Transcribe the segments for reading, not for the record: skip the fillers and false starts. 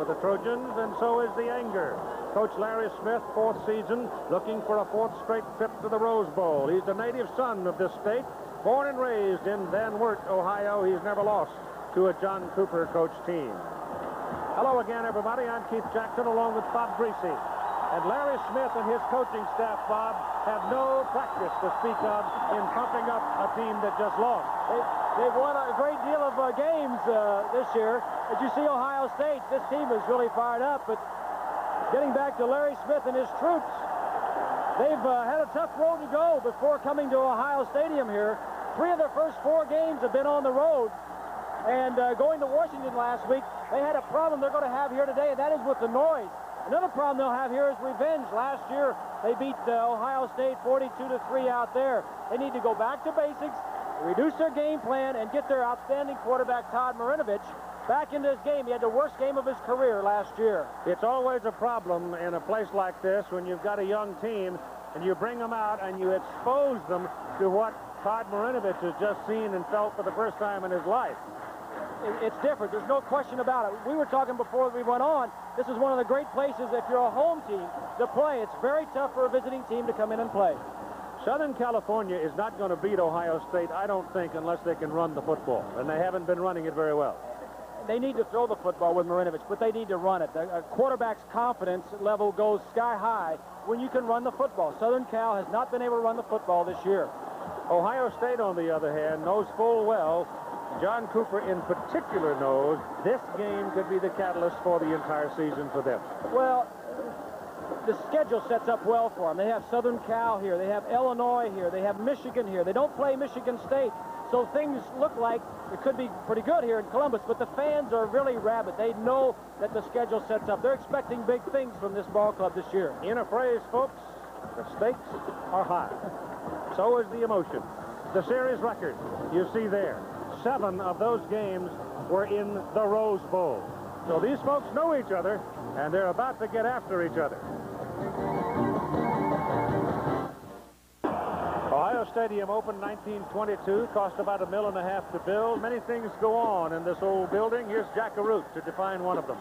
for the Trojans, and so is the anger. Coach Larry Smith, fourth season, looking for a fourth straight trip to the Rose Bowl. He's a native son of this state, born and raised in Van Wert, Ohio. He's never lost to a John Cooper coach team. Hello again, everybody. I'm Keith Jackson, along with Bob Greasy. And Larry Smith and his coaching staff, Bob, have no practice to speak of in pumping up a team that just lost. They've won a great deal of games this year. As you see Ohio State, this team is really fired up. But getting back to Larry Smith and his troops, they've had a tough road to go before coming to Ohio Stadium here. 3 of their first 4 games have been on the road. And going to Washington last week, they had a problem they're going to have here today, and that is with the noise. Another problem they'll have here is revenge. Last year, they beat Ohio State 42-3 out there. They need to go back to basics, reduce their game plan, and get their outstanding quarterback, Todd Marinovich, back into his game. He had the worst game of his career last year. It's always a problem in a place like this when you've got a young team and you bring them out and you expose them to what Todd Marinovich has just seen and felt for the first time in his life. It's different. There's no question about it. We were talking before we went on. This is one of the great places if you're a home team to play. It's very tough for a visiting team to come in and play. Southern California is not going to beat Ohio State, I don't think, unless they can run the football. And they haven't been running it very well. They need to throw the football with Marinovich, but they need to run it. A quarterback's confidence level goes sky high when you can run the football. Southern Cal has not been able to run the football this year. Ohio State, on the other hand, knows full well, John Cooper in particular knows, this game could be the catalyst for the entire season for them. Well, the schedule sets up well for them. They have Southern Cal here. They have Illinois here. They have Michigan here. They don't play Michigan State. So things look like it could be pretty good here in Columbus, but the fans are really rabid. They know that the schedule sets up. They're expecting big things from this ball club this year. In a phrase, folks, the stakes are high. So is the emotion. The series record, you see there. 7 of those games were in the Rose Bowl. So these folks know each other, and they're about to get after each other. Ohio Stadium opened 1922, cost about $1.5 million to build. Many things go on in this old building. Here's Jack Arute to define one of them.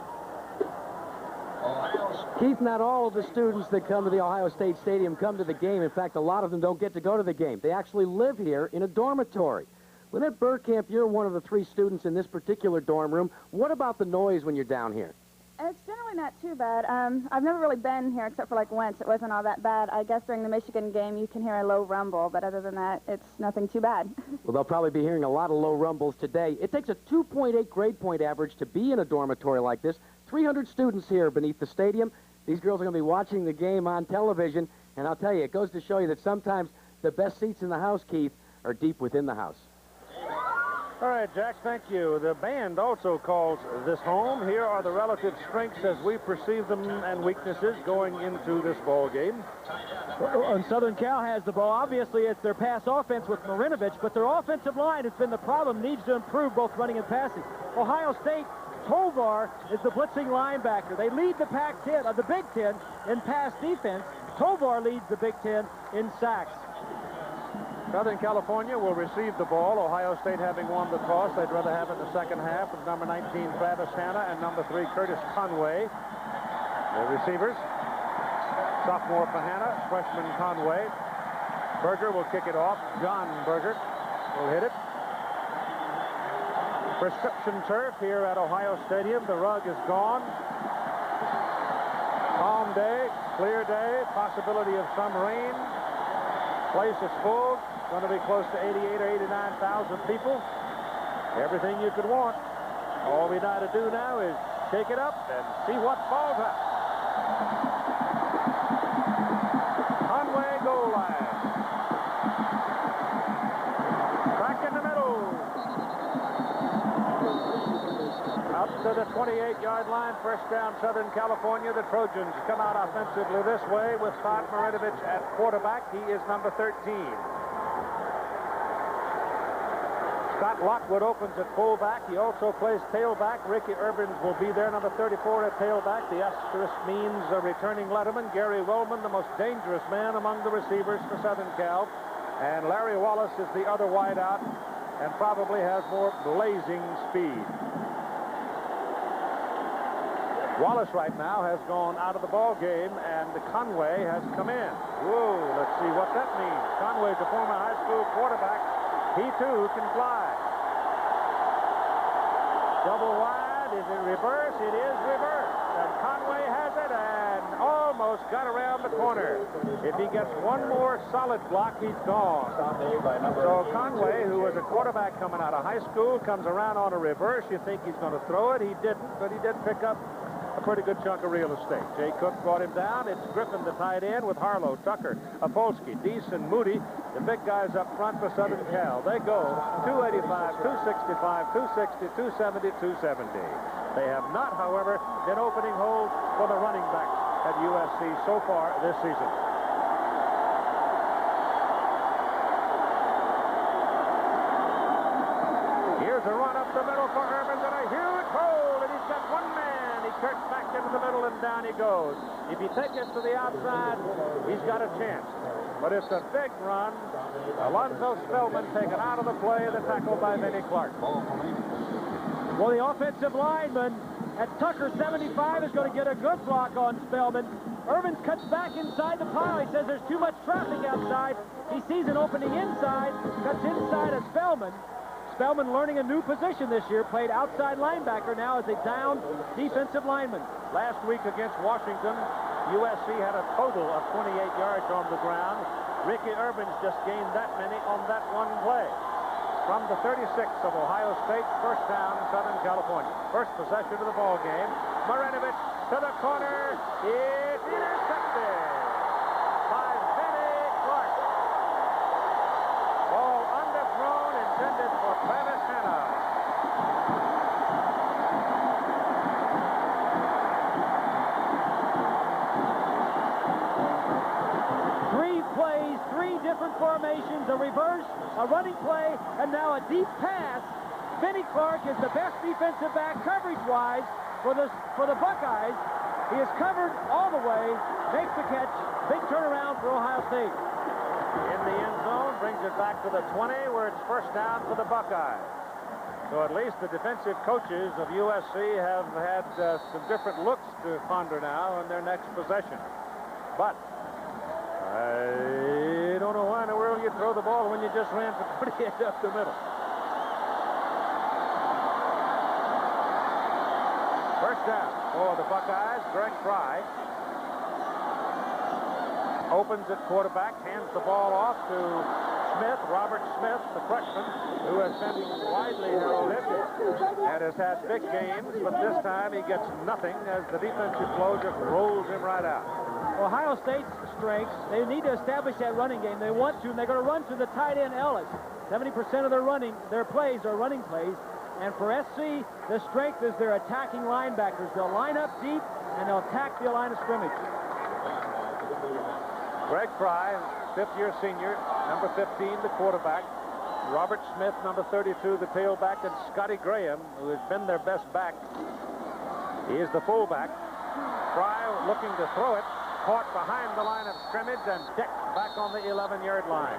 Keith, not all of the students that come to the Ohio State Stadium come to the game. In fact, a lot of them don't get to go to the game. They actually live here in a dormitory. Lynette Burkamp, you're one of the 3 students in this particular dorm room. What about the noise when you're down here? It's generally not too bad. I've never really been here except for like once. It wasn't all that bad. I guess during the Michigan game you can hear a low rumble, but other than that, it's nothing too bad. Well, they'll probably be hearing a lot of low rumbles today. It takes a 2.8 grade point average to be in a dormitory like this. 300 students here beneath the stadium. These girls are going to be watching the game on television, and I'll tell you, it goes to show you that sometimes the best seats in the house, Keith, are deep within the house. All right, Jack, thank you. The band also calls this home. Here are the relative strengths as we perceive them and weaknesses going into this ball game. And Southern Cal has the ball. Obviously, it's their pass offense with Marinovich, but their offensive line has been the problem, needs to improve both running and passing. Ohio State, Tovar is the blitzing linebacker. They lead the Pac-10, the Big Ten, in pass defense. Tovar leads the Big Ten in sacks. Southern California will receive the ball. Ohio State having won the toss. They'd rather have it in the second half with number 19, Travis Hanna, and number 3, Curtis Conway. The receivers, sophomore for Hanna, freshman Conway. Berger will kick it off. John Berger will hit it. Prescription turf here at Ohio Stadium. The rug is gone. Calm day, clear day, possibility of some rain. Place is full. Going to be close to 88 or 89,000 people. Everything you could want. All we got to do now is shake it up and see what falls out. Conway goal line. Back in the middle. Up to the 28-yard line. First down, Southern California. The Trojans come out offensively this way with Todd Marinovich at quarterback. He is number 13. Scott Lockwood opens at fullback. He also plays tailback. Ricky Urbans will be there, number 34 at tailback. The asterisk means a returning letterman. Gary Wellman, the most dangerous man among the receivers for Southern Cal. And Larry Wallace is the other wideout and probably has more blazing speed. Wallace right now has gone out of the ball game, and Conway has come in. Whoa, let's see what that means. Conway's a former high school quarterback. He, too, can fly. Double wide. Is it reverse? It is reverse. And Conway has it and almost got around the corner. If he gets one more solid block, he's gone. So Conway, who was a quarterback coming out of high school, comes around on a reverse. You think he's going to throw it. He didn't, but he did pick up a pretty good chunk of real estate. Jay Cook brought him down. It's Griffin, the tight end, with Harlow, Tucker, Apolsky, Deese, and Moody. The big guys up front for Southern Cal. They go 285, 265, 260, 270, 270. They have not, however, been opening holes for the running backs at USC so far this season. Here's a run up the middle for Urban, and a huge hole, and he's got one man. He cuts back into the middle, and down he goes. If he takes it to the outside, he's got a chance. But it's a big run. Alonzo Spellman taken out of the play, the tackle by Vinnie Clark. Well, the offensive lineman at Tucker 75 is going to get a good block on Spellman. Irvins cuts back inside the pile. He says there's too much traffic outside. He sees an opening inside, cuts inside of Spellman. Spellman learning a new position this year, played outside linebacker now as a down defensive lineman. Last week against Washington, USC had a total of 28 yards on the ground. Ricky Irvins just gained that many on that one play. From the 36 of Ohio State, first down, Southern California. First possession of the ball game. Marinovich to the corner. It's intercepted by Vinnie Clark. Ball underthrown, intended for Travis Hanna. Different formations, a reverse, a running play, and now a deep pass. Vinnie Clark is the best defensive back coverage-wise for the Buckeyes. He is covered all the way, makes the catch, big turnaround for Ohio State. In the end zone, brings it back to the 20, where it's first down for the Buckeyes. So at least the defensive coaches of USC have had some different looks to ponder now in their next possession. But I don't know why in the world you throw the ball when you just ran for 28 up the middle. First down for the Buckeyes. Greg Fry opens at quarterback, hands the ball off to Smith, Robert Smith, the freshman, who has been widely heralded and has had big games, but this time he gets nothing as the defensive flow just rolls him right out. Ohio State's strengths, they need to establish that running game. They want to, and they're going to run to the tight end Ellis. 70% of their plays are running plays. And for SC, the strength is their attacking linebackers. They'll line up deep, and they'll attack the line of scrimmage. Greg Fry, fifth-year senior, number 15, the quarterback. Robert Smith, number 32, the tailback, and Scotty Graham, who has been their best back. He is the fullback. Fry looking to throw it. Caught behind the line of scrimmage and decked back on the 11-yard line.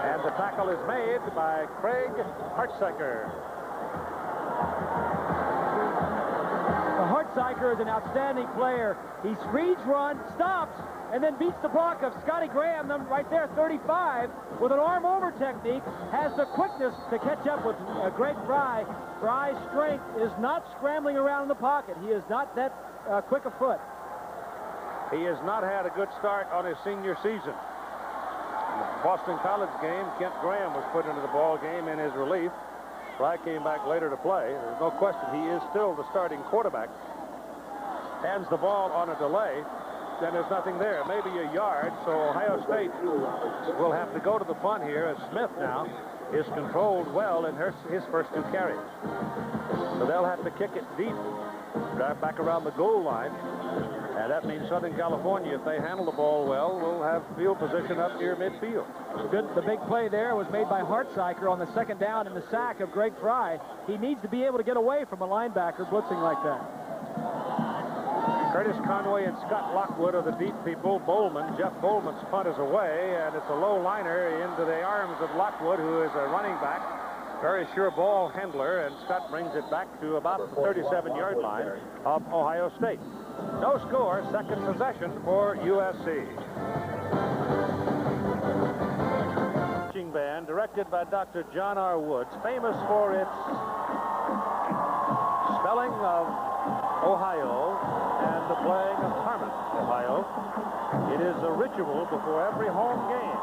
And the tackle is made by Craig Hartziker. Hartziker is an outstanding player. He reads, run, stops, and then beats the block of Scotty Graham, right there, 35, with an arm-over technique, has the quickness to catch up with Greg Fry. Fry's strength is not scrambling around in the pocket. He is not that quick a foot. He has not had a good start on his senior season. In the Boston College game, Kent Graham was put into the ball game in his relief. Fry came back later to play. There's no question he is still the starting quarterback. Hands the ball on a delay, then there's nothing there. Maybe a yard, so Ohio State will have to go to the punt here as Smith now is controlled well in his first two carries. So they'll have to kick it deep, drive back around the goal line. And that means Southern California, if they handle the ball well, will have field position up near midfield. The big play there was made by Hartziker on the second down in the sack of Greg Fry. He needs to be able to get away from a linebacker blitzing like that. Curtis Conway and Scott Lockwood are the deep people. Jeff Bowman's punt is away, and it's a low liner into the arms of Lockwood, who is a running back. Very sure ball handler, and Scott brings it back to about the 37-yard line of Ohio State. No score, second possession for USC. Marching band directed by Dr. John R. Woods, famous for its spelling of Ohio and the playing of Harmon, Ohio. It is a ritual before every home game.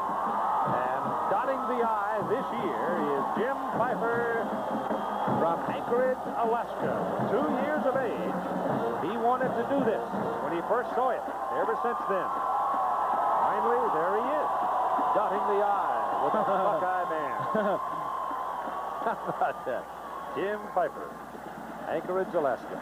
And dotting the I this year is Jim Pfeiffer from Anchorage, Alaska. 2 years of age. He wanted to do this when he first saw it. Ever since then. Finally, there he is, dotting the I with the Buckeye band. How about that? Jim Pfeiffer, Anchorage, Alaska.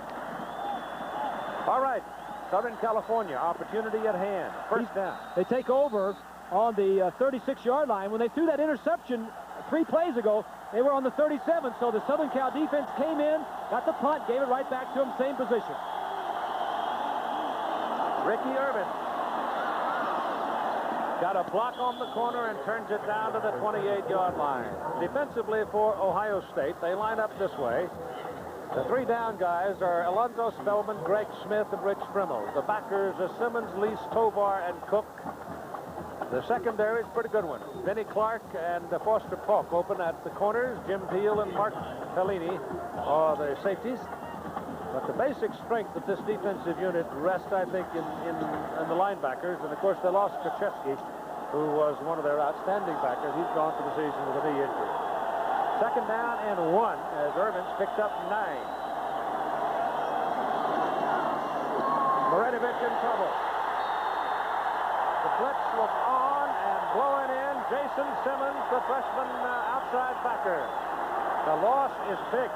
All right, Southern California, opportunity at hand. First down. They take over on the 36-yard line. When they threw that interception 3 plays ago, they were on the 37, so the Southern Cal defense came in, got the punt, gave it right back to them, same position. Ricky Irvin got a block on the corner and turns it down to the 28-yard line. Defensively for Ohio State, they line up this way. The 3 down guys are Alonzo Spellman, Greg Smith, and Rich Frimmel. The backers are Simmons, Lease, Tovar, and Cook. The secondary is a pretty good one. Vinnie Clark and Foster Polk open at the corners. Jim Peel and Mark Pellini are the safeties. But the basic strength of this defensive unit rests, I think, in the linebackers. And, of course, they lost Krzyzewski, who was one of their outstanding backers. He's gone for the season with a knee injury. Second down and 1 as Irvins picks up 9. Marinovic in trouble. The blitz was on and blowing in. Jason Simmons, the freshman outside backer. The loss is big.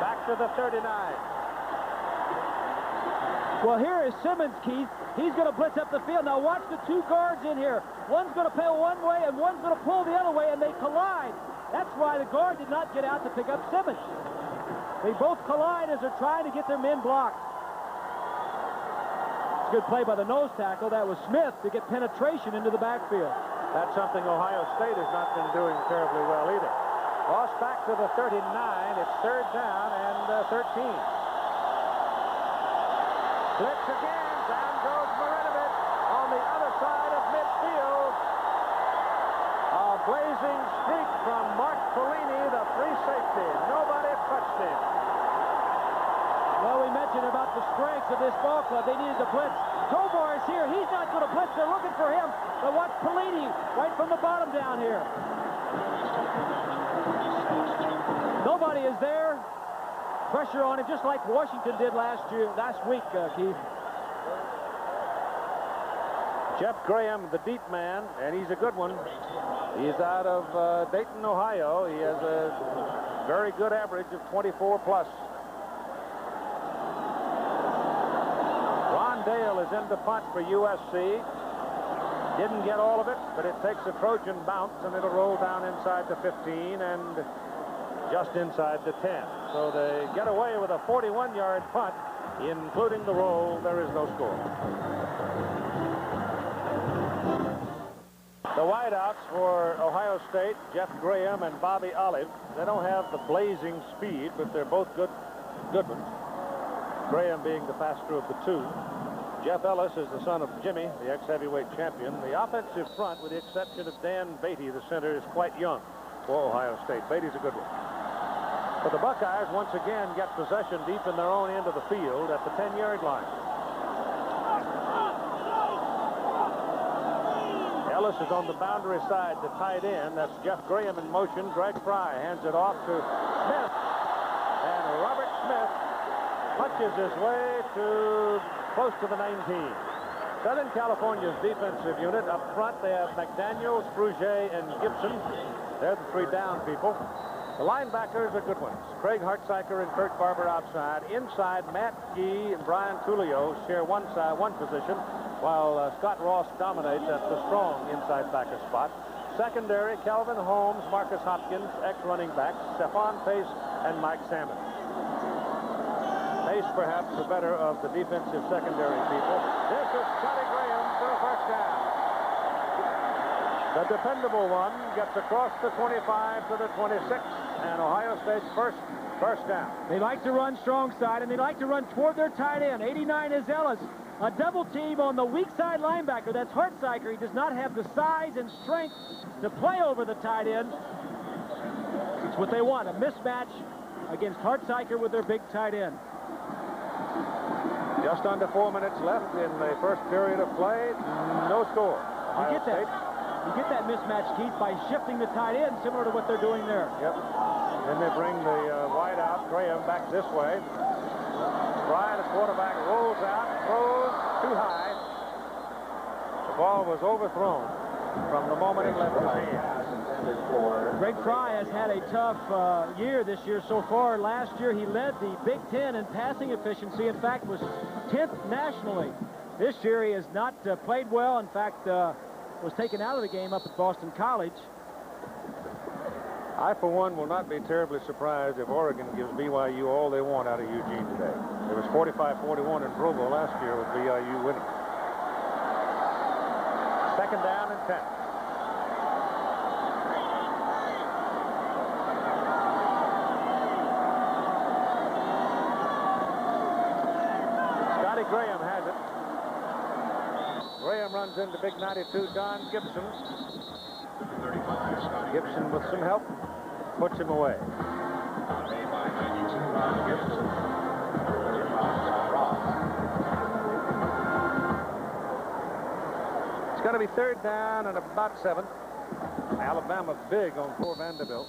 Back to the 39. Well, here is Simmons, Keith. He's going to blitz up the field. Now watch the 2 guards in here. One's going to pull one way and one's going to pull the other way, and they collide. That's why the guard did not get out to pick up Simmons. They both collide as they're trying to get their men blocked. It's a good play by the nose tackle. That was Smith to get penetration into the backfield. That's something Ohio State has not been doing terribly well either. Lost back to the 39. It's third down and 13. Blitz again. Down goes Marinovic on the other side of midfield. A blazing streak from Mark Pellini, the free safety. Nobody touched him. Well, we mentioned about the strengths of this ball club. They needed to blitz. Tovar is here. He's not going to blitz. They're looking for him. But watch Pellini right from the bottom down here. Nobody is there. Pressure on him, just like Washington did last week, Keith. Jeff Graham, the deep man, and he's a good one. He's out of Dayton, Ohio. He has a very good average of 24 plus. Ron Dale is in the punt for USC. Didn't get all of it, but it takes a Trojan bounce, and it'll roll down inside the 15 and just inside the 10. So they get away with a 41-yard punt, including the roll. There is no score. The wideouts for Ohio State, Jeff Graham and Bobby Olive. They don't have the blazing speed, but they're both good ones. Graham being the faster of the 2. Jeff Ellis is the son of Jimmy, the ex-heavyweight champion. The offensive front, with the exception of Dan Beatty, the center, is quite young for Ohio State. Beatty's a good one. But the Buckeyes once again get possession deep in their own end of the field at the 10-yard line. Ellis is on the boundary side, the tight end. That's Jeff Graham in motion. Greg Fry hands it off to Smith. And Robert Smith punches his way to close to the 19. Southern California's defensive unit up front, they have McDaniels, Frugier, and Gibson. They're the 3 down people. The linebackers are good ones. Craig Hartziker and Kurt Barber outside. Inside, Matt Gee and Brian Tulio share one position, while Scott Ross dominates at the strong inside backer spot. Secondary, Calvin Holmes, Marcus Hopkins, ex-running backs, Stephon Pace, and Mike Salmon. Pace, perhaps the better of the defensive secondary people. This is Scotty Graham for a first down. The dependable one gets across the 25 to the 26 and Ohio State's first down. They like to run strong side, and they like to run toward their tight end. 89 is Ellis. A double team on the weak side linebacker. That's Hartziker. He does not have the size and strength to play over the tight end. It's what they want, a mismatch against Hartziker with their big tight end. Just under 4 minutes left in the first period of play. No score. You get that mismatch, Keith, by shifting the tight end, similar to what they're doing there. Yep. Then they bring the wide out, Graham, back this way. Fry, the quarterback, rolls out, throws too high. The ball was overthrown from the moment it left his hands. Greg Fry has had a tough year this year so far. Last year, he led the Big Ten in passing efficiency. In fact, was 10th nationally. This year, he has not played well. In fact, was taken out of the game up at Boston College. I, for one, will not be terribly surprised if Oregon gives BYU all they want out of Eugene today. It was 45-41 in Provo last year with BYU winning. Second down and 10. Scotty Graham has it. Graham runs into big 92 Don Gibson. Gibson with some help puts him away. It's going to be third down and about 7. Alabama big on poor Vanderbilt.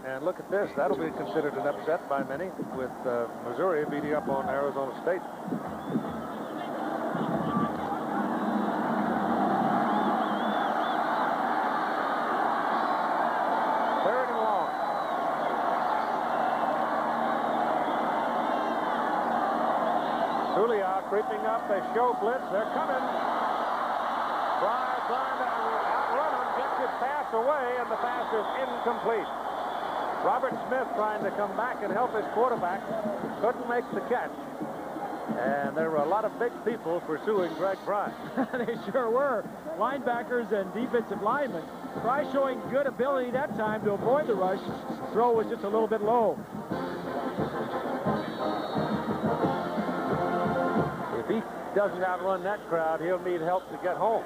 And look at this. That'll be considered an upset by many, with Missouri beating up on Arizona State. Creeping up, they show blitz. They're coming. Fry trying to outrun him, gets his pass away, and the pass is incomplete. Robert Smith trying to come back and help his quarterback. Couldn't make the catch. And there were a lot of big people pursuing Greg Fry. They sure were. Linebackers and defensive linemen. Fry showing good ability that time to avoid the rush. Throw was just a little bit low. If he doesn't outrun that crowd, he'll need help to get home.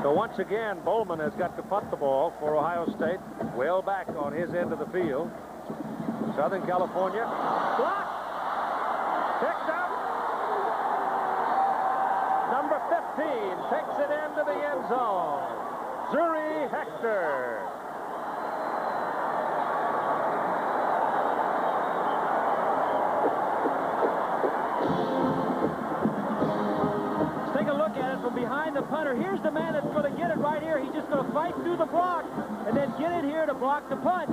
So once again, Bowman has got to punt the ball for Ohio State. Well back on his end of the field. Southern California. Blocked. Picked up. Number 15 takes it into the end zone. Zuri Hector. From behind the punter. Here's the man that's going to get it right here. He's just going to fight through the block and then get it here to block the punt.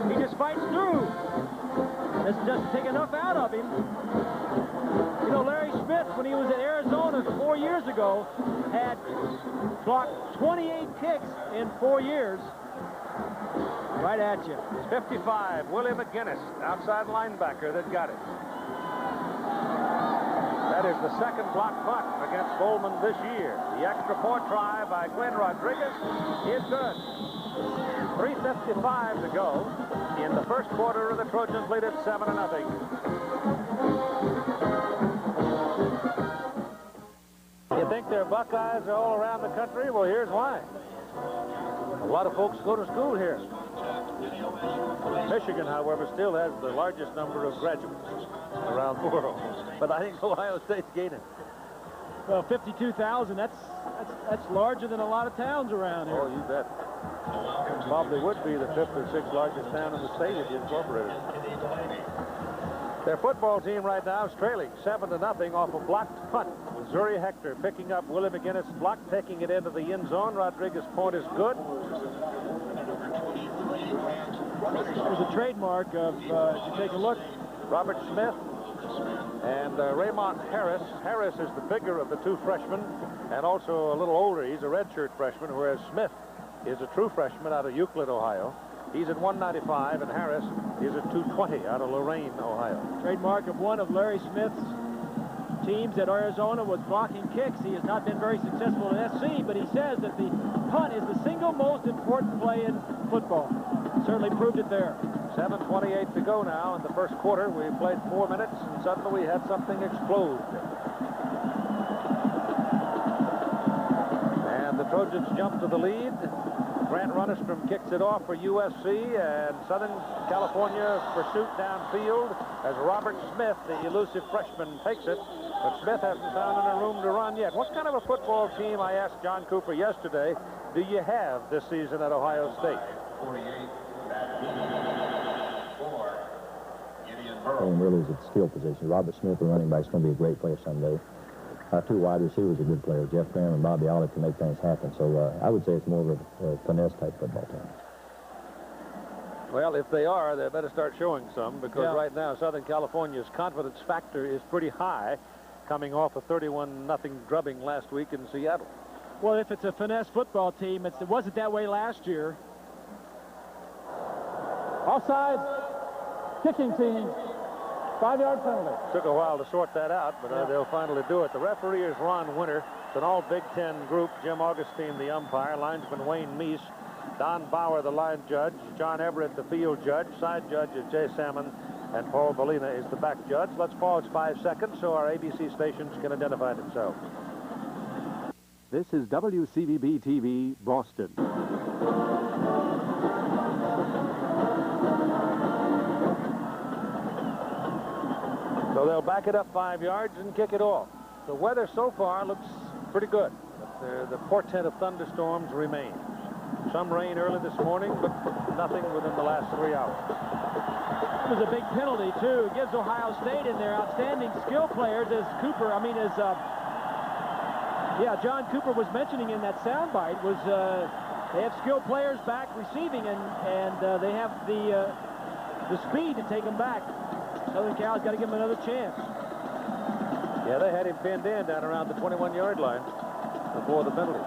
He just fights through. This doesn't take enough out of him. You know, Larry Smith, when he was at Arizona 4 years ago, had blocked 28 kicks in 4 years. Right at you. 55, Willie McGinnis, outside linebacker that got it. That is the second block punt against Bowman this year. The extra point try by Glenn Rodriguez is good. 3:55 to go in the first quarter of the Trojans lead at 7-0. You think their Buckeyes are all around the country? Well, here's why. A lot of folks go to school here. Michigan, however, still has the largest number of graduates around the world. But I think Ohio State's gaining. Well, 52,000, that's larger than a lot of towns around here. Oh, you bet. Probably would be the 5th or 6th largest town in the state if you incorporated it. Their football team right now is trailing 7-0 off a blocked punt. Zuri Hector picking up Willie McGinnis' block, taking it into the end zone. Rodriguez' point is good. There's a trademark of, if you take a look, Robert Smith and Raymond Harris. Harris is the bigger of the two freshmen and also a little older. He's a redshirt freshman, whereas Smith is a true freshman out of Euclid, Ohio. He's at 195, and Harris is at 220 out of Lorain, Ohio. Trademark of one of Larry Smith's teams at Arizona was blocking kicks. He has not been very successful at SC, but he says that the punt is the single most important play in football. Certainly proved it there. 7:28 to go now in the first quarter. We played 4 minutes, and suddenly we had something explode. And the Trojans jump to the lead. Grant Runestrom kicks it off for USC, and Southern California pursuit downfield as Robert Smith, the elusive freshman, takes it. But Smith hasn't found any room to run yet. What kind of a football team, I asked John Cooper yesterday, do you have this season at Ohio State? 48, And really is at the skill position. Robert Smith, the running back, is going to be a great player someday. Our 2 wide receivers are good players. Jeff Graham and Bobby Olive can make things happen. So I would say it's more of a finesse-type football team. Well, if they are, they better start showing some, because right now Southern California's confidence factor is pretty high, coming off a 31-0 drubbing last week in Seattle. Well, if it's a finesse football team, it wasn't that way last year. Offside, kicking team, 5-yard penalty. Took a while to sort that out, but they'll finally do it. The referee is Ron Winter. It's an all Big Ten group. Jim Augustine, the umpire. Linesman Wayne Meese. Don Bauer, the line judge. John Everett, the field judge. Side judge is Jay Salmon. And Paul Molina is the back judge. Let's pause 5 seconds so our ABC stations can identify themselves. This is WCVB-TV, Boston. So they'll back it up 5 yards and kick it off. The weather so far looks pretty good. But the portent of thunderstorms remains. Some rain early this morning, but nothing within the last 3 hours. It was a big penalty, too. It gives Ohio State in their outstanding skill players, as John Cooper was mentioning in that soundbite, was they have skilled players back receiving, and they have the speed to take them back. Southern Cal's got to give him another chance. Yeah, they had him pinned in down around the 21-yard line before the penalty.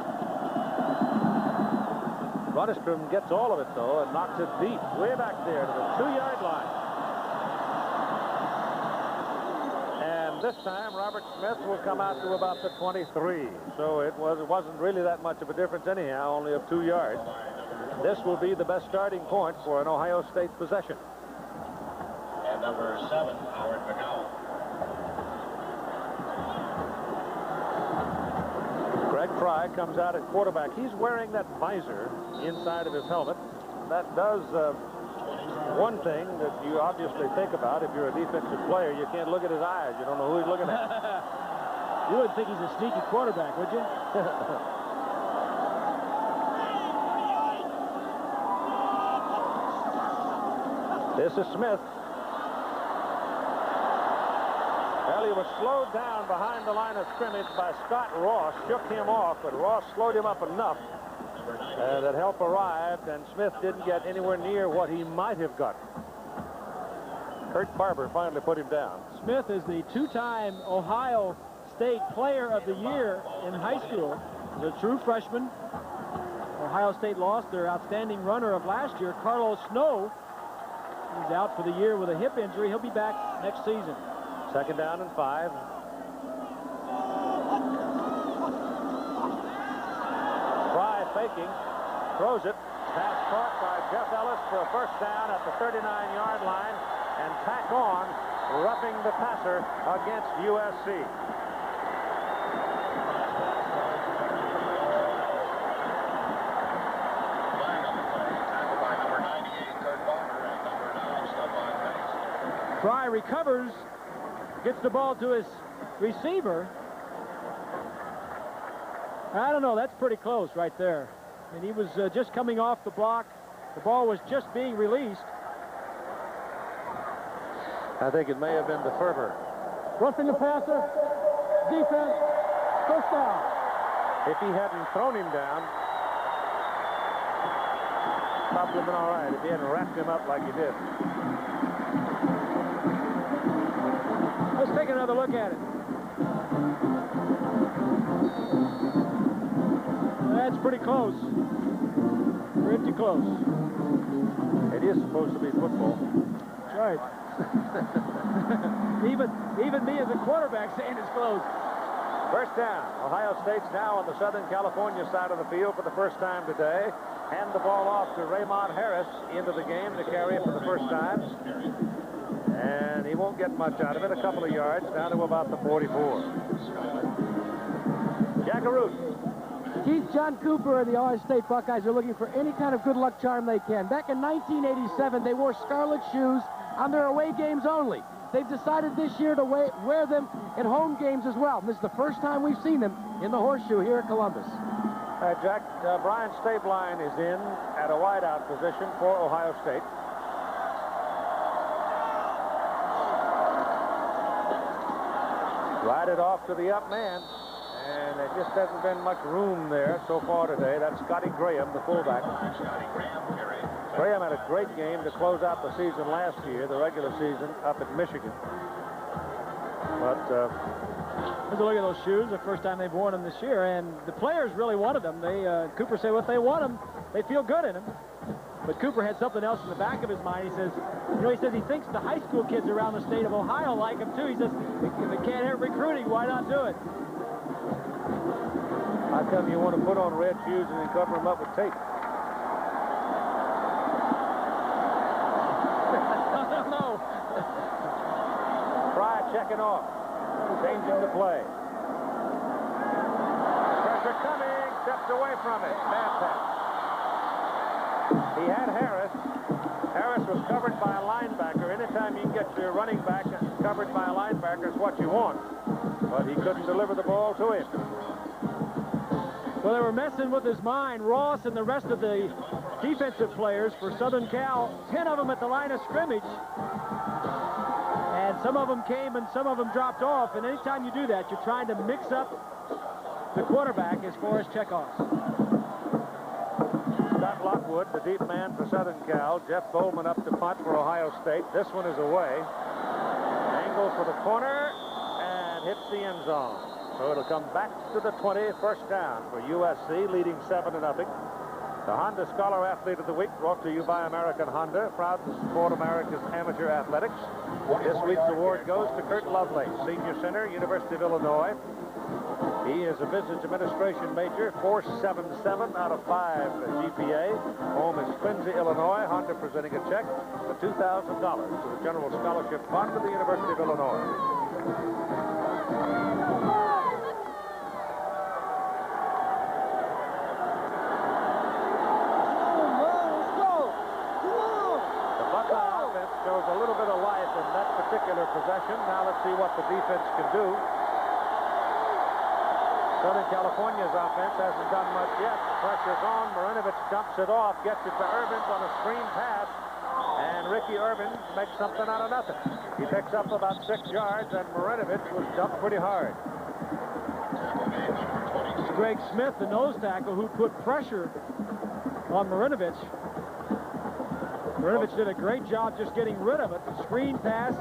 Runestrom gets all of it, though, and knocks it deep, way back there to the 2-yard line. And this time, Robert Smith will come out to about the 23. So it wasn't really that much of a difference anyhow, only of 2 yards. This will be the best starting point for an Ohio State possession. And number 7, Howard McCown. Greg Fry comes out at quarterback. He's wearing that visor inside of his helmet. That does one thing that you obviously think about. If you're a defensive player, you can't look at his eyes. You don't know who he's looking at. You wouldn't think he's a sneaky quarterback, would you? This is Smith. Well, he was slowed down behind the line of scrimmage by Scott Ross, shook him off, but Ross slowed him up enough that help arrived, and Smith didn't get anywhere near what he might have gotten. Kurt Barber finally put him down. Smith is the 2-time Ohio State Player of the Year in high school. He's a true freshman. Ohio State lost their outstanding runner of last year, Carlos Snow. He's out for the year with a hip injury. He'll be back next season. 2nd down and 5. Fry faking, throws it. Pass caught by Jeff Ellis for a first down at the 39-yard line, and tack on, roughing the passer against USC. Fry recovers, gets the ball to his receiver. I don't know, that's pretty close right there. I mean, he was just coming off the block. The ball was just being released. I think it may have been the fervor. Roughing the passer, defense, first down. If he hadn't thrown him down, probably would have been all right. If he hadn't wrapped him up like he did. Let's take another look at it. That's pretty close. Pretty close. It is supposed to be football. That's right. Even me as a quarterback saying it's close. First down. Ohio State's now on the Southern California side of the field for the first time today. Hand the ball off to Raymond Harris into the game to carry it for the first time. And he won't get much out of it. A couple of yards down to about the 44. Jackaroo. Keith, John Cooper and the Ohio State Buckeyes are looking for any kind of good luck charm they can. Back in 1987, they wore scarlet shoes on their away games only. They've decided this year to wear them at home games as well. This is the first time we've seen them in the horseshoe here at Columbus. Jack, Brian Stabline is in at a wideout position for Ohio State. Ride it off to the up man. And there just hasn't been much room there so far today. That's Scotty Graham, the fullback. Graham had a great game to close out the season last year, the regular season, up at Michigan. But let's look at those shoes. The first time they've worn them this year, and the players really wanted them. Cooper said, if they want them, they feel good in them. But Cooper had something else in the back of his mind. He says, he thinks the high school kids around the state of Ohio like him too. He says, if they can't have recruiting, why not do it? How come you want to put on red shoes and then cover them up with tape? I don't know. Fry checking off. Changing the play. Pressure coming. Steps away from it. Bad pass. He had Harris. Harris was covered by a linebacker. Anytime you can get your running back covered by a linebacker is what you want. But he couldn't deliver the ball to him. Well, they were messing with his mind. Ross and the rest of the defensive players for Southern Cal, 10 of them at the line of scrimmage. And some of them came and some of them dropped off. And anytime you do that, you're trying to mix up the quarterback as far as checkoffs. Scott Lockwood, the deep man for Southern Cal. Jeff Bowman up to punt for Ohio State. This one is away. Angle for the corner and hits the end zone. So it'll come back to the 20, first down for USC, leading 7-0. The Honda Scholar Athlete of the Week, brought to you by American Honda, proud to support America's amateur athletics. This week's award goes to Kurt Lovelace, Senior Center, University of Illinois. He is a business administration major, 4.77 out of 5 GPA. Home is Quincy, Illinois. Honda presenting a check for $2,000 to the General Scholarship Fund of the University of Illinois. Shows a little bit of life in that particular possession. Now let's see what the defense can do. Southern California's offense hasn't done much yet. The pressure's on. Marinovich dumps it off, gets it to Irvins on a screen pass, and Ricky Irvins makes something out of nothing. He picks up about 6 yards, and Marinovich was dumped pretty hard. It's Greg Smith, the nose tackle, who put pressure on Marinovich. Marinovich did a great job just getting rid of it. The screen pass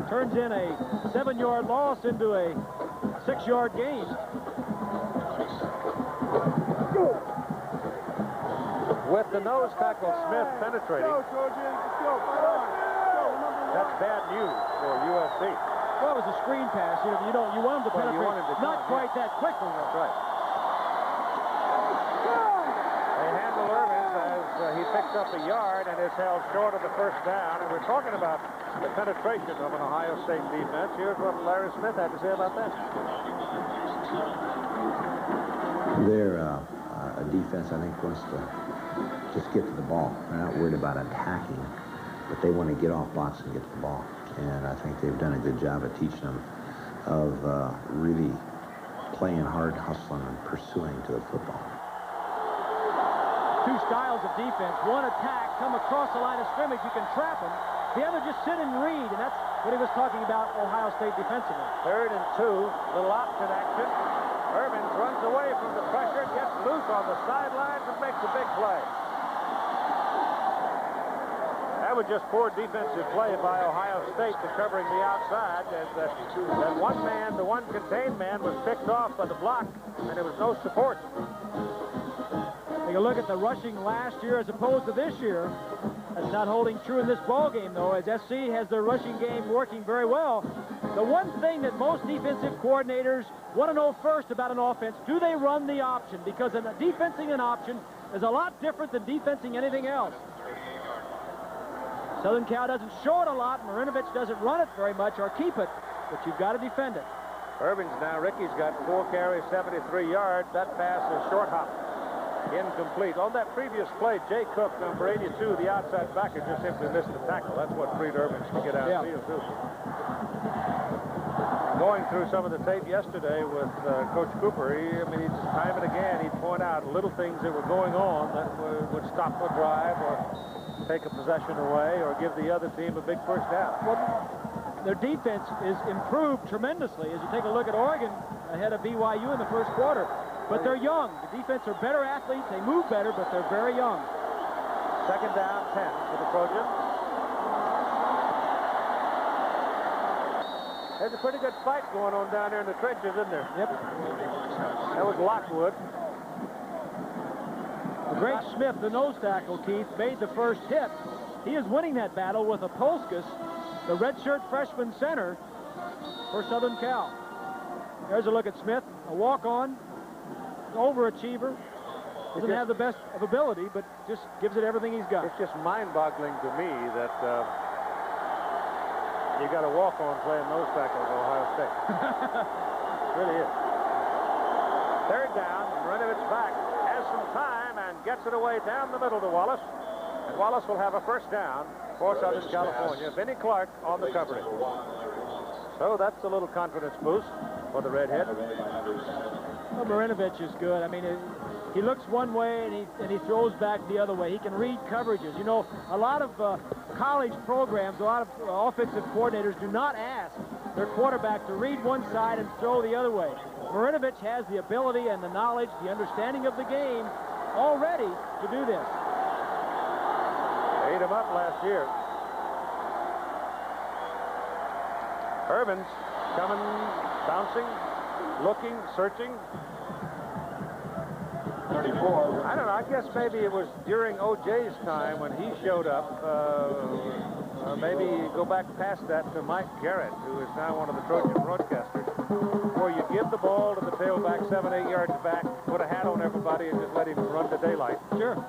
turns in a 7-yard loss into a 6-yard gain. With the nose tackle, Smith penetrating. That's bad news for USC. Well, it was a screen pass. You want him to penetrate. Not quite that quickly. That's right. They handle Irvins as he picks up a yard and is held short of the first down. And we're talking about the penetration of an Ohio State defense. Here's what Larry Smith had to say about that. They're a defense, I think, wants to just get to the ball. They're not worried about attacking, but they want to get off blocks and get to the ball. And I think they've done a good job of teaching them of really playing hard, hustling, and pursuing to the football. Two styles of defense. One attack, come across the line of scrimmage, you can trap them. The other just sit and read, and that's what he was talking about Ohio State defensively. 3rd and 2, little option action. Irvins runs away from the pressure, gets loose on the sidelines, and makes a big play. That was just poor defensive play by Ohio State to covering the outside. As that one man, the one contained man, was picked off by the block, and there was no support. Take a look at the rushing last year as opposed to this year. That's not holding true in this ball game, though, as SC has their rushing game working very well. The one thing that most defensive coordinators want to know first about an offense, do they run the option? Because defensing an option is a lot different than defensing anything else. Southern Cal doesn't show it a lot. Marinovich doesn't run it very much or keep it, but you've got to defend it. Irving's now. Ricky's got 4 carries, 73 yards. That pass is short hop. Incomplete. On that previous play, Jay Cook, number 82, the outside backer, just simply missed the tackle. That's what freed Irving to get outfield, too. Going through some of the tape yesterday with Coach Cooper, he'd just time and again, he'd point out little things that were going on that would stop a drive or take a possession away or give the other team a big first down. Well, their defense is improved tremendously as you take a look at Oregon ahead of BYU in the first quarter. But they're young. The defense are better athletes. They move better, but they're very young. Second down, 10 for the Trojans. There's a pretty good fight going on down there in the trenches, isn't there? Yep. That was Lockwood. Greg Smith, the nose tackle, Keith, made the first hit. He is winning that battle with Apolskas, the redshirt freshman center for Southern Cal. There's a look at Smith, a walk-on, overachiever. Doesn't have the best of ability, but just gives it everything he's got. It's just mind-boggling to me that you got a walk-on playing nose tackle at Ohio State. It really is. Third down, Marinovich back, has some time, and gets it away down the middle to Wallace. And Wallace will have a first down for Southern California. Vinnie Clark on the coverage. So that's a little confidence boost for the redhead. Well, Marinovich is good. I mean, he looks one way and he throws back the other way. He can read coverages. You know, a lot of college programs, a lot of offensive coordinators do not ask their quarterback to read one side and throw the other way. Marinovich has the ability and the knowledge, the understanding of the game already to do this. Ate him up last year. Irvin's coming, bouncing, looking, searching. 34. I don't know. I guess maybe it was during O.J.'s time when he showed up. Maybe go back past that to Mike Garrett, who is now one of the Trojan broadcasters, where you give the ball to the tailback 7-8 yards back, put a hat on everybody, and just let him run to daylight. Sure.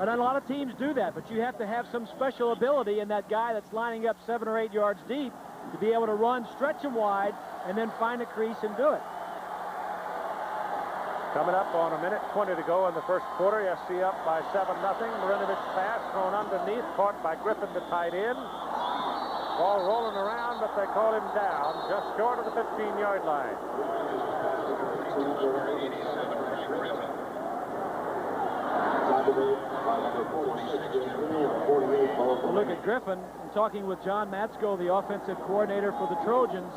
And a lot of teams do that, but you have to have some special ability in that guy that's lining up 7 or 8 yards deep to be able to run, stretch him wide, and then find a crease and do it. Coming up on 1:20 to go in the first quarter. SC up by 7-0. Marinovich pass thrown underneath, caught by Griffin, the tight end. Ball rolling around, but they call him down just short of the 15-yard line. Look at Griffin. I'm talking with John Matsko, the offensive coordinator for the Trojans,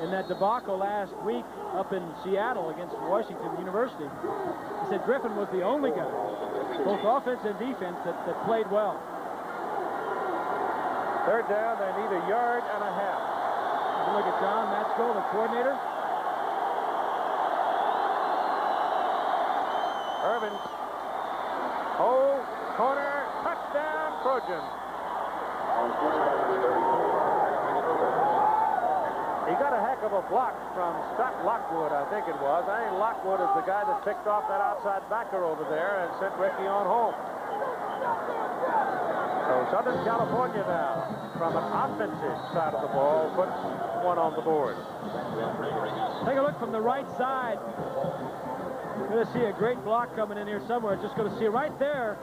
in that debacle last week up in Seattle against Washington University. He said Griffin was the only guy, both offense and defense, that played well. Third down, they need 1.5 yards. Look at John Matsko, the coordinator. Irvin. Hole, corner, touchdown, Trojans. He got a heck of a block from Scott Lockwood, I think it was. I think Lockwood is the guy that picked off that outside backer over there and sent Ricky on home. So Southern California now, from an offensive side of the ball, puts one on the board. Take a look from the right side. You're going to see a great block coming in here somewhere. Just going to see right there.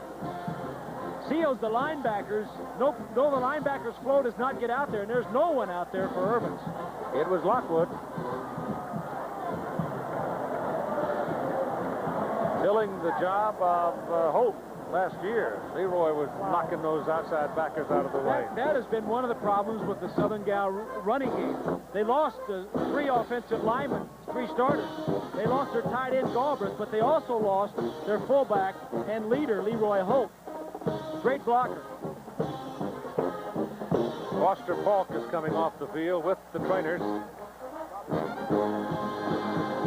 Seals the linebackers. No, the linebackers' flow does not get out there, and there's no one out there for Irvins. It was Lockwood. Filling the job of Hope last year. Leroy was knocking those outside backers out of the way. That has been one of the problems with the Southern Cal running game. They lost 3 offensive linemen, 3 starters. They lost their tight end Galbraith, but they also lost their fullback and leader, Leroy Hope. Great blocker. Foster Falk is coming off the field with the trainers.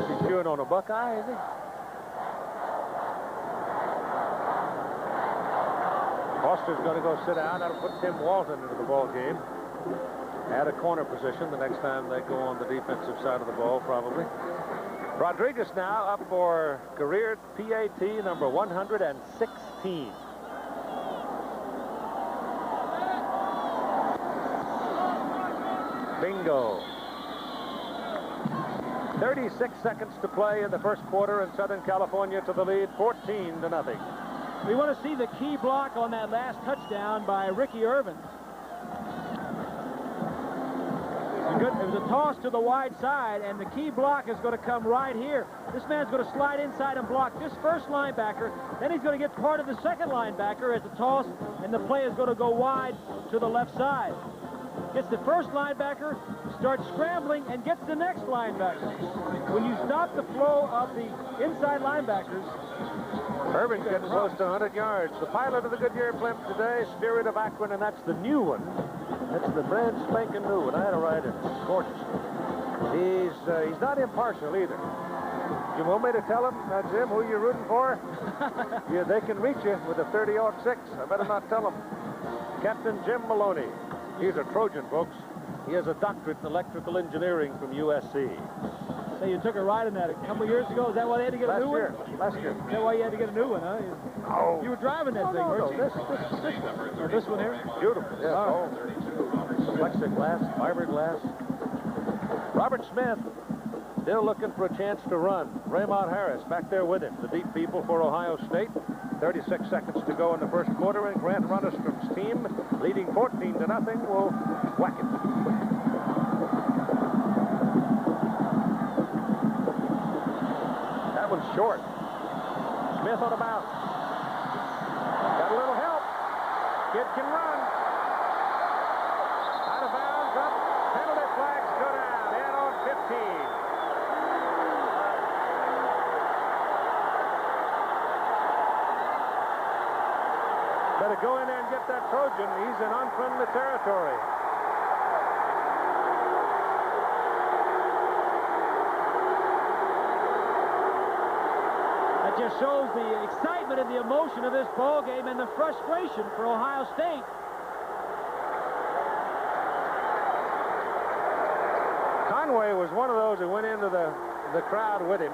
He's chewing on a Buckeye, is he? Foster's going to go sit down. That'll put Tim Walton into the ball game. At a corner position the next time they go on the defensive side of the ball, probably. Rodriguez now up for career PAT number 116. Bingo. 36 seconds to play in the first quarter, and Southern California to the lead, 14-0. We want to see the key block on that last touchdown by Ricky Irvin. It was a toss to the wide side, and the key block is going to come right here. This man's going to slide inside and block this first linebacker. Then he's going to get part of the second linebacker as the toss, and the play is going to go wide to the left side. Gets the first linebacker, starts scrambling, and gets the next linebacker. When you stop the flow of the inside linebackers, Irvin's getting close to 100 yards. The pilot of the Goodyear blimp today, Spirit of Akron, and that's the new one. That's the brand spanking new one. I had to ride it. It's gorgeous. He's not impartial either. You want me to tell him, Jim, who you're rooting for? Yeah, they can reach you with a 30-06. I better not tell them. Captain Jim Maloney. He's a Trojan, folks. He has a doctorate in electrical engineering from USC. So you took a ride in that a couple of years ago. Is that why they had to get a new one? Last year. Is that why you had to get a new one, huh? Oh. You were driving that thing, weren't you? This one. Oh, this one here? Beautiful. Yeah. Oh. Plexiglass, fiberglass. Robert Smith still looking for a chance to run. Raymond Harris back there with him. The deep people for Ohio State. 36 seconds to go in the first quarter, and Grant Runnestrom's team, leading 14-0, will whack it. That one's short. Smith on a bounce. Got a little help. Kid can run. Out of bounds, up. Penalty flags go down. In on 15. Better go in there and get that Trojan. He's in unfriendly territory. That just shows the excitement and the emotion of this ball game and the frustration for Ohio State. Conway was one of those who went into the crowd with him.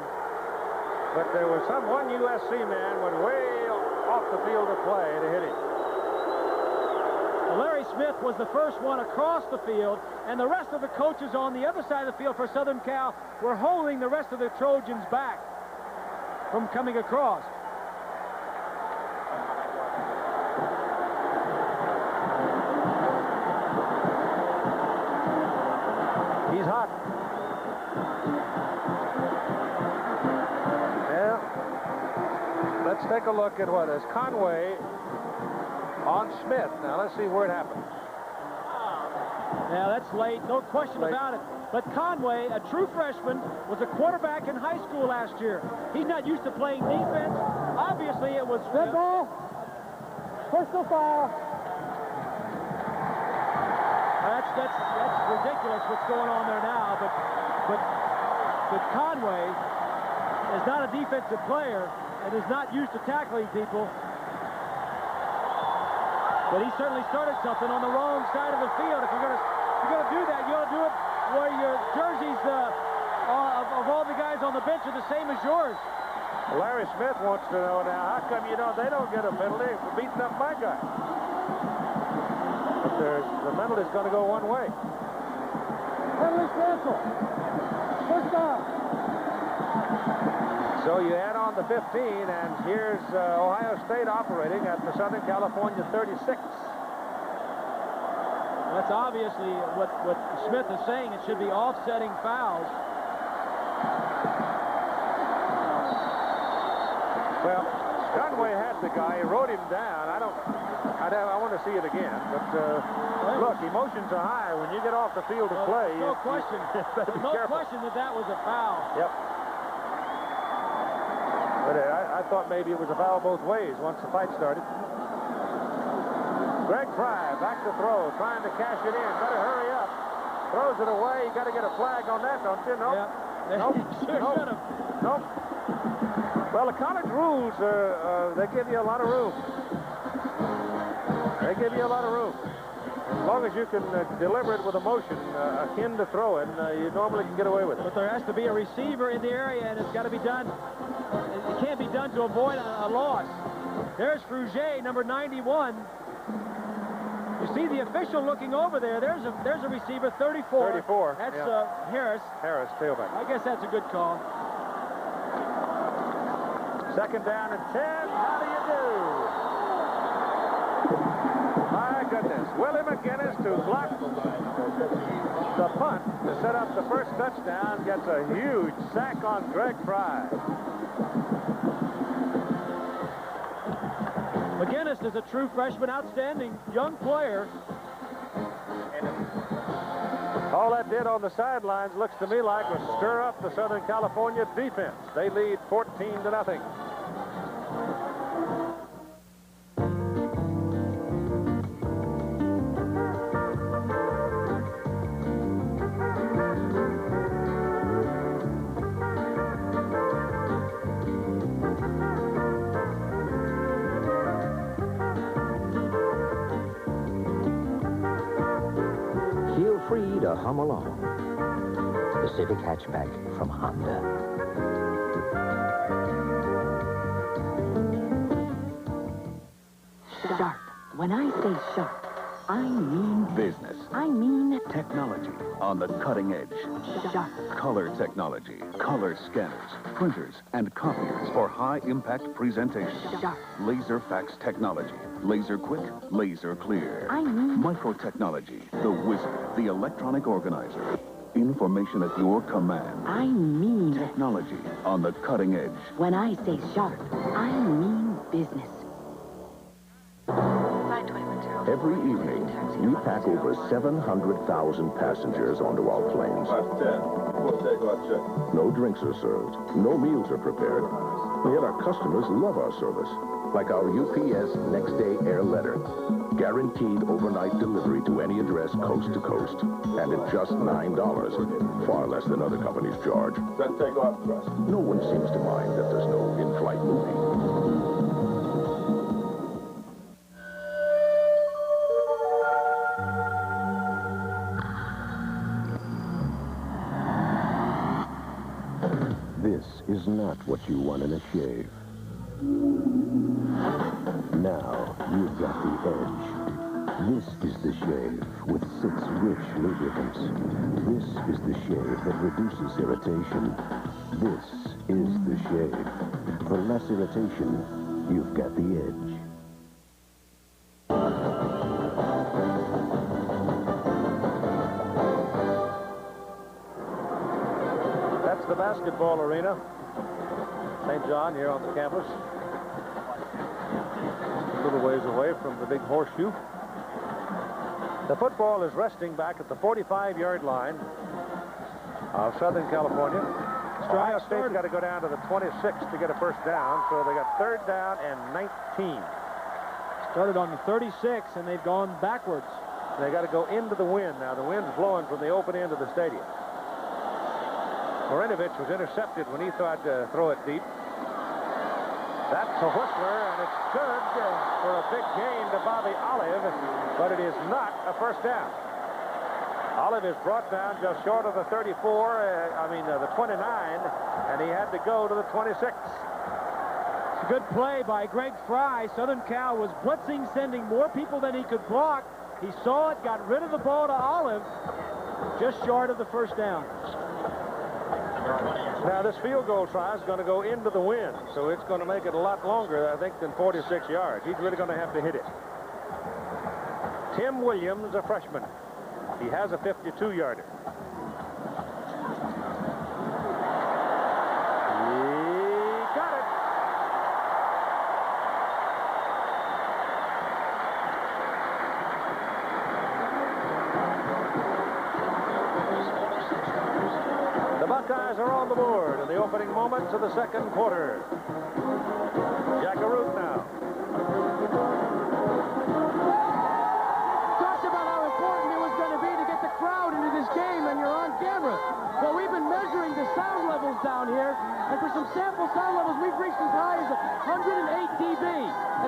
But there was one USC man went way off the field of play to hit him. Larry Smith was the first one across the field, and the rest of the coaches on the other side of the field for Southern Cal were holding the rest of the Trojans back from coming across. He's hot. Yeah. Let's take a look at what is Conway on Smith. Now let's see where it happened. Now that's late, no question about it. But Conway, a true freshman, was a quarterback in high school last year. He's not used to playing defense. Obviously, it was red ball. Personal foul. That's ridiculous what's going on there now. But Conway is not a defensive player and is not used to tackling people. But he certainly started something on the wrong side of the field. If you're going to do that, you ought to do it where your jerseys of all the guys on the bench are the same as yours. Larry Smith wants to know now, how come they don't get a penalty for beating up my guy? But the penalty's going to go one way. Penalty's canceled. First down. So you add on the 15, and here's Ohio State operating at the Southern California 36. That's obviously what Smith is saying. It should be offsetting fouls. Well, Conway had the guy. He wrote him down. I want to see it again. But look, emotions are high when you get off the field to play. No question. There's no question that was a foul. Yep. But I thought maybe it was a foul both ways once the fight started. Greg Fry back to throw, trying to cash it in. Better hurry up. Throws it away. You got to get a flag on that, don't you? Nope. Yeah. Nope. Nope. Well, the college rules, they give you a lot of room. They give you a lot of room. As long as you can deliver it with a motion akin to throwing, you normally can get away with it. But there has to be a receiver in the area, and it's got to be done. It can't be done to avoid a loss. There's Frugier, number 91. You see the official looking over there. There's a receiver, 34. 34. That's yeah. Harris. Harris, tailback. I guess that's a good call. Second down and 10. How do you do? My goodness. Willie McGinnis to block the punt to set up the first touchdown. Gets a huge sack on Greg Fry. McGinnis is a true freshman, outstanding young player. All that did on the sidelines, looks to me like, was stir up the Southern California defense. They lead 14-0. Feel free to hum along. The Civic hatchback from Honda. Sharp. When I say sharp, I mean Business. I mean Technology on the cutting edge. sharp. Color technology, color scanners, printers, and copiers for high-impact presentation. Sharp. Laser fax technology. Laser quick, laser clear. I mean Microtechnology, the wizard, the electronic organizer. Information at your command. I mean Technology on the cutting edge. when I say sharp, I mean business. Every evening, we pack over 700,000 passengers onto our planes. No drinks are served. No meals are prepared. Yet our customers love our service. Like our UPS Next Day Air Letter. Guaranteed overnight delivery to any address coast to coast. And at just $9. Far less than other companies charge. No one seems to mind that there's no in-flight movie. This is not what you want in a shave. Now you've got the edge. This is the shave with 6 rich lubricants. This is the shave that reduces irritation. This is the shave. For less irritation, you've got the edge. That's the basketball arena. St. John here on the campus. A little ways away from the big horseshoe. The football is resting back at the 45-yard line of Southern California. Ohio State's got to go down to the 26 to get a first down, so they got 3rd down and 19. Started on the 36, and they've gone backwards. They got to go into the wind now. The wind's blowing from the open end of the stadium. Marinovich was intercepted when he thought to throw it deep. That's a whistler, and it's good for a big gain to Bobby Olive, but it is not a first down. Olive is brought down just short of the 34, the 29, and he had to go to the 26. It's a good play by Greg Fry. Southern Cal was blitzing, sending more people than he could block. He saw it, got rid of the ball to Olive, just short of the first down. Now, this field goal try is going to go into the wind, so it's going to make it a lot longer, I think, than 46 yards. He's really going to have to hit it. Tim Williams, a freshman. He has a 52-yarder. He got it. The Buckeyes are on the board in the opening moments of the second quarter. Jackaroot now. Talked about how important it was going to be to get the crowd into this game and you're on camera. Well, we've been measuring the sound levels down here, and for some sample sound levels, we've reached as high as 108 dB.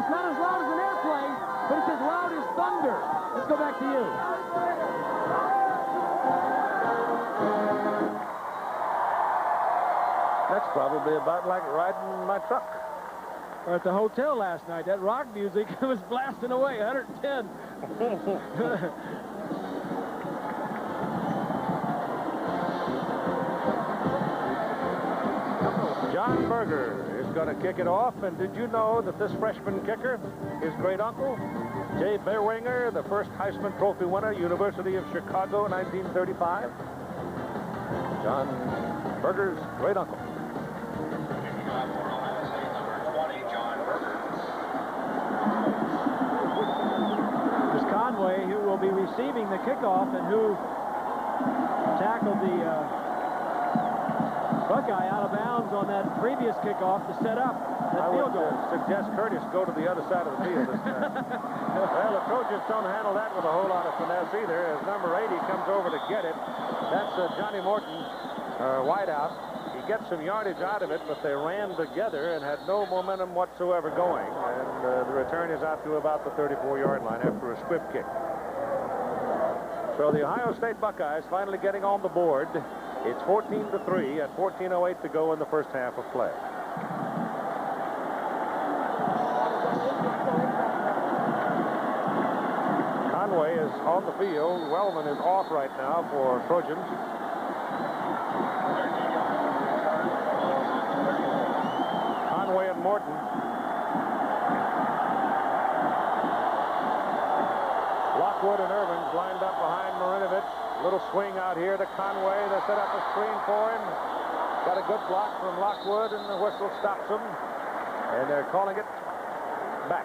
It's not as loud as an airplane, but it's as loud as thunder. Let's go back to you. That's probably about like riding my truck. Or at the hotel last night, that rock music was blasting away, 110. John Berger is going to kick it off, and did you know that this freshman kicker, his great uncle, Jay Berwinger, the first Heisman Trophy winner, University of Chicago, 1935? John Berger's great uncle. It's Conway who will be receiving the kickoff and who tackled the Buckeye out of bounds on that previous kickoff to set up that field goal. I would suggest Curtis go to the other side of the field this time. Well, the Trojans don't handle that with a whole lot of finesse either, as number 80 comes over to get it. That's Johnny Morton, wideout. He gets some yardage out of it, but they ran together and had no momentum whatsoever going. And the return is out to about the 34-yard line after a squib kick. So the Ohio State Buckeyes finally getting on the board. It's 14-3 at 14:08 to go in the first half of play. Conway is on the field. Wellman is off right now for Trojans. Conway and Morton. Lockwood and Irvins lined up behind Marinovich. Little swing out here to Conway. They set up a screen for him. Got a good block from Lockwood, and the whistle stops him. And they're calling it back.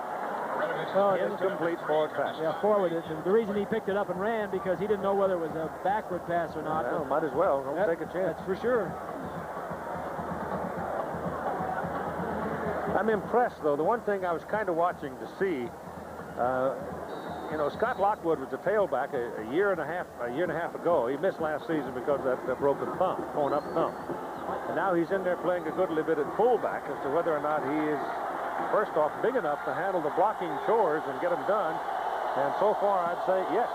Incomplete forward pass. Yeah, forward. The reason he picked it up and ran because he didn't know whether it was a backward pass or not. Well, might as well. Don't take a chance. That's for sure. I'm impressed, though. The one thing I was kind of watching to see, you know, Scott Lockwood was a tailback a year and a half ago. He missed last season because of that broken thumb, torn up thumb. And now he's in there playing a goodly bit at fullback. As to whether or not he is, first off, big enough to handle the blocking chores and get them done. And so far, I'd say yes.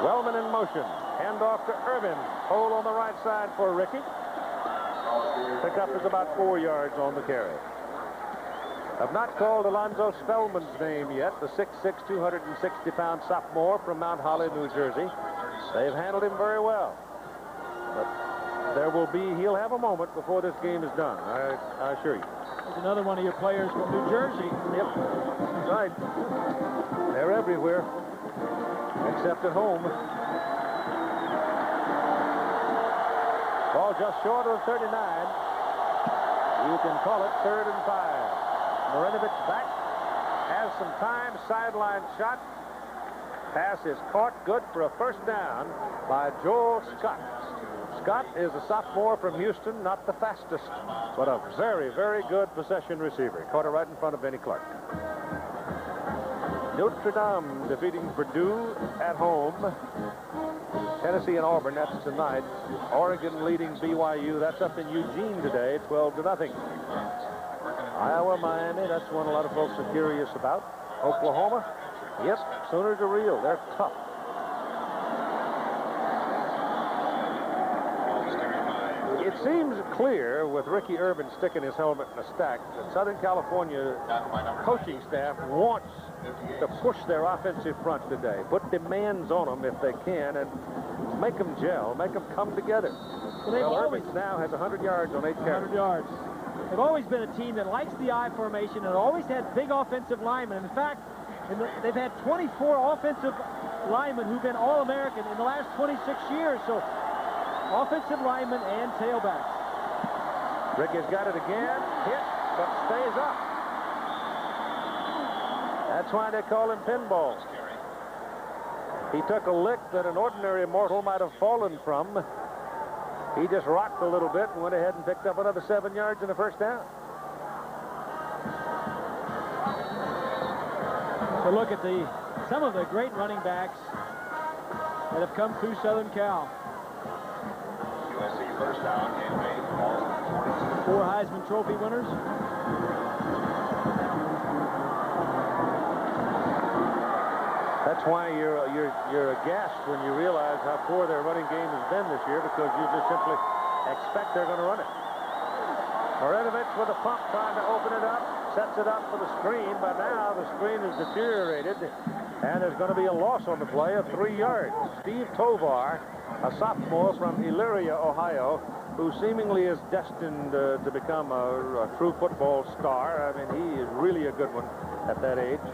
Wellman in motion. Handoff to Irvin. Hole on the right side for Ricky. Pickup is about 4 yards on the carry. I've not called Alonzo Spellman's name yet, the 6'6", 260-pound sophomore from Mount Holly, New Jersey. They've handled him very well. But he'll have a moment before this game is done, I assure you. There's another one of your players from New Jersey. Yep, right. They're everywhere, except at home. Ball just short of 39. You can call it 3rd and 5. Marinovich back, has some time, sideline shot. Pass is caught, good for a first down by Joel Scott. Scott is a sophomore from Houston, not the fastest, but a very, very good possession receiver. Caught it right in front of Benny Clark. Notre Dame defeating Purdue at home. Tennessee and Auburn, that's tonight. Oregon leading BYU, that's up in Eugene today, 12-0. Iowa, Miami, that's one a lot of folks are curious about. Oklahoma, yep, Sooners are real. They're tough. It seems clear, with Ricky Irvin sticking his helmet in a stack, that Southern California coaching staff wants to push their offensive front today. Put demands on them if they can, and make them gel, make them come together. Well, Irvin now has 100 yards on 8 carries. 100 yards. They've always been a team that likes the I formation and always had big offensive linemen. In fact, they've had 24 offensive linemen who've been All-American in the last 26 years. So, offensive linemen and tailbacks. Ricky's got it again. Hit, but stays up. That's why they call him pinball. He took a lick that an ordinary mortal might have fallen from. He just rocked a little bit and went ahead and picked up another 7 yards in the first down. So look at some of the great running backs that have come through Southern Cal. USC first down and made. Ball 42. 4 Heisman Trophy winners. That's why you're aghast when you realize how poor their running game has been this year, because you just simply expect they're going to run it. Marinovich with a pump trying to open it up, sets it up for the screen, but now the screen is deteriorated, and there's going to be a loss on the play of 3 yards. Steve Tovar, a sophomore from Elyria, Ohio, who seemingly is destined to become a true football star. I mean, he is really a good one at that age.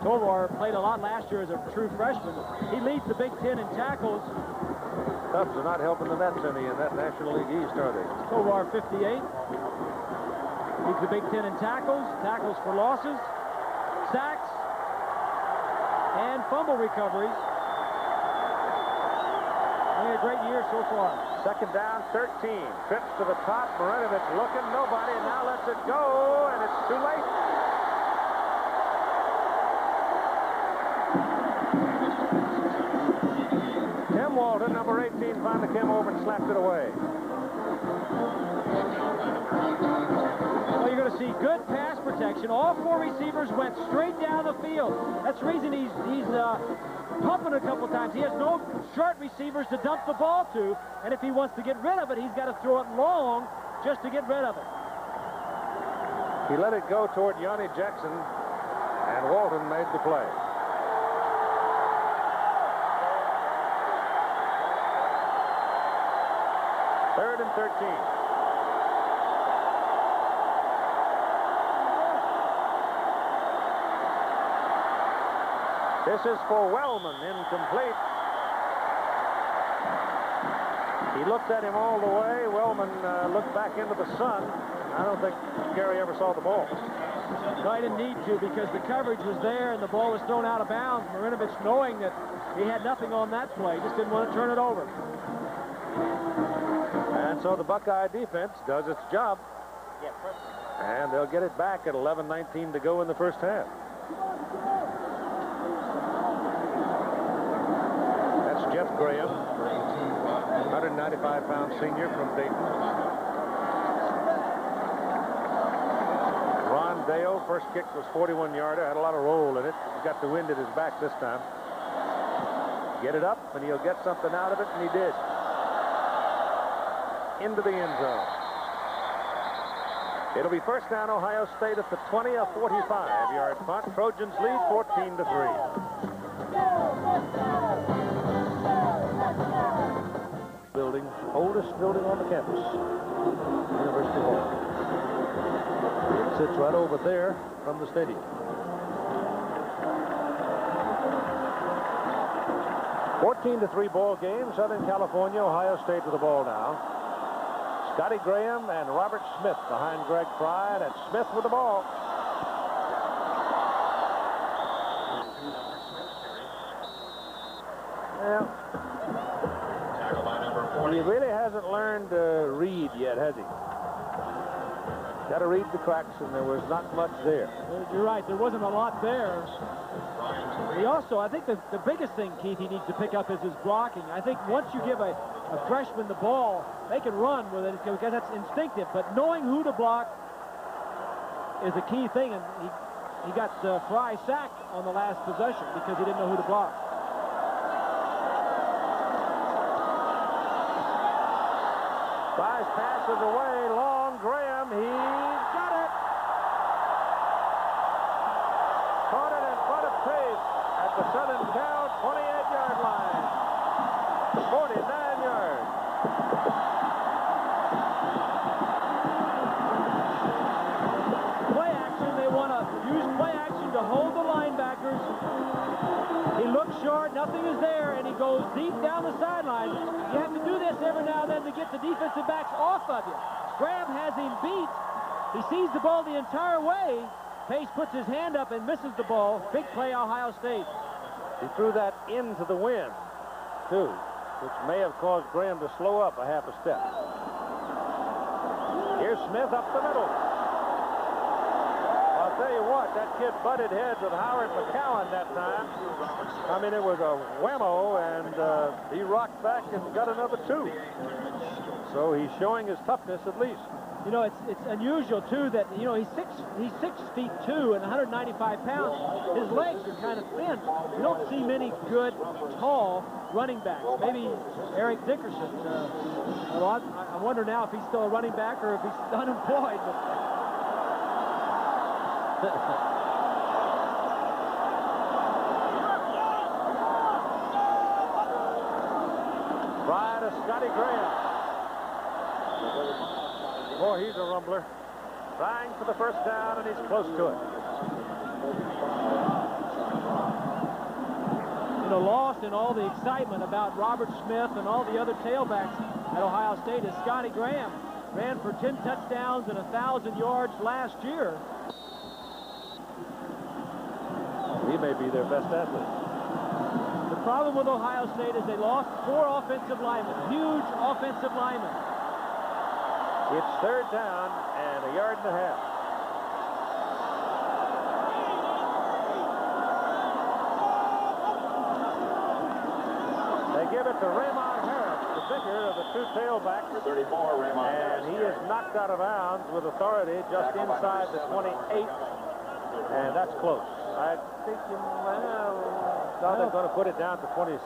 Tovar played a lot last year as a true freshman. He leads the Big Ten in tackles. Cubs are not helping the Mets any in that National League East, are they? Tovar 58. Leads the Big Ten in tackles, tackles for losses, sacks, and fumble recoveries. Having a great year so far. Second down, 13. Trips to the top. Marinovich looking, nobody, and now lets it go, and it's too late. Tim Walton, number 18, finally came over and slapped it away. Well, you're going to see good pass protection. All 4 receivers went straight down the field. That's the reason he's pumping a couple times. He has no short receivers to dump the ball to, and if he wants to get rid of it, he's got to throw it long just to get rid of it. He let it go toward Yanni Jackson, and Walton made the play. Third and 13. This is for Wellman, incomplete. He looked at him all the way. Wellman looked back into the sun. I don't think Gary ever saw the ball. No, I didn't need to, because the coverage was there and the ball was thrown out of bounds. Marinovich, knowing that he had nothing on that play, just didn't want to turn it over. And so the Buckeye defense does its job. And they'll get it back at 11:19 to go in the first half. That's Jeff Graham, 195-pound senior from Dayton. Ron Dale, first kick was 41-yarder, had a lot of roll in it. He got the wind at his back this time. Get it up, and he'll get something out of it, and he did. Into the end zone. It'll be first down, Ohio State at the 20, a 45-yard punt. Trojans lead 14-3. Building, oldest building on the campus, University Hall. It sits right over there from the stadium. 14-3 ball game. Southern California, Ohio State with the ball now. Scotty Graham and Robert Smith behind Greg Fry, and Smith with the ball. Well, he really hasn't learned to read yet, has he? Got to read the cracks, and there was not much there. You're right, there wasn't a lot there. He also, I think the biggest thing, Keith, he needs to pick up is his blocking. I think once you give a freshman the ball, they can run with it because that's instinctive. But knowing who to block is a key thing, and he got Fry sacked on the last possession because he didn't know who to block. Fry's pass is away, long. Graham, he's got it. Caught it in front of pace at the Southern Cal 28-yard line. 49 yards. Play action, they want to use play action to hold the linebackers. He looks short, nothing is there, and he goes deep down the sideline. You have to do this every now and then to get the defensive backs off of you. Graham has him beat. He sees the ball the entire way. Pace puts his hand up and misses the ball. Big play, Ohio State. He threw that into the wind, too, which may have caused Graham to slow up a half a step. Here's Smith up the middle. A tell you what, that kid butted heads with Howard McCowan that time. I mean, it was a whammo, and he rocked back and got another 2. So he's showing his toughness at least. You know, it's unusual, too, that, you know, he's 6 feet 2 and 195 pounds. His legs are kind of thin. You don't see many good, tall running backs. Maybe Eric Dickerson. Well, I wonder now if he's still a running back or if he's unemployed. Try to Scotty Graham. Boy, he's a rumbler. Trying for the first down, and he's close to it. You know, lost in all the excitement about Robert Smith and all the other tailbacks at Ohio State is Scotty Graham. Ran for 10 touchdowns and 1,000 yards last year. He may be their best athlete. The problem with Ohio State is they lost 4 offensive linemen, huge offensive linemen. It's 3rd down and 1.5 yards. They give it to Raymond Harris, the bigger of the 2 tailbacks. 34, Raymond Harris. And he is knocked out of bounds with authority just inside the 28. And that's close. I think now they're going to put it down to 27.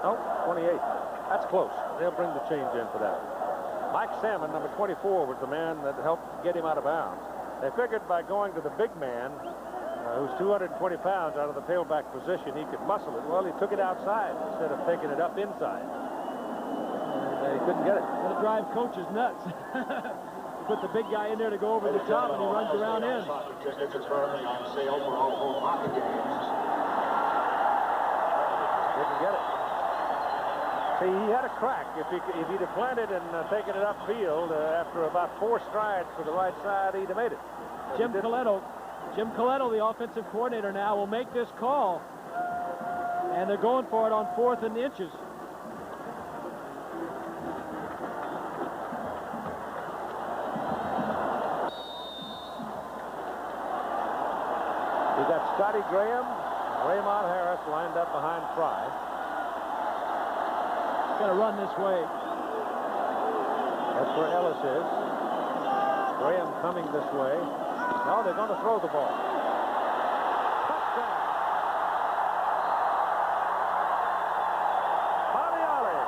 No, 28. That's close. They'll bring the change in for that. Mike Salmon, number 24, was the man that helped get him out of bounds. They figured by going to the big man, who's 220 pounds out of the tailback position, he could muscle it. Well, he took it outside instead of taking it up inside. And he couldn't get it. It'll drive coaches nuts. Put the big guy in there to go over the top, and he runs around in. Tickets are currently on sale for all 4 hockey games. Didn't get it. See, he had a crack. If he'd have planted and taken it upfield after about 4 strides to the right side, he'd have made it. Jim Coletto, the offensive coordinator now, will make this call. And they're going for it on 4th and inches. You got Scotty Graham, Raymond Harris lined up behind Fry. Got to run this way. That's where Ellis is. Graham coming this way. No, they're going to throw the ball. Touchdown. Bobby Ollie.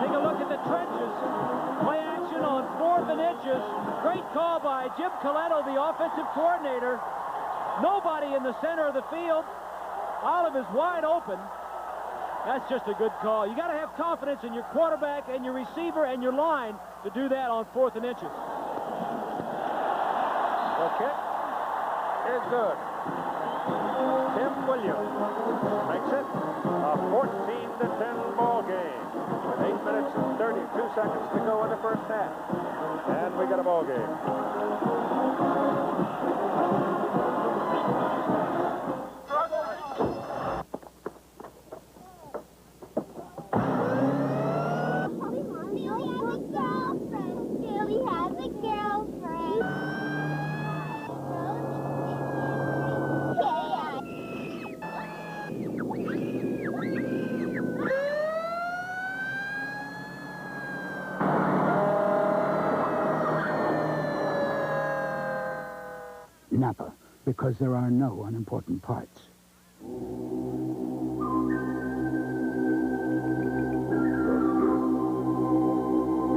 Take a look at the trenches. Play action on 4th and inches. Great call by Jim Coletto, the offensive coordinator. Nobody in the center of the field. Olive is wide open. That's just a good call. You got to have confidence in your quarterback and your receiver and your line to do that on 4th and inches. The kick is good. Tim Williams makes it a 14-10 ball game with 8 minutes and 32 seconds to go in the first half. And we got a ball game. Napa, because there are no unimportant parts.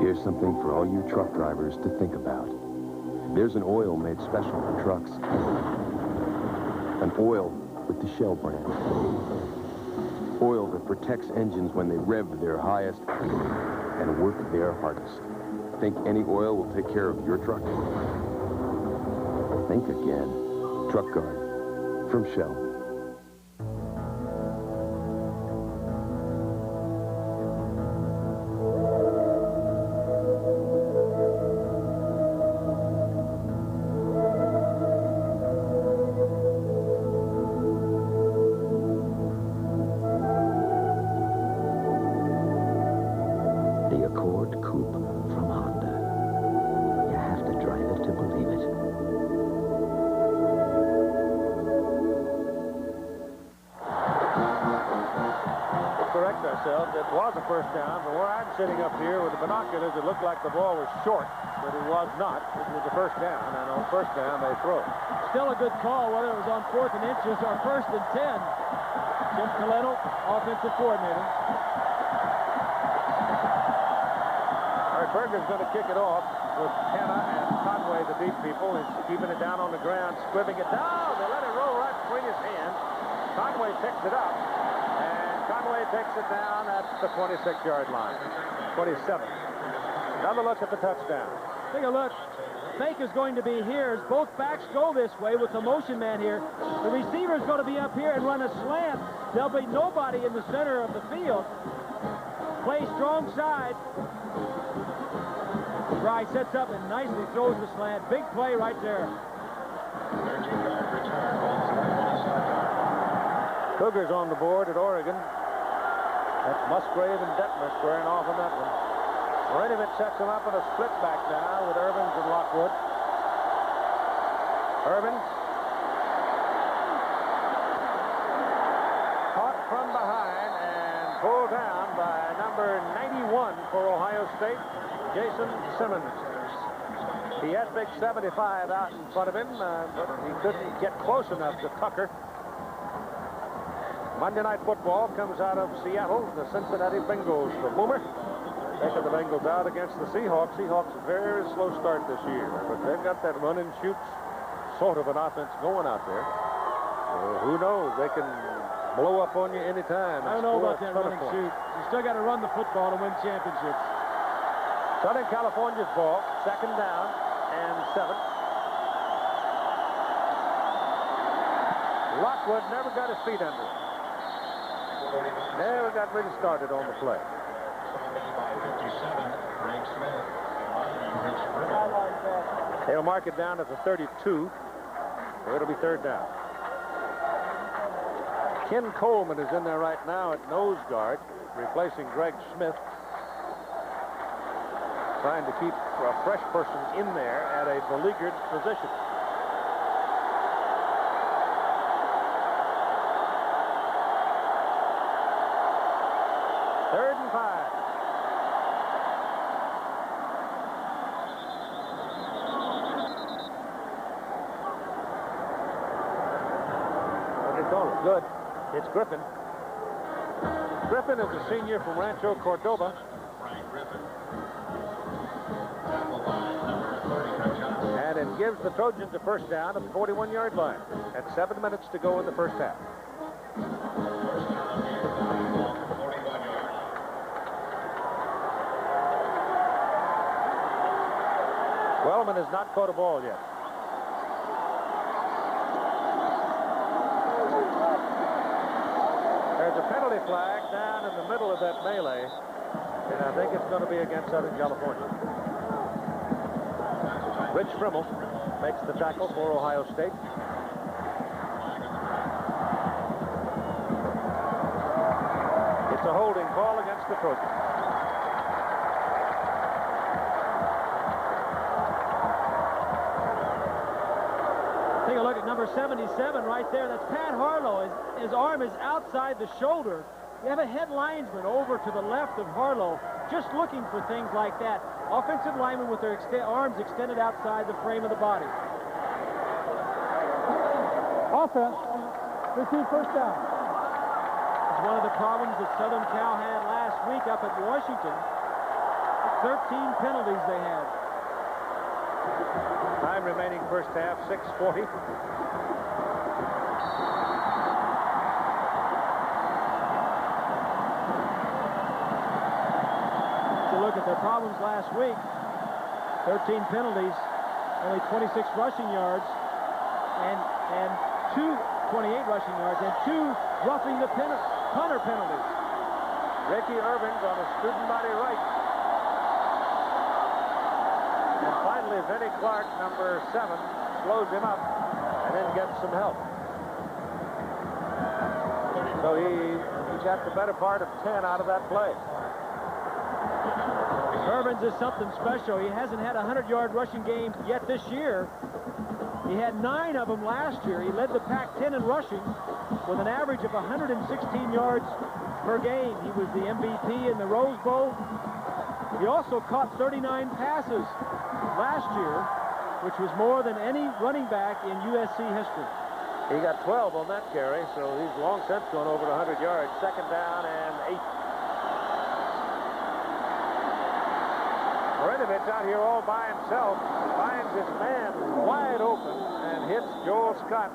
Here's something for all you truck drivers to think about. There's an oil made special for trucks. An oil with the Shell brand. Oil that protects engines when they rev their highest and work their hardest. Think any oil will take care of your truck? Think again. Truck Guard from Shell. The Accord Coupe from Honda. You have to drive it to believe it. Correct ourselves. It was a first down, but where I'm sitting up here with the binoculars, it looked like the ball was short, but it was not. It was a first down, and on first down, they throw. Still a good call, whether it was on 4th and inches or 1st and 10. Jim Colletto, offensive coordinator. All right, Berger's going to kick it off with Hanna and Conway, the deep people. He's keeping it down on the ground, squibbing it down. They let it roll right between his hands. Conway picks it up. Conway takes it down at the 26-yard line. 27. Another look at the touchdown. Take a look. Fake is going to be here as both backs go this way with the motion man here. The receiver is going to be up here and run a slant. There'll be nobody in the center of the field. Play strong side. Fry sets up and nicely throws the slant. Big play right there. Cougars on the board at Oregon. That's Musgrave and Detmer squaring off on that one. Marinovich sets him up in a split back now with Irvins and Lockwood. Irvins. Caught from behind and pulled down by number 91 for Ohio State, Jason Simmons. He had big 75 out in front of him, but he couldn't get close enough to Tucker. Monday Night Football comes out of Seattle. The Cincinnati Bengals, the Boomer, taking the Bengals out against the Seahawks. Seahawks, a very slow start this year, but they've got that run and shoot sort of an offense going out there. Who knows? They can blow up on you anytime. I don't know about that run and shoot. You still got to run the football to win championships. Southern California's ball, 2nd down and 7. Lockwood never got his feet under it. Never got really started on the play. They'll mark it down at the 32. It'll be 3rd down. Ken Coleman is in there right now at nose guard, replacing Greg Smith. Trying to keep a fresh person in there at a beleaguered position. Third and 5. What do you call it? Good. It's Griffin. Griffin is a senior from Rancho Cordova. And it gives the Trojans a first down at the 41-yard line at 7 minutes to go in the first half. Wellman has not caught a ball yet. There's a penalty flag down in the middle of that melee, and I think it's going to be against Southern California. Rich Frimmel makes the tackle for Ohio State. It's a holding call against the Trojans. Take a look at number 77 right there. That's Pat Harlow. His arm is outside the shoulder. You have a head linesman over to the left of Harlow, just looking for things like that. Offensive linemen with their arms extended outside the frame of the body. Offense, receive first down. It's one of the problems that Southern Cal had last week up at Washington. 13 penalties they had. Time remaining first half, 6:40. Look at their problems last week. 13 penalties, only 26 rushing yards, and 28 rushing yards, and 2 roughing the punter penalties. Ricky Irvins on a student body right. And finally, Vinnie Clark, number 7, slows him up and then gets some help. So he got the better part of 10 out of that play. Irvins is something special. He hasn't had a 100-yard rushing game yet this year. He had 9 of them last year. He led the Pac-10 in rushing with an average of 116 yards per game. He was the MVP in the Rose Bowl. He also caught 39 passes last year, which was more than any running back in USC history. He got 12 on that carry, so he's long since gone over 100 yards. Second down and 8. Marinovich out here all by himself, finds his man wide open and hits Joel Scott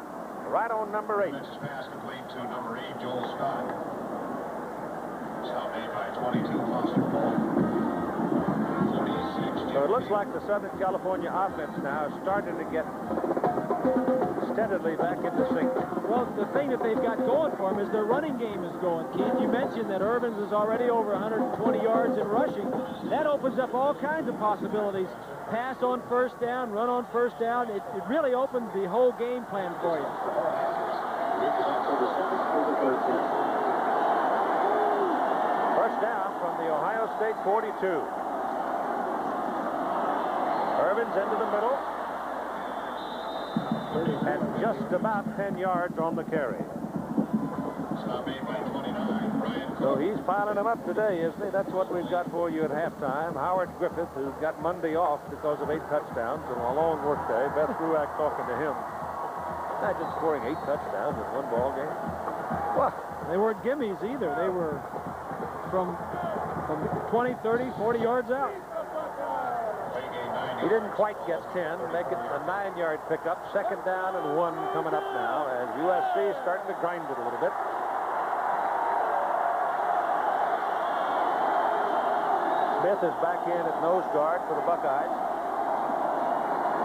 right on number 8. This pass complete to number 8, Joel Scott. Stop made by 22, Foster Ball. 46. So it looks like the Southern California offense now is starting to get steadily back into sync. Well, the thing that they've got going for them is their running game is going. Keith, you mentioned that Irvins is already over 120 yards in rushing. That opens up all kinds of possibilities. Pass on first down, run on first down. It really opens the whole game plan for you. First down from the Ohio State 42. Irvins into the middle. And just about 10 yards on the carry. Stop made by 29, So he's piling them up today, isn't he? That's what we've got for you at halftime. Howard Griffith, who's got Monday off because of 8 touchdowns and a long work day. Beth Ruack talking to him. Imagine scoring 8 touchdowns in one ball game. Well, they weren't gimmies either. They were from 20, 30, 40 yards out. He didn't quite get 10, make it a 9-yard pickup. Second down and 1 coming up now as USC is starting to grind it a little bit. Smith is back in at nose guard for the Buckeyes.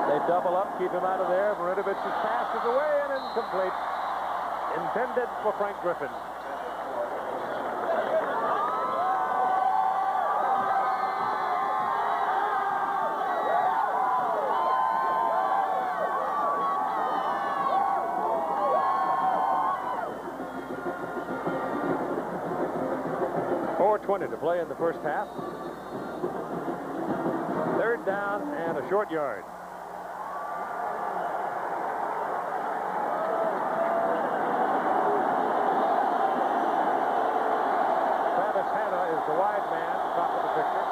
They double up, keep him out of there. Marinovich's pass is away and incomplete. Intended for Frank Griffin. .20 to play in the first half. Third down and a short yard. Travis Hanna is the wide man, top of the picture.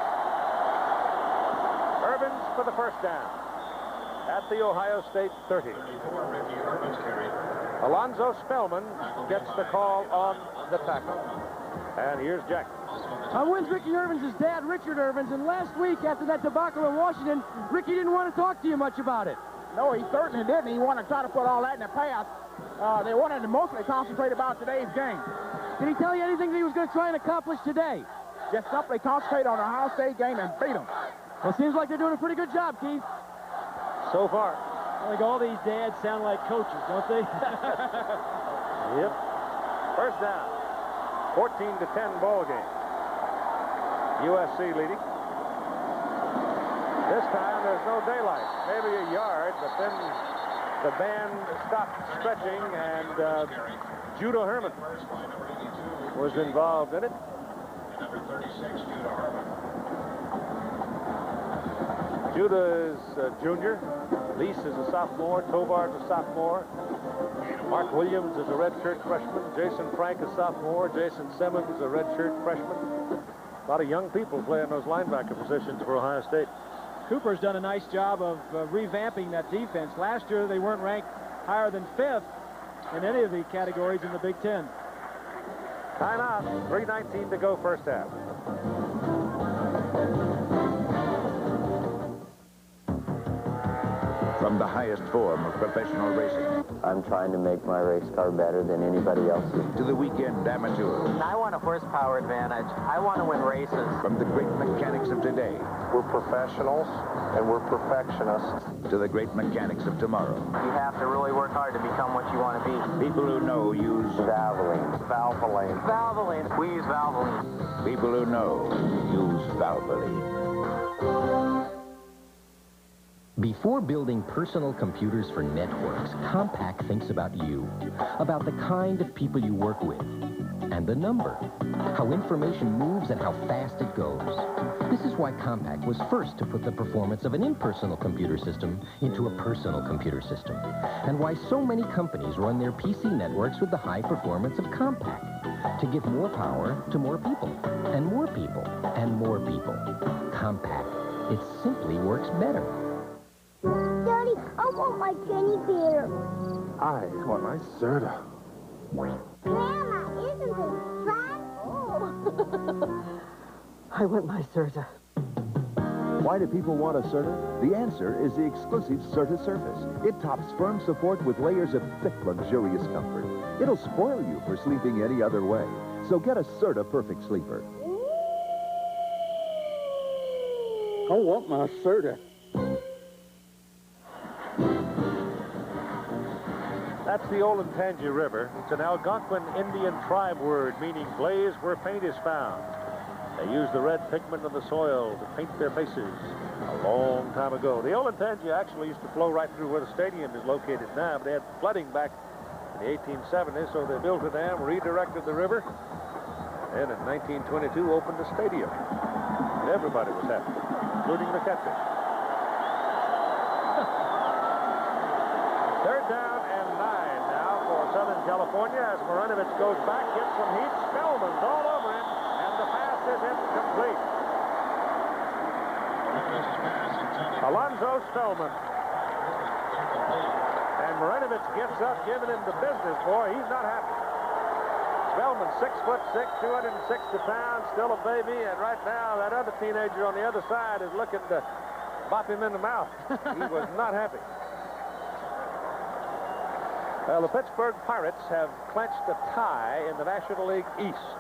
Irvins for the first down at the Ohio State 30. Alonzo Spellman gets the call on the tackle. And here's Jack. Wins Ricky Irvins' dad, Richard Irvins, and last week after that debacle in Washington, Ricky didn't want to talk to you much about it. No, he certainly didn't. He wanted to try to put all that in the past. They wanted to mostly concentrate about today's game. Did he tell you anything that he was going to try and accomplish today? Just simply concentrate on the Ohio State game and beat them. Well, seems like they're doing a pretty good job, Keith. So far. I think all these dads sound like coaches, don't they? Yep. First down. 14-10 ball game. USC leading. This time there's no daylight. Maybe a yard, but then the band stopped stretching and Judah Herman was involved in it. Number 36, Judah Herman. Judah is a junior. Lease is a sophomore. Tovar is a sophomore. Mark Williams is a redshirt freshman. Jason Frank is sophomore. Jason Simmons is a redshirt freshman. A lot of young people playing those linebacker positions for Ohio State. Cooper's done a nice job of revamping that defense. Last year, they weren't ranked higher than 5th in any of the categories in the Big Ten. Timeout. 3:19 to go first half. From the highest form of professional racing. I'm trying to make my race car better than anybody else's. To the weekend amateur. I want a horsepower advantage. I want to win races. From the great mechanics of today. We're professionals and we're perfectionists. To the great mechanics of tomorrow. You have to really work hard to become what you want to be. People who know use Valvoline. Valvoline. Valvoline. We use Valvoline. People who know use Valvoline. Before building personal computers for networks, Compaq thinks about you, about the kind of people you work with, and the number, how information moves and how fast it goes. This is why Compaq was first to put the performance of an impersonal computer system into a personal computer system, and why so many companies run their PC networks with the high performance of Compaq, to give more power to more people, and more people, and more people. Compaq. It simply works better. Daddy, I want my teddy bear. I want my soda. Grandma, isn't it fun? Oh. I want my Certa. Why do people want a Certa? The answer is the exclusive Certa Surface. It tops firm support with layers of thick, luxurious comfort. It'll spoil you for sleeping any other way. So get a Certa Perfect Sleeper. I want my Certa. That's the Olentangy River. It's an Algonquin Indian tribe word meaning blaze where paint is found. They used the red pigment of the soil to paint their faces a long time ago. The Olentangy actually used to flow right through where the stadium is located now, but they had flooding back in the 1870s, so they built a dam, redirected the river, and in 1922 opened the stadium. And everybody was happy, including the catcher. Third down and 9 now for Southern California as Marinovich goes back, gets some heat. Spellman's all over him, and the pass is incomplete. Alonzo Spellman. And Marinovich gets up, giving him the business, boy. He's not happy. Spellman, 6'6", 260 pounds, still a baby, and right now that other teenager on the other side is looking to bop him in the mouth. He was not happy. Well, the Pittsburgh Pirates have clinched a tie in the National League East.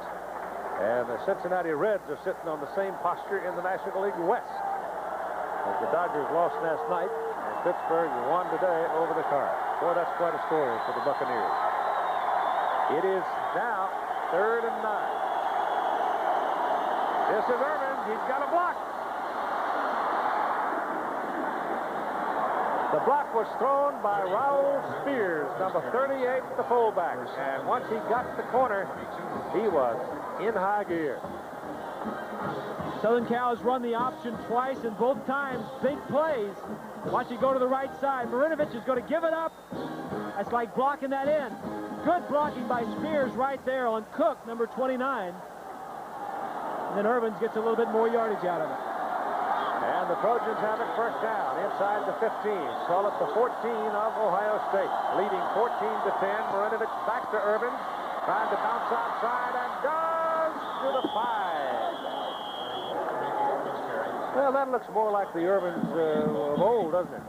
And the Cincinnati Reds are sitting on the same posture in the National League West. As the Dodgers lost last night, and Pittsburgh won today over the Cards. Boy, that's quite a story for the Buccaneers. It is now 3rd and 9. This is Irvin. He's got a block. The block was thrown by Raul Spears, number 38, the fullback. And once he got the corner, he was in high gear. Southern Cal has run the option twice, and both times big plays. Watch it go to the right side. Marinovich is going to give it up. That's like blocking that in. Good blocking by Spears right there on Cook, number 29. And then Irvins gets a little bit more yardage out of it. And the Trojans have it first down inside the 15. Call it the 14 of Ohio State. Leading 14-10. Marinovich back to Irvins. Trying to bounce outside and does to the 5. Well, that looks more like the Irvins of old, doesn't it?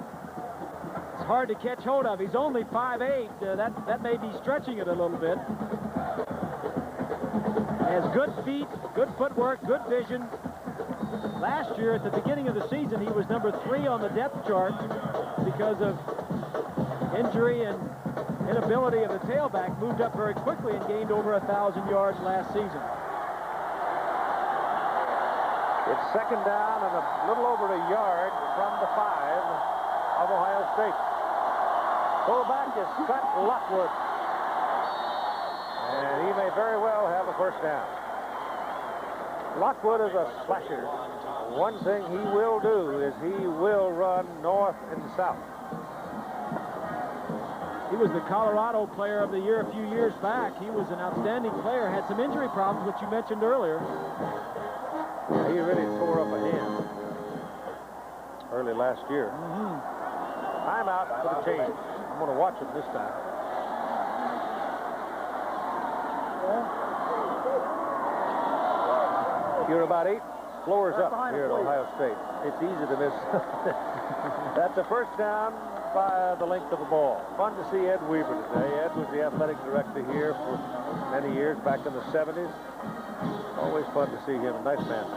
It's hard to catch hold of. He's only 5'8". That may be stretching it a little bit. Has good feet, good footwork, good vision. Last year, at the beginning of the season, he was number 3 on the depth chart because of injury and inability of the tailback. Moved up very quickly and gained over 1,000 yards last season. It's second down and a little over a yard from the 5 of Ohio State. Fullback is Scott Lockwood. And he may very well have a first down. Lockwood is a slasher. One thing he will do is he will run north and south. He was the Colorado Player of the Year a few years back. He was an outstanding player. Had some injury problems, which you mentioned earlier. Yeah, he really tore up a hand early last year. Timeout for the change. I'm going to watch him this time. You're about 8 floors up here at Ohio State. It's easy to miss. That's a first down by the length of the ball. Fun to see Ed Weaver today. Ed was the athletic director here for many years back in the 70s. Always fun to see him. Nice man.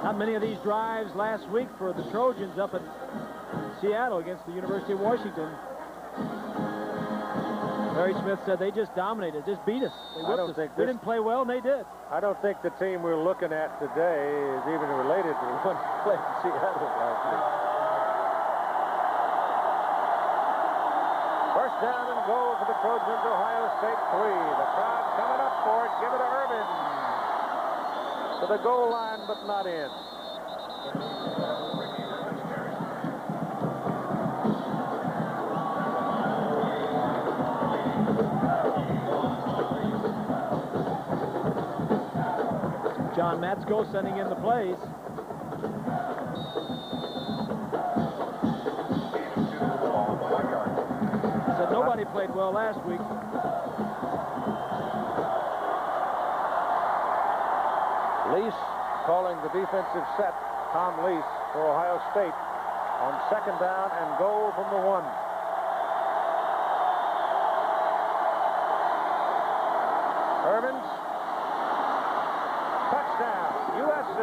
Not many of these drives last week for the Trojans up in Seattle against the University of Washington. Larry Smith said they just dominated, just beat us. They whipped us. We didn't play well, and they did. I don't think the team we're looking at today is even related to the one who played in Seattle last week. Touchdown and goal for the Trojans, Ohio State 3. The crowd coming up for it. Give it to Irvin. To the goal line, but not in. John Matsko sending in the plays. He said nobody played well last week. Lease calling the defensive set. Tom Lease for Ohio State on 2nd down and goal from the 1. Irvins. Touchdown, USC.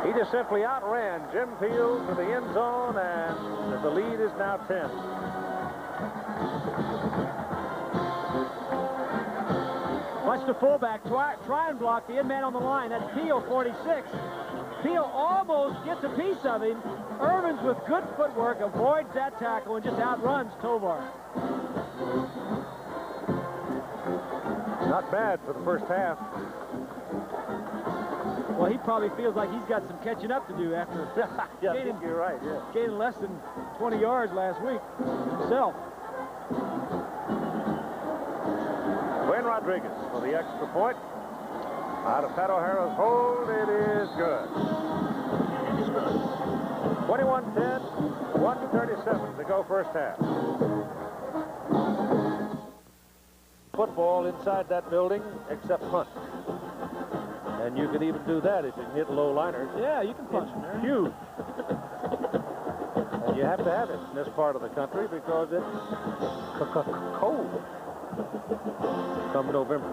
He just simply outran Jim Field to the end zone, and the lead is now 10. Watch the fullback try and block the end man on the line. That's Peel, 46. Peel almost gets a piece of him. Irvins with good footwork avoids that tackle and just outruns Tovar. Not bad for the first half. Well, he probably feels like he's got some catching up to do after Yeah, I think you're right, yeah. gaining less than 20 yards last week himself. Wayne Rodriguez for the extra point. Out of Pat O'Hara's hold, it is good. 21-10, 1:37 to go first half. Football inside that building, except punt. And you can even do that if you can hit low liners. Yeah, you can punch in there. Huge. And you have to have it in this part of the country because it's cold come November.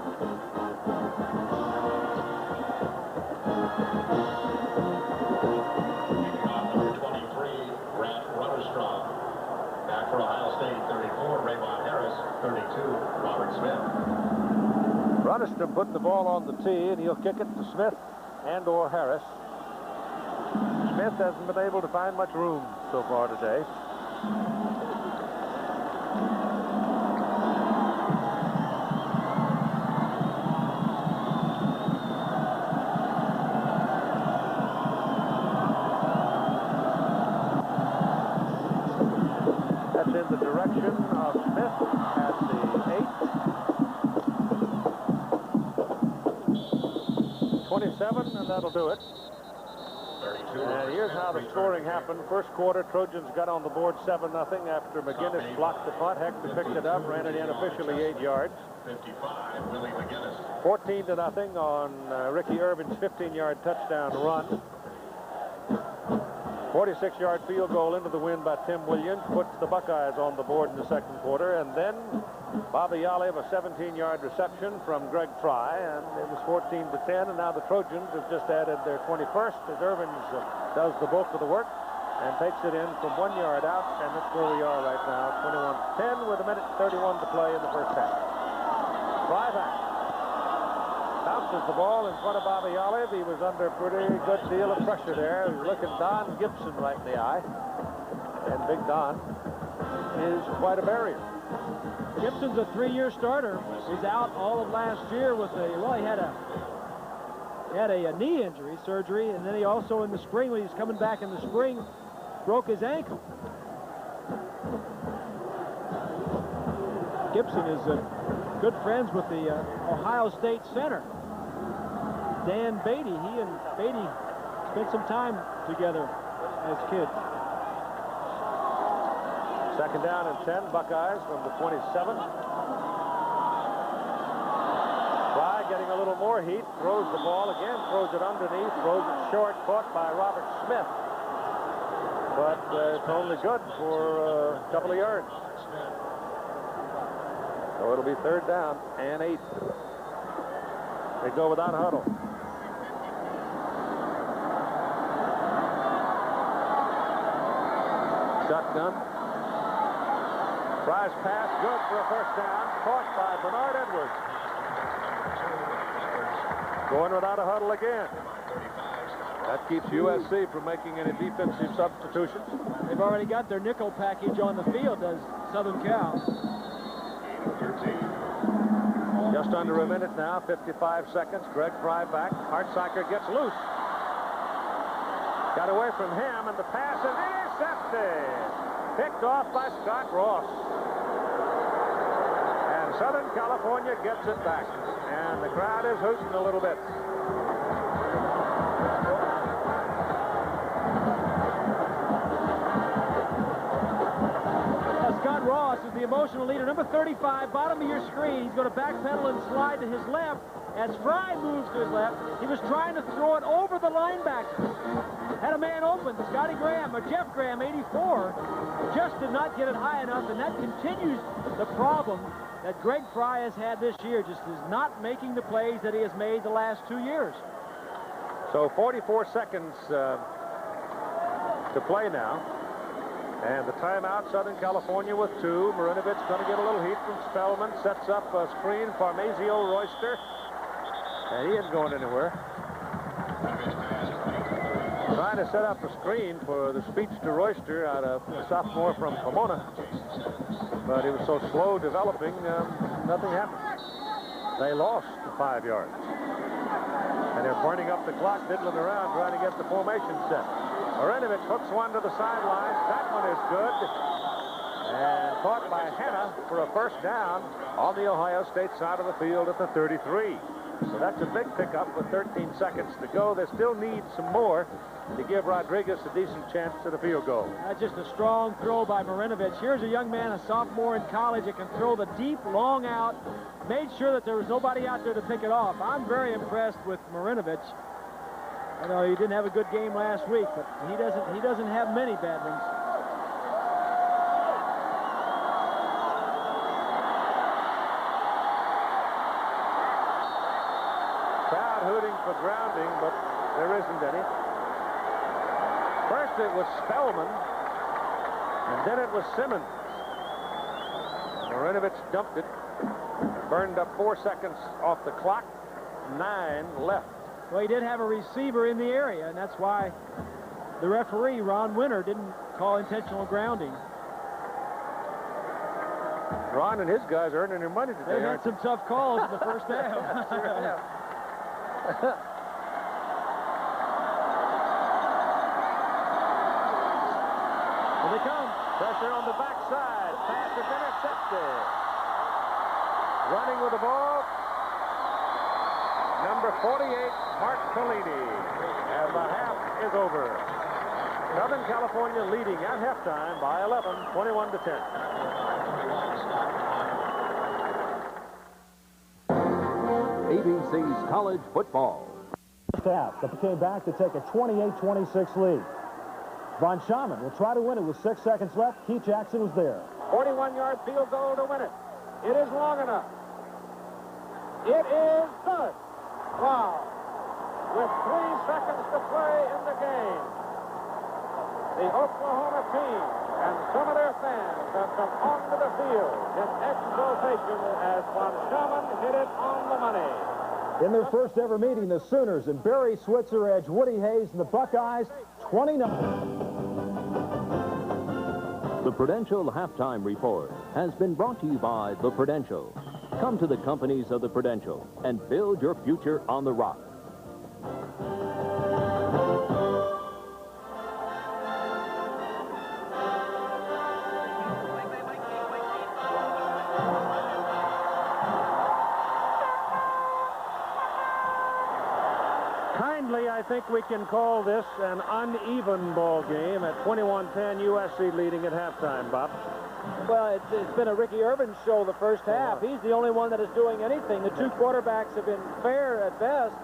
Back for Ohio State, 34, Raybon Harris, 32, Robert Smith. Runnestrom put the ball on the tee, and he'll kick it to Smith and or Harris. Smith hasn't been able to find much room so far today. In the direction of Smith at the 8. 27, and that'll do it. And here's how the scoring happened. First quarter, Trojans got on the board 7-0 after McGinnis blocked the punt. Hector picked it up, ran it in officially 8 yards. 14-0 on Ricky Irvin's 15-yard touchdown run. 46-yard field goal into the wind by Tim Williams puts the Buckeyes on the board in the second quarter, and then Bobby Olive, a 17-yard reception from Greg Fry, and it was 14-10, and now the Trojans have just added their 21st as Irvins does the bulk of the work and takes it in from 1 yard out, and that's where we are right now, 21-10 with 1:31 to play in the first half. Fry back. Bounces the ball in front of Bobby Olive. He was under a pretty good deal of pressure there. He was looking Don Gibson right in the eye. And Big Don is quite a barrier. Gibson's a 3-year starter. He's out all of last year with he had a knee injury, surgery, and then he also in the spring, when he's coming back in the spring, broke his ankle. Gibson is good friends with the Ohio State center, Dan Beatty. He and Beatty spent some time together as kids. Second down and 10, Buckeyes from the 27. Fry getting a little more heat, throws the ball again, throws it underneath, throws it short, caught by Robert Smith. But it's only good for a couple of yards. So it'll be third down and 8. They go without a huddle. Shotgun. Fry's pass, good for a first down. Caught by Bernard Edwards. Going without a huddle again. That keeps USC from making any defensive substitutions. They've already got their nickel package on the field, does Southern Cal. Just under a minute now, 55 seconds. Greg Fry back. Hartsocker gets loose. Got away from him, and the pass is intercepted. Picked off by Scott Ross. And Southern California gets it back. And the crowd is hooting a little bit. Scott Ross is the emotional leader. Number 35, bottom of your screen. He's going to backpedal and slide to his left. As Fry moves to his left, he was trying to throw it over the linebacker. Had a man open, Scotty Graham, or Jeff Graham, 84, just did not get it high enough, and that continues the problem that Greg Fry has had this year, just is not making the plays that he has made the last 2 years. So 44 seconds to play now. And the timeout, Southern California with 2. Marinovich going to get a little heat from Spellman. Sets up a screen for Mazio Royster. And he isn't going anywhere. Trying to set up a screen for the speech to Royster out of a sophomore from Pomona. But it was so slow developing, nothing happened. They lost 5 yards. And they're burning up the clock, diddling around, trying to get the formation set. Marinovich hooks one to the sidelines. That one is good. And caught by Hanna for a first down on the Ohio State side of the field at the 33. So that's a big pickup with 13 seconds to go. They still need some more to give Rodriguez a decent chance at a field goal. That's just a strong throw by Marinovich. Here's a young man, a sophomore in college, that can throw the deep, long out. Made sure that there was nobody out there to pick it off. I'm very impressed with Marinovich. I know he didn't have a good game last week, but he doesn't have many bad ones. Crowd hooting for grounding, but there isn't any. First it was Spellman, and then it was Simmons. Marinovich dumped it, burned up 4 seconds off the clock, 9 left. Well, he did have a receiver in the area, and that's why the referee, Ron Winter, didn't call intentional grounding. Ron and his guys are earning their money today. They had some tough calls in the first half. Sure have. Here they come. Pressure on the backside. Pass is intercepted. Running with the ball, number 48, Mark Collini. And the half is over. Southern California leading at halftime by 11, 21-10. ABC's college football. First half, they came back to take a 28-26 lead. Von Schaman will try to win it with 6 seconds left. Keith Jackson was there. 41-yard field goal to win it. It is long enough. It is good. Wow. With 3 seconds to play in the game, the Oklahoma team and some of their fans have come onto the field in exultation as Von Schaman hit it on the money. In their first ever meeting, the Sooners and Barry Switzer edge Woody Hayes and the Buckeyes 29. The Prudential Halftime Report has been brought to you by The Prudential. Come to the companies of The Prudential and build your future on the rock. Kindly, I think we can call this an uneven ball game at 21-10, USC leading at halftime, Bob. Well, it's been a Ricky Irvin show the first half. He's the only one that is doing anything. The 2 quarterbacks have been fair at best,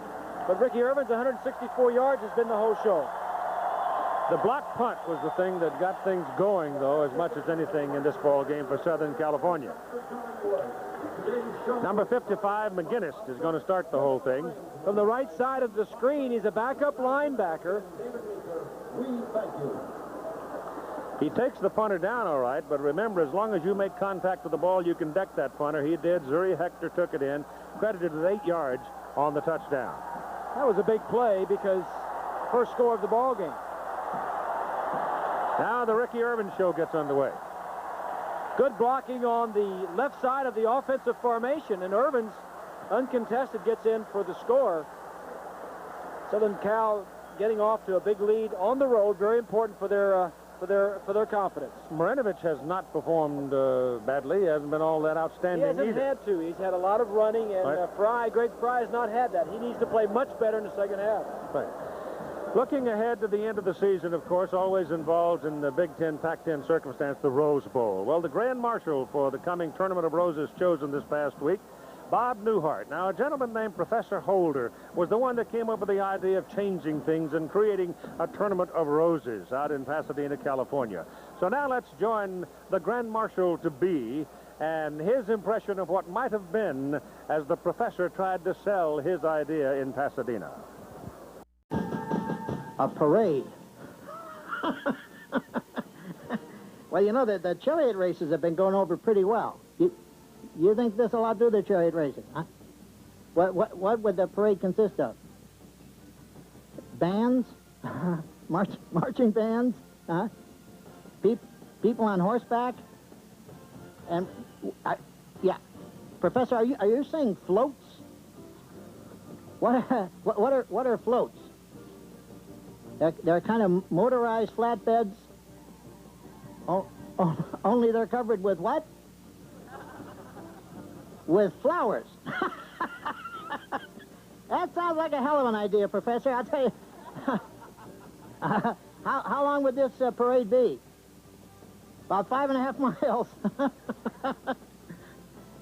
but Ricky Irvin's 164 yards has been the whole show. The block punt was the thing that got things going, though, as much as anything in this ball game for Southern California. Number 55, McGinnis, is going to start the whole thing. From the right side of the screen, he's a backup linebacker. He takes the punter down all right, but remember, as long as you make contact with the ball, you can deck that punter. He did. Zuri Hector took it in, credited with 8 yards on the touchdown. That was a big play because first score of the ball game. Now the Ricky Irvin show gets underway. Good blocking on the left side of the offensive formation, and Irvin's uncontested gets in for the score. Southern Cal getting off to a big lead on the road, very important for their confidence. Marinovich has not performed badly. He hasn't been all that outstanding He hasn't either. had to. He's had a lot of running, and Right. Greg Fry has not had that. He needs to play much better in the second half. Right. Looking ahead to the end of the season, of course, always involves in the Big Ten, Pac-10 circumstance, the Rose Bowl. Well, the Grand Marshal for the coming Tournament of Roses chosen this past week, Bob Newhart. Now, a gentleman named Professor Holder was the one that came up with the idea of changing things and creating a Tournament of Roses out in Pasadena, California. So now let's join the Grand Marshal to be and his impression of what might have been as the professor tried to sell his idea in Pasadena. A parade. Well, you know, the chariot races have been going over pretty well. You think this will outdo the chariot races, huh? What would the parade consist of? Bands? Marching bands? Huh? People on horseback? And, yeah. Professor, are you saying floats? What are floats? They're kind of motorized flatbeds. Only they're covered with what? With flowers. That sounds like a hell of an idea, Professor. I'll tell you. How long would this parade be? About 5.5 miles.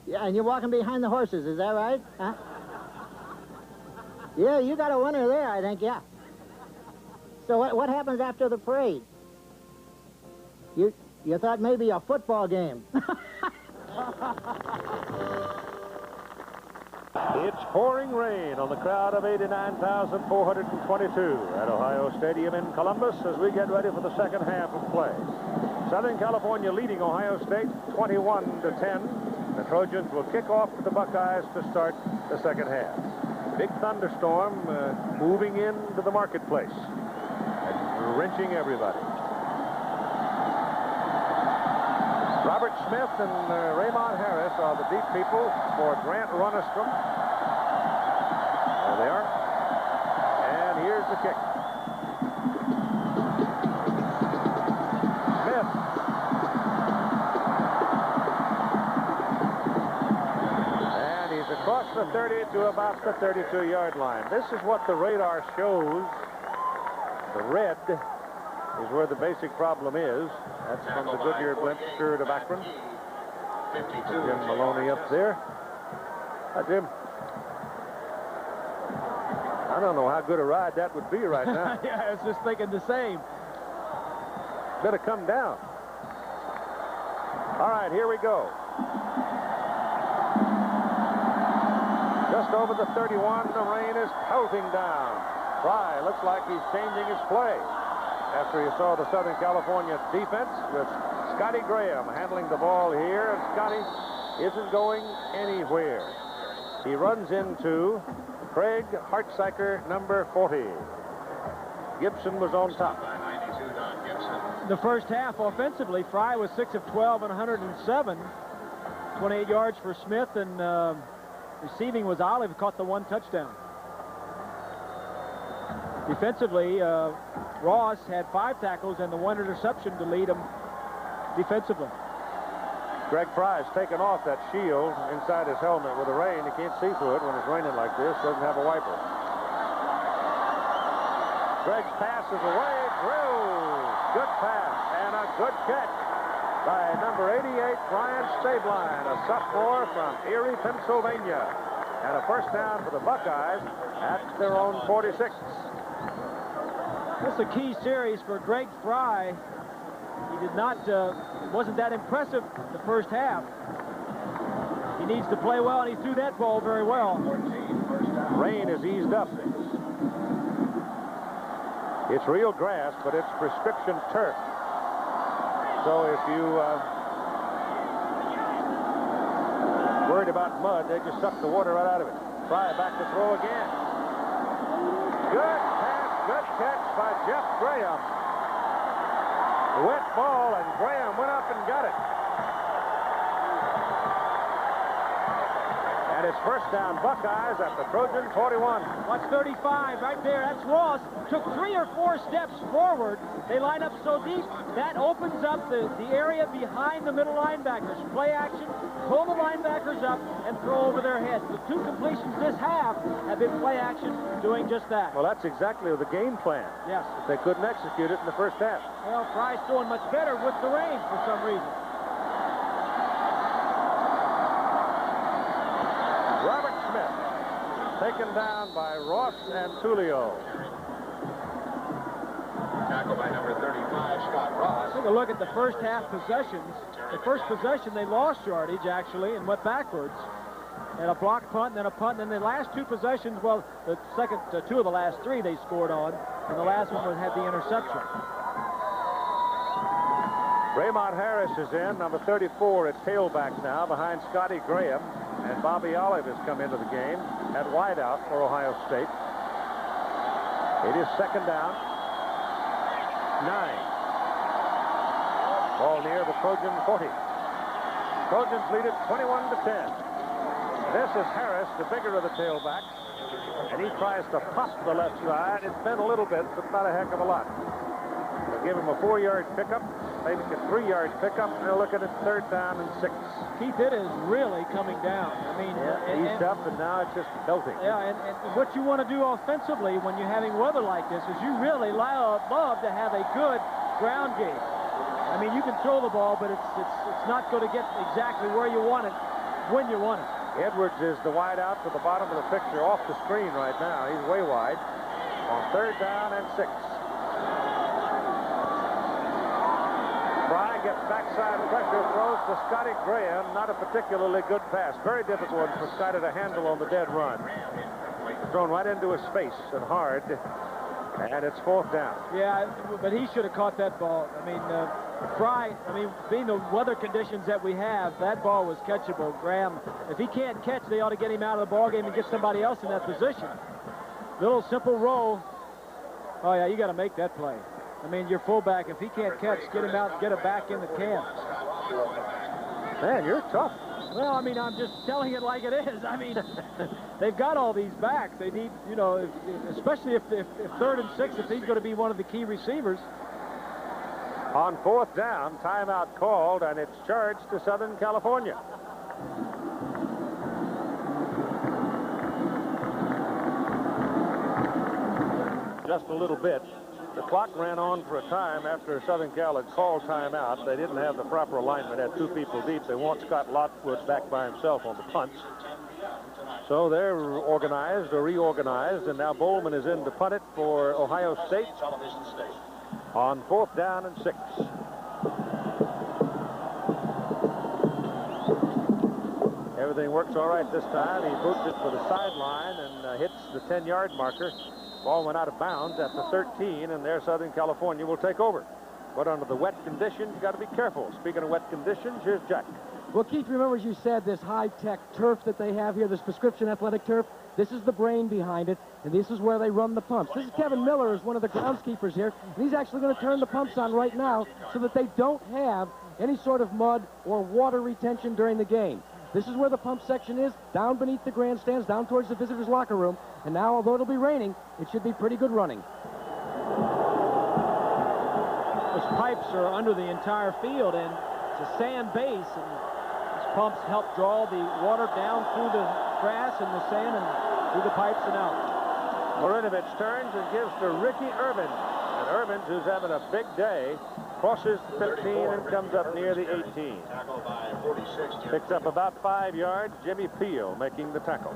Yeah, and you're walking behind the horses, is that right? Huh? Yeah, you got a winner there, I think, yeah. So what happens after the parade? You thought maybe a football game. It's pouring rain on the crowd of 89,422 at Ohio Stadium in Columbus as we get ready for the second half of play. Southern California leading Ohio State 21-10. The Trojans will kick off with the Buckeyes to start the second half. Big thunderstorm moving into the marketplace and wrenching everybody. Robert Smith and Raymond Harris are the deep people for Grant Runestrom. There they are. And here's the kick. Smith. And he's across the 30 to about the 32-yard line. This is what the radar shows. The red is where the basic problem is. That's from the Goodyear blimp shirt of Akron. Jim Maloney up there. Hi, Jim. I don't know how good a ride that would be right now. Yeah, I was just thinking the same. Better come down. All right, here we go. Just over the 31, the rain is pelting down. Fry looks like he's changing his play after he saw the Southern California defense with Scotty Graham handling the ball here, and Scotty isn't going anywhere. He runs into Craig Hartsacker, number 40. Gibson was on top. The first half offensively, Fry was 6 of 12 and 107. 28 yards for Smith, and receiving was Olive, caught the one touchdown. Defensively, Ross had 5 tackles and the 1 interception to lead him defensively. Greg Fry's taken off that shield inside his helmet with the rain. He can't see through it when it's raining like this. Doesn't have a wiper. Greg's pass is away. Drills. Good pass and a good catch by number 88, Brian Stabline, a sophomore from Erie, Pennsylvania. And a first down for the Buckeyes at their own 46. That's a key series for Greg Fry. He did not, wasn't that impressive the first half. He needs to play well, and he threw that ball very well. Rain is eased up. It's real grass, but it's prescription turf. So if you worried about mud, they just suck the water right out of it. Fry back to throw again. Good pass Good catch by Jeff Graham. Wet ball, and Graham went up and got it. And it's first down Buckeyes at the Trojan 41. Watch 35 right there. That's Ross. Took 3 or 4 steps forward. They line up so deep, that opens up the area behind the middle linebackers. Play action, pull the linebackers up, and throw over their heads. The 2 completions this half have been play action doing just that. Well, that's exactly the game plan. Yes. They couldn't execute it in the first half. Well, Fry's throwing much better with the rain for some reason. Robert Smith, taken down by Ross and Tulio. Tackle by number 35, Scott Ross. Take a look at the first half possessions. The first possession, they lost yardage, actually, and went backwards. And a block punt, and then a punt, and then the last 2 possessions, well, the second 2 of the last 3 they scored on, and the last one had the interception. Raymond Harris is in, number 34 at tailback now, behind Scotty Graham. And Bobby Olive has come into the game at wideout for Ohio State. It is second down. 9. Ball near the Trojan 40. Trojans lead it 21-10. This is Harris, the bigger of the tailbacks, and he tries to pop the left side. It's been a little bit, but not a heck of a lot. They'll give him a 4-yard pickup, maybe a 3-yard pickup, and they're looking at third down and 6. Keith, it is really coming down. I mean, eased up, and now it's just belting. Yeah, and what you want to do offensively when you're having weather like this is you really love to have a good ground game. I mean, you can throw the ball, but it's not going to get exactly where you want it when you want it. Edwards is the wide out to the bottom of the picture off the screen right now. He's way wide on third down and 6. Fry gets backside pressure, throws to Scotty Graham. Not a particularly good pass. Very difficult for Scotty to handle on the dead run. Thrown right into his face and hard. And it's 4th down. Yeah, but he should have caught that ball. I mean, Fry, being the weather conditions that we have, that ball was catchable. Graham, if he can't catch, they ought to get him out of the ball game and get somebody else in that position. Little simple roll. Oh, yeah, you got to make that play. I mean, your fullback, if he can't catch, get him out, get it back in the camp. Man, you're tough. Well, I mean, I'm just telling it like it is. I mean, they've got all these backs. They need, you know, especially if 3rd and 6, if he's going to be one of the key receivers. On 4th down, timeout called, and it's charged to Southern California. Just a little bit. The clock ran on for a time after Southern Cal had called timeout. They didn't have the proper alignment, had 2 people deep. They want Scott Lockwood back by himself on the punts. So they're organized or reorganized, and now Bowman is in to punt it for Ohio State on 4th down and 6. Everything works all right this time. He boots it for the sideline and hits the 10-yard marker. Ball went out of bounds at the 13, and there Southern California will take over. But under the wet conditions, you got to be careful. Speaking of wet conditions, here's Jack. Well, Keith, remember as you said, this high-tech turf that they have here, this prescription athletic turf, this is the brain behind it, and this is where they run the pumps. This is Kevin Miller, is one of the groundskeepers here, and he's actually going to turn the pumps on right now so that they don't have any sort of mud or water retention during the game. This is where the pump section is, down beneath the grandstands, down towards the visitors' locker room. And now, although it'll be raining, it should be pretty good running. Those pipes are under the entire field, and it's a sand base, and these pumps help draw the water down through the grass and the sand and through the pipes and out. Marinovich turns and gives to Ricky Irvin. And Irvin, who's having a big day, crosses 15 and comes up near the 18. Picks up about 5 yards. Jimmy Peel making the tackle.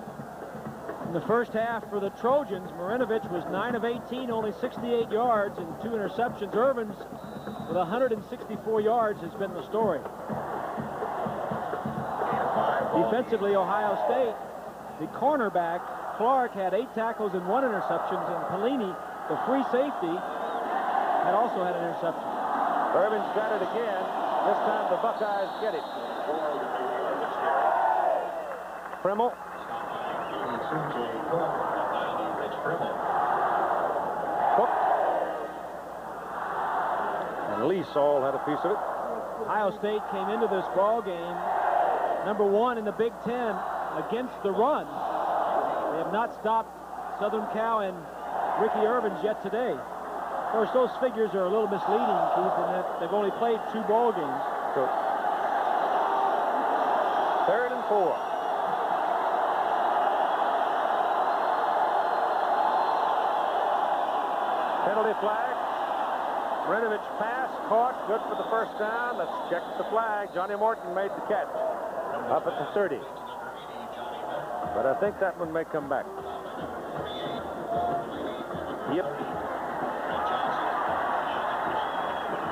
In the first half for the Trojans, Marinovich was 9 of 18, only 68 yards and 2 interceptions. Irvin's with 164 yards has been the story. Defensively, Ohio State, the cornerback, Clark, had 8 tackles and 1 interception, and Pelini, the free safety, had also had an interception. Irvin's got it again. This time the Buckeyes get it. Primmel. Cook and Lee Saul had a piece of it. Ohio State came into this ball game #1 in the Big Ten against the run. They have not stopped Southern Cal and Ricky Irvins yet today. Of course, those figures are a little misleading, Keith, in that they've only played 2 ball games. So, 3rd and 4. Penalty flag. Marinovich pass, caught, good for the first down. Let's check the flag. Johnny Morton made the catch up at the 30. But I think that one may come back. Yep.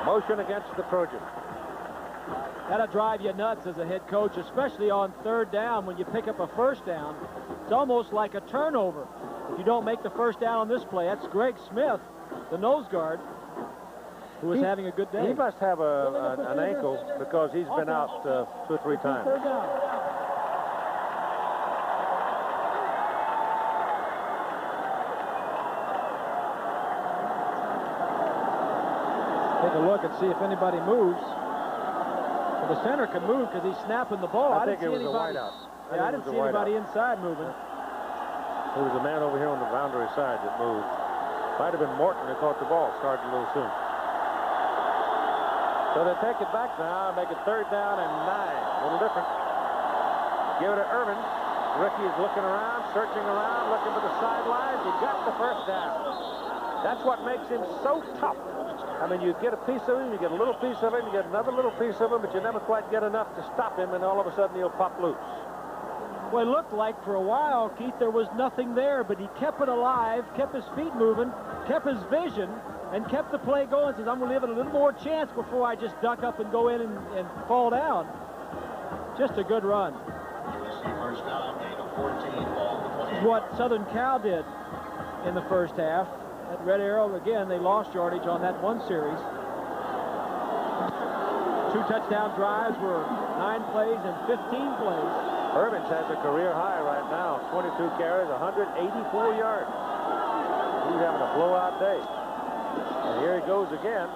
Motion against the Trojans. That'll drive you nuts as a head coach, especially on 3rd down when you pick up a first down. It's almost like a turnover if you don't make the first down on this play. That's Greg Smith, the nose guard, who is having a good day. He must have an ankle because he's been out 2 or 3 times. Third down. Take a look and see if anybody moves. Well, the center can move because he's snapping the ball. I think it was a anybody. wideout. Yeah, I didn't see anybody inside moving. There was a man over here on the boundary side that moved. Might have been Morton who caught the ball. Started a little soon. So they take it back now, make it 3rd down and 9. A little different. Give it to Irvin. Ricky is looking around, searching around, looking for the sidelines. He got the first down. That's what makes him so tough. I mean, you get a piece of him, you get a little piece of him, you get another little piece of him, but you never quite get enough to stop him, and all of a sudden he'll pop loose. Well, it looked like for a while, Keith, there was nothing there, but he kept it alive, kept his feet moving, kept his vision, and kept the play going. Says, I'm going to give it a little more chance before I just duck up and go in and fall down. Just a good run. This is what Southern Cal did in the first half. That red arrow, again, they lost yardage on that one series. 2 touchdown drives were 9 plays and 15 plays. Irvins has a career high right now, 22 carries, 184 yards. He's having a blowout day. And here he goes again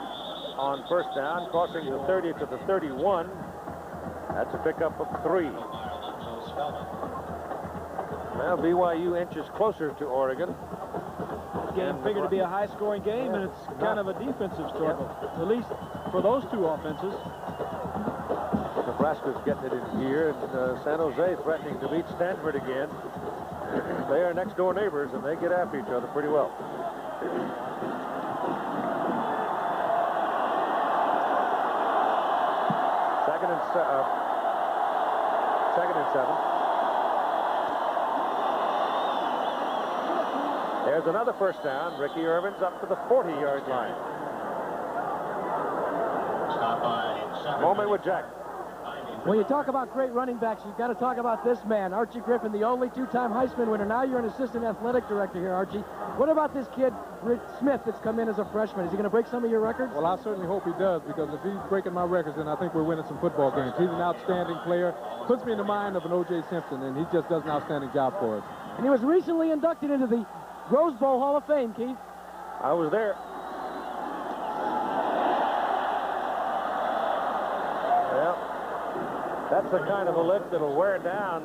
on first down, crossing the 30 to the 31. That's a pickup of 3. Well, BYU inches closer to Oregon. This game figured to be a high-scoring game, and it's kind of a defensive struggle, at least for those 2 offenses. Nebraska's getting it in gear, and San Jose threatening to beat Stanford again. They are next-door neighbors, and they get after each other pretty well. Second and 7. There's another first down. Ricky Irvins up to the 40-yard line. Moment with Jack. When you talk about great running backs, you've got to talk about this man, Archie Griffin, the only 2-time Heisman winner. Now you're an assistant athletic director here, Archie. What about this kid, Rick Smith, that's come in as a freshman? Is he going to break some of your records? Well, I certainly hope he does, because if he's breaking my records, then I think we're winning some football games. He's an outstanding player. Puts me in the mind of an O.J. Simpson, and he just does an outstanding job for us. And he was recently inducted into the Rose Bowl Hall of Fame, Keith. I was there. Well, that's the kind of a lick that'll wear down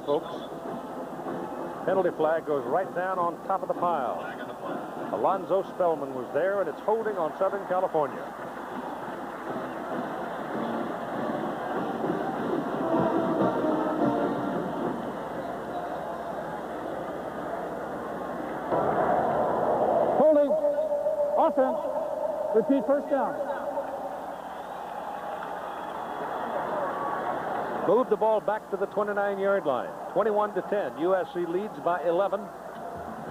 folks. Penalty flag goes right down on top of the pile. Alonzo Spellman was there, and it's holding on Southern California. Holding. Offense. Repeat first down. Move the ball back to the 29-yard line. 21-10. USC leads by 11.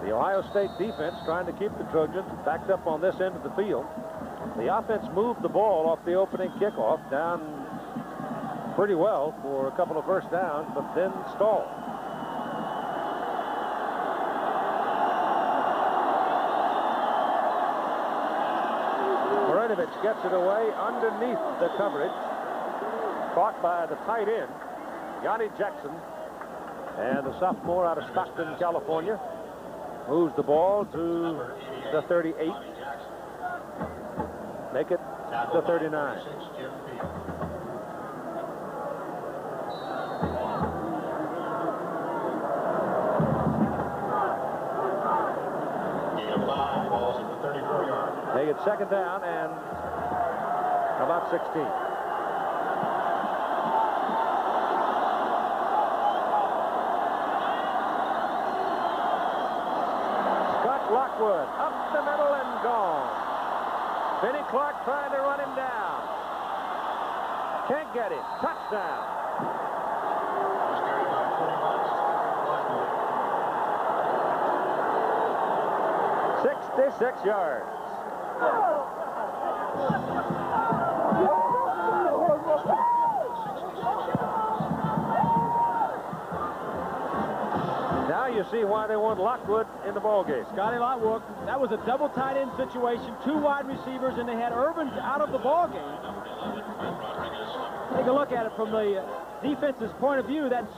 The Ohio State defense trying to keep the Trojans backed up on this end of the field. The offense moved the ball off the opening kickoff down pretty well for a couple of first downs, but then stalled. Marinovich gets it away underneath the coverage. Caught by the tight end, Yanni Jackson, and the sophomore out of Stockton, California, moves the ball to the 38. Make it to 39. Make it second down and about 16. Lockwood up the middle and gone. Vinnie Clark trying to run him down. Can't get him. Touchdown. 66 yards. Now you see why they want Lockwood in the ballgame. Scotty Lockwood, that was a double tight end situation, 2 wide receivers, and they had Irvin out of the ballgame. Take a look at it from the defense's point of view. That's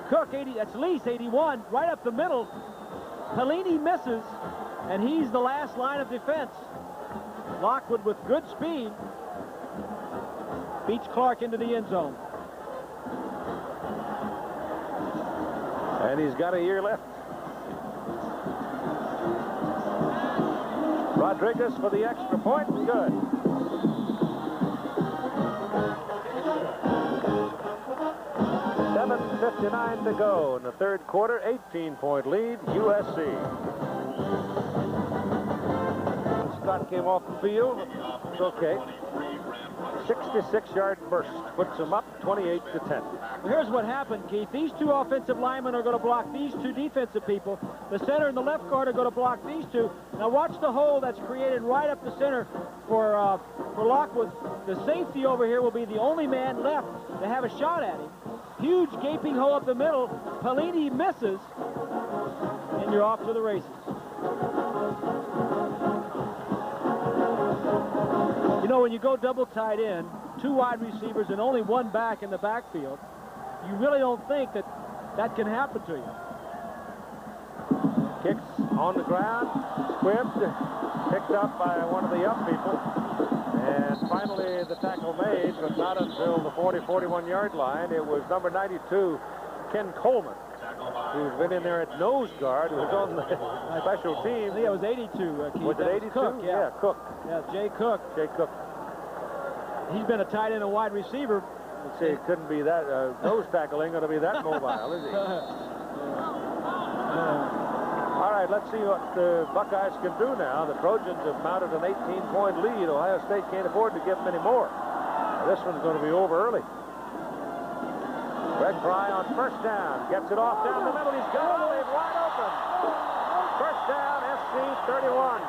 Cook, 80, that's Lease, 81, right up the middle. Pelini misses, and he's the last line of defense. Lockwood with good speed beats Clark into the end zone. And he's got a year left. Rodriguez for the extra point. Good. $7:59 to go in the third quarter. 18-point lead, USC. Scott came off the field. It's okay. 66-yard burst puts him up 28-10. Well, here's what happened, Keith. These 2 offensive linemen are going to block these 2 defensive people. The center and the left guard are going to block these 2. Now watch the hole that's created right up the center for Lockwood. The safety over here will be the only man left to have a shot at him. Huge gaping hole up the middle. Pelini misses, and you're off to the races. You know, when you go double tight end, 2 wide receivers and only 1 back in the backfield, you really don't think that that can happen to you. Kicks on the ground, squibbed, picked up by one of the up people, and finally the tackle made, but not until the 40-41 line. It was number 92, Ken Coleman, who's been in there at nose guard, who's on the special team. I think it was 82. Was it 82? Cook, yeah. Cook. Yeah, Jay Cook. Jay Cook. He's been a tight end and wide receiver. Let's see, it couldn't be that, nose tackle ain't going to be that mobile, is he? All right, let's see what the Buckeyes can do now. The Trojans have mounted an 18-point lead. Ohio State can't afford to give them any more. This one's going to be over early. Red Fry on first down. Gets it off down the middle. He's got Olive wide open. First down, SC 31.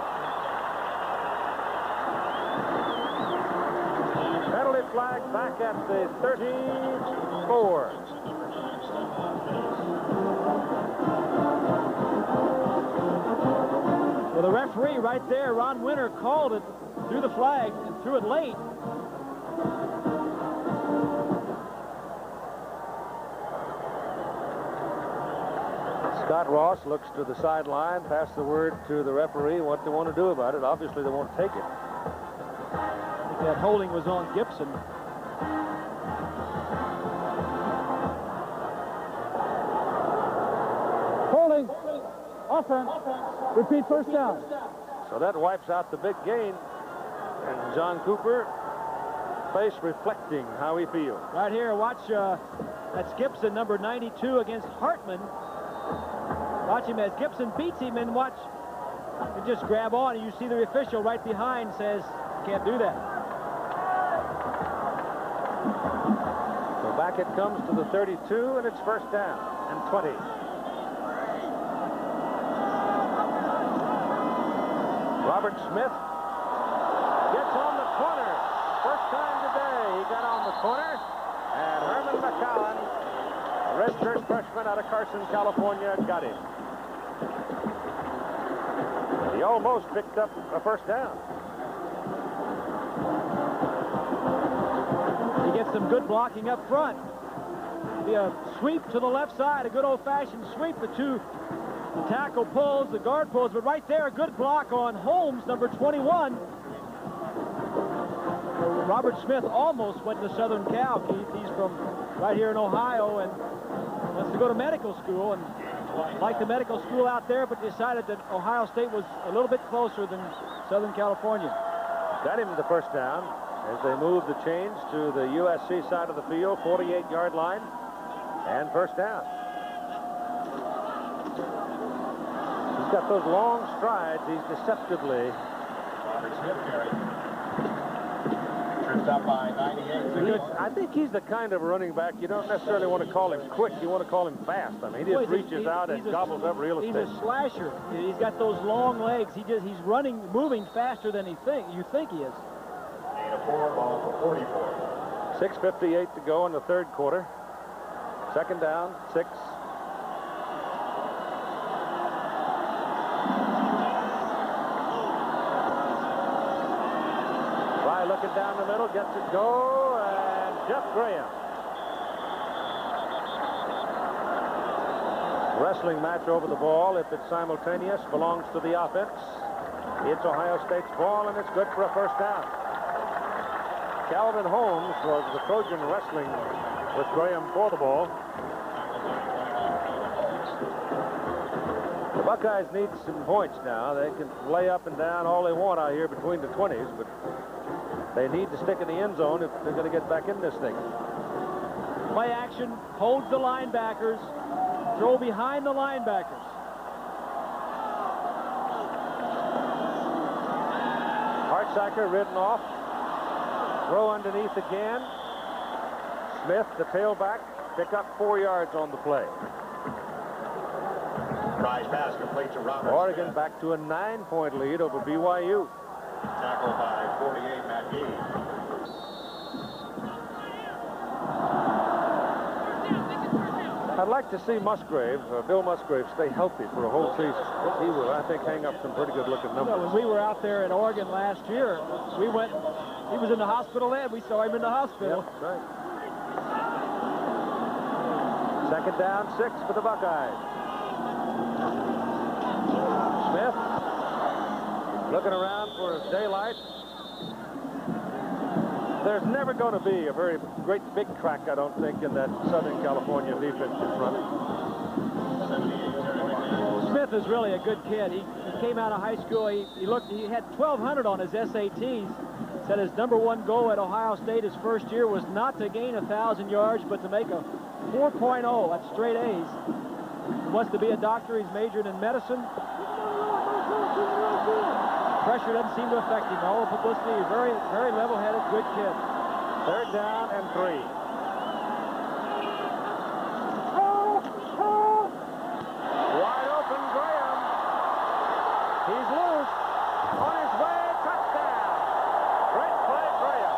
Penalty flag back at the 34. Well, the referee right there, Ron Winter, called it, threw the flag, and threw it late. Scott Ross looks to the sideline, pass the word to the referee what they want to do about it. Obviously, they won't take it. I think that holding was on Gibson. Holding. Offense. Repeat first down. So that wipes out the big gain. And John Cooper, face reflecting how he feels. Right here, watch, that's Gibson, number 92, against Hartman. Watch him as Gibson beats him, and watch, and just grab on, and you see the official right behind says, can't do that. So back it comes to the 32, and it's first down and 20. Robert Smith gets on the corner. First time today he got on the corner. And Herman McCowan, a redshirt freshman out of Carson, California, got him. He almost picked up a first down. He gets some good blocking up front. Be a sweep to the left side, a good old-fashioned sweep. The tackle pulls, the guard pulls, but right there, a good block on Holmes, number 21. Robert Smith almost went to Southern Cal, Keith. He's from right here in Ohio and wants to go to medical school and liked the medical school out there, but decided that Ohio State was a little bit closer than Southern California. Got him the first down as they move the chains to the USC side of the field, 48-yard line, and first down. He's got those long strides. He's deceptively. Robert Smith carry. Trips up by 98. I think he's the kind of running back you don't necessarily want to call him quick. You want to call him fast. I mean, he just reaches out and gobbles up real estate. He's a slasher. He's got those long legs. He's running, moving faster than you think he is. Gain of 4, ball for 44. 6:58 to go in the third quarter. Second down, 6. Looking down the middle, gets it go, and Jeff Graham. Wrestling match over the ball. If it's simultaneous, belongs to the offense. It's Ohio State's ball, and it's good for a first down. Calvin Holmes was the Trojan wrestling with Graham for the ball. The Buckeyes need some points now. They can lay up and down all they want out here between the 20s, but they need to stick in the end zone if they're going to get back in this thing. Play action, holds the linebackers, throw behind the linebackers. Hartsacker ridden off. Throw underneath again. Smith, the tailback, pick up 4 yards on the play. Prize pass complete to Robert Oregon Smith. back to a 9-point lead over BYU. Tackled by 48, Matt Gee. I'd like to see Musgrave, Bill Musgrave, stay healthy for a whole season. He will, I think, hang up some pretty good-looking numbers. When we were out there in Oregon last year, we went. He was in the hospital then. We saw him in the hospital. Yep, right. Second down, 6 for the Buckeyes. Smith looking around for daylight. There's never going to be a very great big crack, I don't think, in that Southern California defensive front. Smith is really a good kid. He came out of high school. He had 1,200 on his SATs. Said his #1 goal at Ohio State his first year was not to gain 1,000 yards, but to make a 4.0. That's straight A's. He wants to be a doctor. He's majored in medicine. Pressure doesn't seem to affect him. All the publicity, he's very, very level-headed, good kid. Third down and 3. Wide open, Graham. He's loose. On his way, touchdown. Great play, Graham.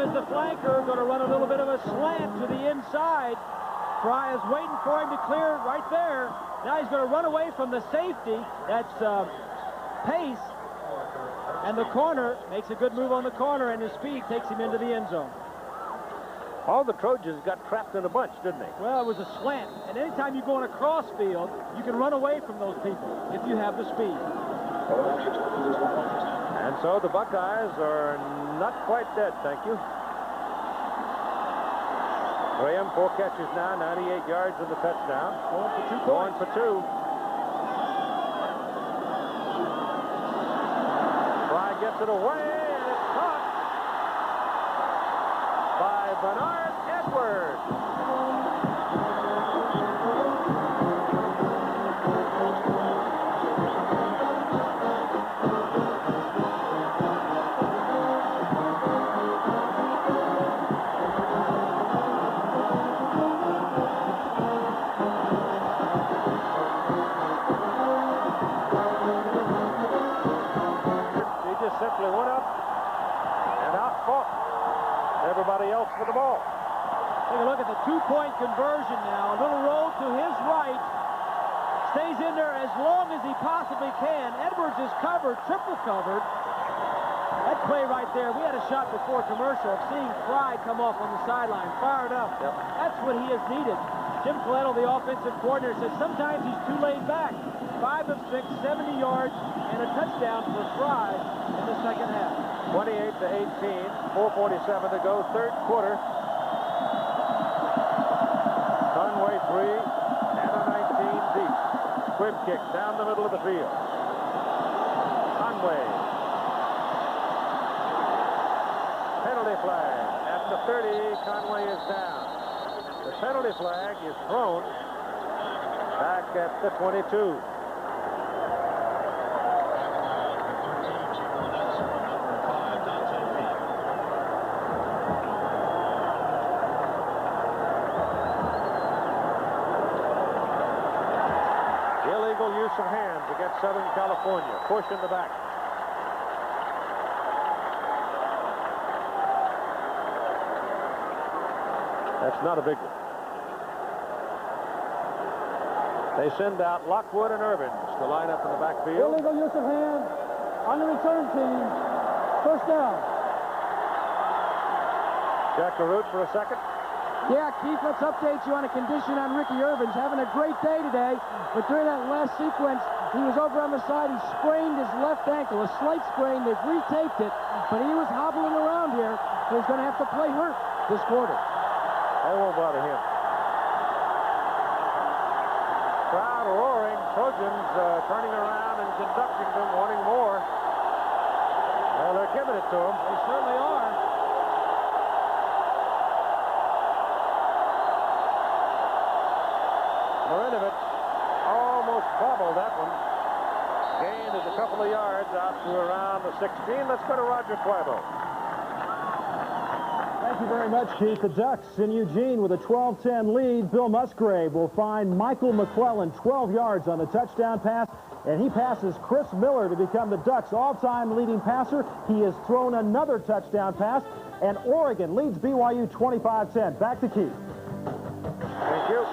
The flanker going to run a little bit of a slant to the inside. Fry is waiting for him to clear right there. Now he's going to run away from the safety. That's Pace. And the corner makes a good move on the corner, and his speed takes him into the end zone. All the Trojans got trapped in a bunch, didn't they? Well, it was a slant. And anytime you go on a cross field, you can run away from those people if you have the speed. And so the Buckeyes are not quite dead, thank you. Graham, 4 catches now, 98 yards in the touchdown. Going for 2. Fry gets it away, and it's caught by Bernard Edwards. Simply went up and out-fought everybody else for the ball. Take a look at the 2-point conversion now. A little roll to his right. stays in there as long as he possibly can. Edwards is covered, triple covered. That play right there, we had a shot before commercial of seeing Fry come off on the sideline, fired up. Yep. That's what he has needed. Jim Coletto, the offensive coordinator, says sometimes he's too laid back. 5 of 6, 70 yards, and a touchdown for Fry in the second half. 28-18, 4:47 to go, third quarter. Conway 3, and a 19 deep. Squib kick down the middle of the field. Conway. Penalty flag at the 30. Conway is down. The penalty flag is thrown back at the 22. Illegal use of hands against Southern California. Push in the back. That's not a big one. They send out Lockwood and Irvins to line up in the backfield. Illegal use of hands on the return team. First down. Jack Garrett for a second. Yeah, Keith, let's update you on a condition on Ricky Irvins. Having a great day today, but during that last sequence, he was over on the side. He sprained his left ankle, a slight sprain. They've retaped it, but he was hobbling around here, so he's going to have to play hurt this quarter. That won't bother him. Crowd roaring. Trojans turning around and conducting them, wanting more. Well, they're giving it to them. They certainly are. Marinovich almost bobbled that one. Gain is a couple of yards out to around the 16. Let's go to Roger Quavo. Thank you very much, Keith. The Ducks in Eugene with a 12-10 lead. Bill Musgrave will find Michael McClellan 12 yards on the touchdown pass, and he passes Chris Miller to become the Ducks' all-time leading passer. He has thrown another touchdown pass, and Oregon leads BYU 25-10. Back to Keith. Thank you.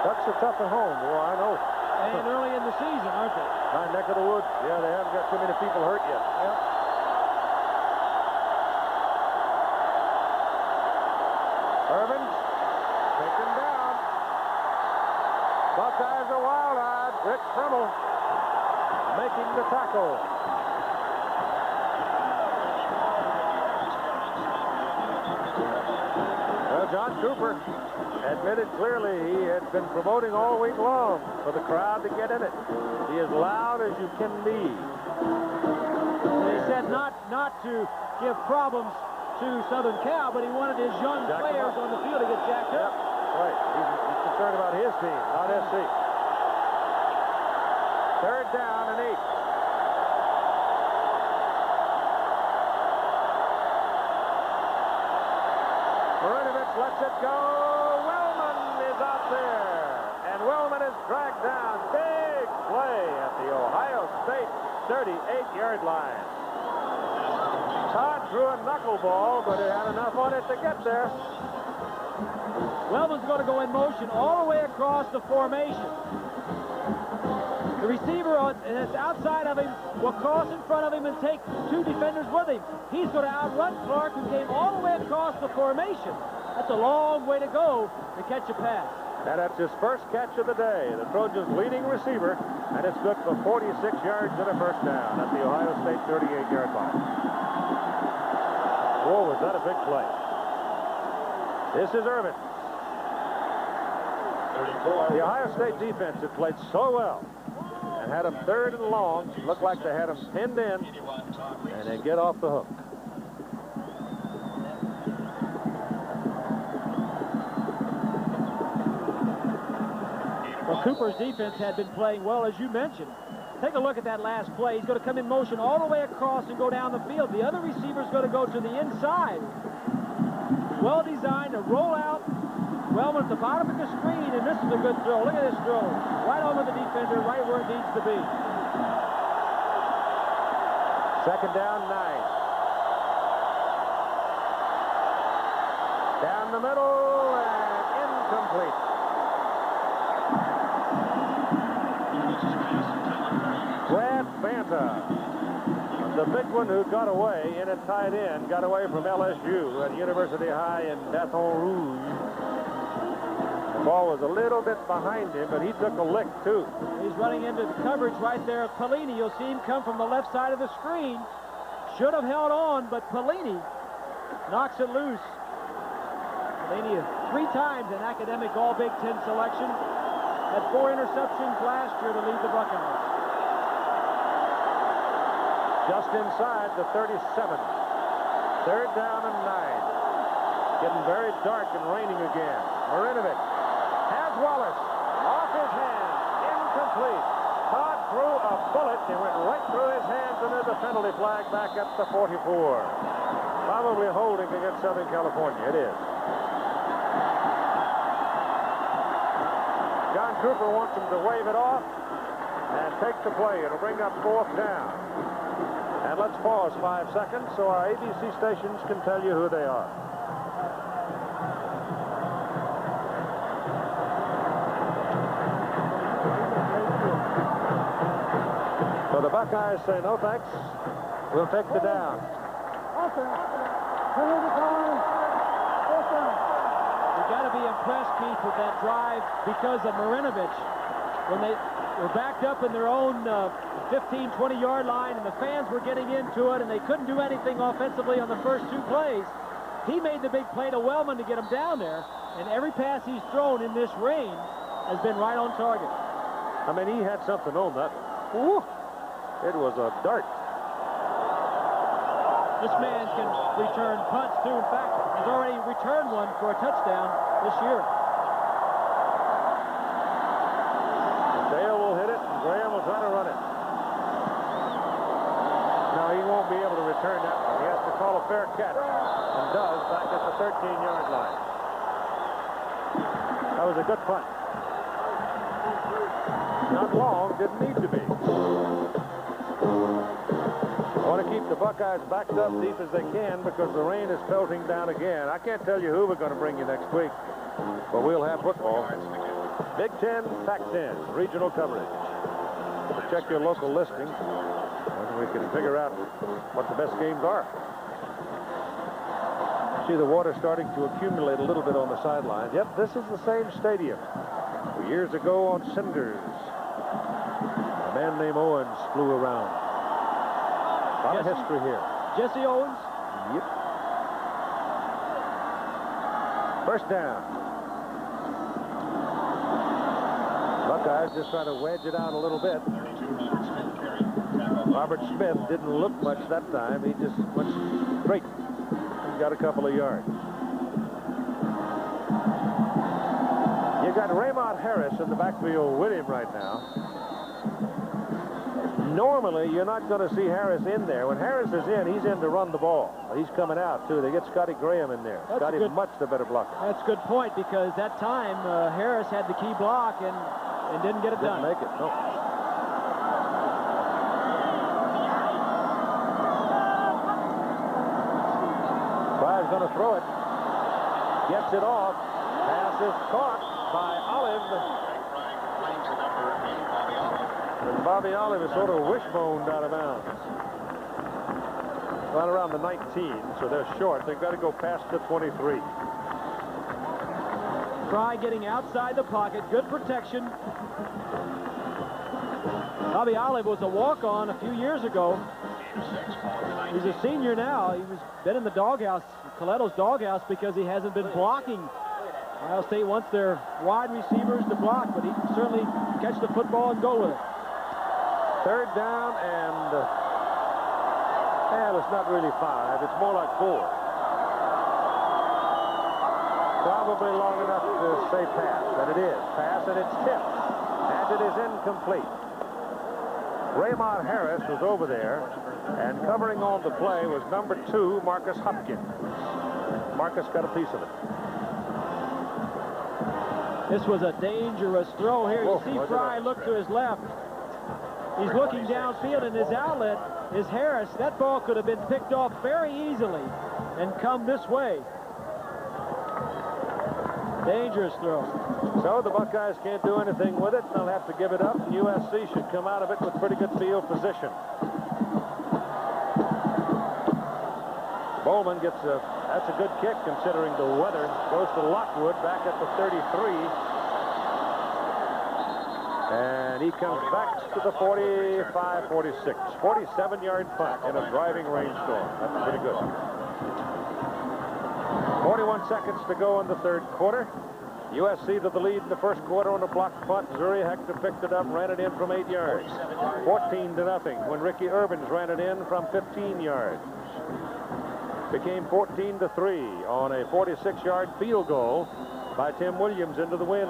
Ducks are tough at home, boy, I know. And early in the season, aren't they? My neck of the woods. Yeah, they haven't got too many people hurt yet. Yep. Irvins taken down. Buckeyes are wild-eyed. Rick Fremmel making the tackle. Well, John Cooper admitted clearly he had been promoting all week long for the crowd to get in it. He is loud as you can be. He said not to give problems to Southern Cal, but he wanted his young players on the field to get jacked up. Right. He's concerned about his team, not SC. Third down and 8. Marinovich lets it go. Wellman is out there. And Wellman is dragged down. Big play at the Ohio State 38-yard line. Todd threw a knuckleball, but it had enough on it to get there. Wellman's going to go in motion all the way across the formation. The receiver that's outside of him will cross in front of him and take 2 defenders with him. He's going to outrun Clark, who came all the way across the formation. That's a long way to go to catch a pass. And that's his first catch of the day. The Trojans' leading receiver, and it's good for 46 yards and a first down at the Ohio State 38-yard line. Whoa, was that a big play. This is Irvin. The Ohio State defense had played so well and had them third and long. It looked like they had them pinned in, and they get off the hook. Well, Cooper's defense had been playing well, as you mentioned. Take a look at that last play. He's going to come in motion all the way across and go down the field. The other receiver's going to go to the inside. Well designed to roll out. Wellman at the bottom of the screen, and this is a good throw. Look at this throw. Right over the defender, right where it needs to be. Second down, 9. Down the middle and incomplete. the big one who got away in at tight end, got away from LSU at University High in Baton Rouge. The ball was a little bit behind him, but he took a lick, too. He's running into the coverage right there of Pellini. You'll see him come from the left side of the screen. Should have held on, but Pellini knocks it loose. Pellini 3 times an academic All-Big Ten selection. Had 4 interceptions last year to lead the Buckeyes. Just inside the 37. 3rd down and 9. Getting very dark and raining again. Marinovich has Wallace off his hands. Incomplete. Todd threw a bullet. It went right through his hands, and there's a penalty flag back at the 44. Probably holding against Southern California. It is. John Cooper wants him to wave it off and take the play. It'll bring up 4th down. And let's pause 5 seconds so our ABC stations can tell you who they are. So the Buckeyes say no thanks. We'll take the down. You've got to be impressed, Keith, with that drive because of Marinovich. When they were backed up in their own 15, 20-yard line, and the fans were getting into it, and they couldn't do anything offensively on the first 2 plays, he made the big play to Wellman to get him down there, and every pass he's thrown in this rain has been right on target. I mean, he had something on that. Ooh. It was a dart. This man can return punts, too. In fact, he's already returned one for a touchdown this year. Dale will hit it, and Graham will try to run it. No, he won't be able to return that one. He has to call a fair catch, and does back at the 13-yard line. That was a good punt. Not long, didn't need to be. I want to keep the Buckeyes backed up deep as they can because the rain is pelting down again. I can't tell you who we're going to bring you next week, but we'll have football. Big Ten, Pac-10, regional coverage. So check your local listing, and we can figure out what the best games are. See the water starting to accumulate a little bit on the sidelines. Yep, this is the same stadium. Years ago on cinders, a man named Owens flew around. A lot of history here. Jesse Owens? Yep. 1st down. Buckeyes just trying to wedge it out a little bit. Robert Smith didn't look much that time. He just went straight. He got a couple of yards. You got Raymond Harris in the backfield with him right now. Normally, you're not going to see Harris in there. When Harris is in, he's in to run the ball. He's coming out, too. They get Scotty Graham in there. Scotty much the better blocker. That's a good point because that time Harris had the key block and didn't get it done. Didn't make it, no. Fry's going to throw it. Gets it off. Pass is caught by Olive. And Bobby Olive is sort of wishboned out of bounds. Right around the 19, so they're short. They've got to go past the 23. Fry getting outside the pocket. Good protection. Bobby Olive was a walk-on a few years ago. He's a senior now. He's been in the doghouse, Coletto's doghouse, because he hasn't been blocking. Ohio State wants their wide receivers to block, but he can certainly catch the football and go with it. 3rd down and, well, it's not really 5. It's more like 4. Probably long enough to say pass, and it is. Pass, and it's tipped, and it is incomplete. Raymond Harris was over there, and covering on the play was number 2, Marcus Hopkins. Marcus got a piece of it. This was a dangerous throw here. You see Fry look to his left. He's looking downfield, and his outlet is Harris. That ball could have been picked off very easily and come this way. Dangerous throw. So the Buckeyes can't do anything with it. They'll have to give it up. And USC should come out of it with pretty good field position. Bowman gets that's a good kick considering the weather. Goes to Lockwood back at the 33. And he comes back to the 45-46. 47-yard punt in a driving rainstorm. That's pretty good. 41 seconds to go in the third quarter. USC to the lead in the first quarter on a blocked punt. Zuri Hector picked it up, ran it in from 8 yards. 14-0 when Ricky Urbans ran it in from 15 yards. Became 14-3 on a 46-yard field goal by Tim Williams into the wind.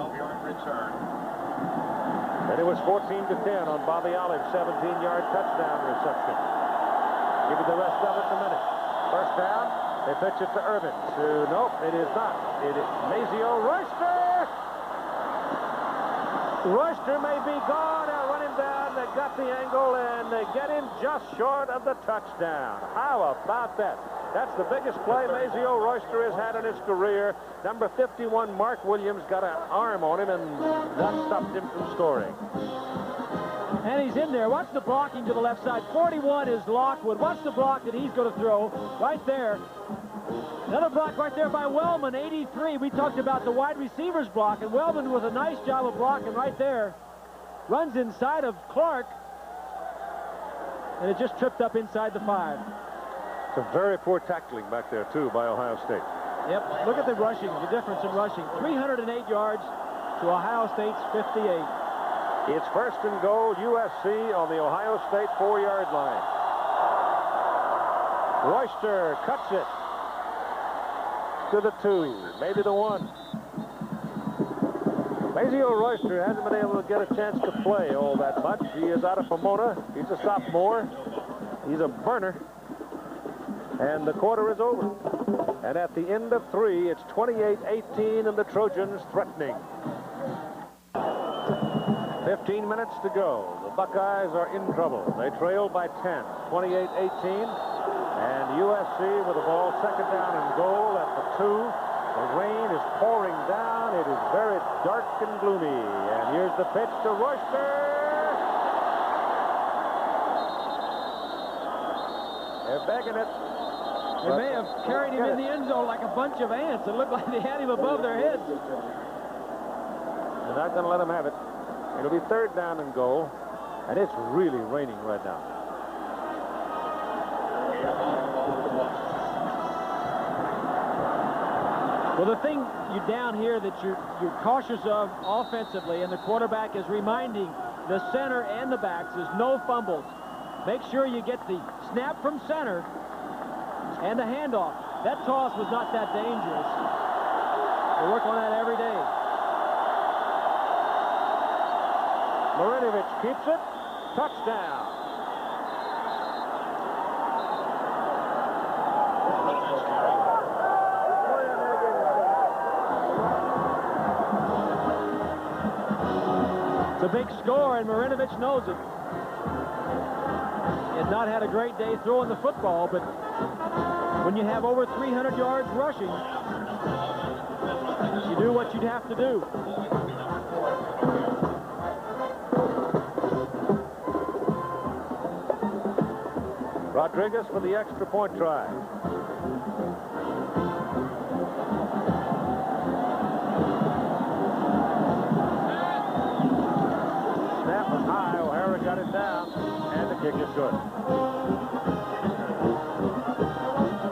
Then it was 14-10 on Bobby Olive's 17-yard touchdown reception. Give you the rest of it in a minute. First down. They pitch it to Urbans, who, nope, it is not. It is Mazio Royster. Royster may be gone. They'll run him down. They got the angle, and they get him just short of the touchdown. How about that? That's the biggest play Mazio Royster has had in his career. Number 51, Mark Williams, got an arm on him, and that stopped him from scoring. And he's in there. Watch the blocking to the left side. 41 is Lockwood. Watch the block that he's going to throw right there. Another block right there by Wellman, 83. We talked about the wide receivers block, and Wellman with a nice job of blocking right there. Runs inside of Clark, and it just tripped up inside the 5. Some very poor tackling back there, too, by Ohio State. Yep, look at the rushing, the difference in rushing. 308 yards to Ohio State's 58. It's first and goal, USC on the Ohio State 4-yard line. Royster cuts it to the 2, maybe the 1. Mazio Royster hasn't been able to get a chance to play all that much. He is out of Pomona. He's a sophomore. He's a burner. And the quarter is over. And at the end of 3, it's 28-18 and the Trojans threatening. 15 minutes to go. The Buckeyes are in trouble. They trail by 10, 28-18. And USC with the ball second down and goal at the 2. The rain is pouring down. It is very dark and gloomy. And here's the pitch to Royster. They're begging it. They may have carried him in the end zone like a bunch of ants. It looked like they had him above their heads. They're not going to let him have it. It'll be third down and goal, and it's really raining right now. Well, the thing you down here that you're cautious of offensively, and the quarterback is reminding the center and the backs, is no fumbles. Make sure you get the snap from center and the handoff. That toss was not that dangerous. They work on that every day. Marinovich keeps it. Touchdown. It's a big score, and Marinovich knows it. He has not had a great day throwing the football, but when you have over 300 yards rushing, you do what you'd have to do. Rodriguez for the extra point try. Snap was high. O'Hara got it down, and the kick is good.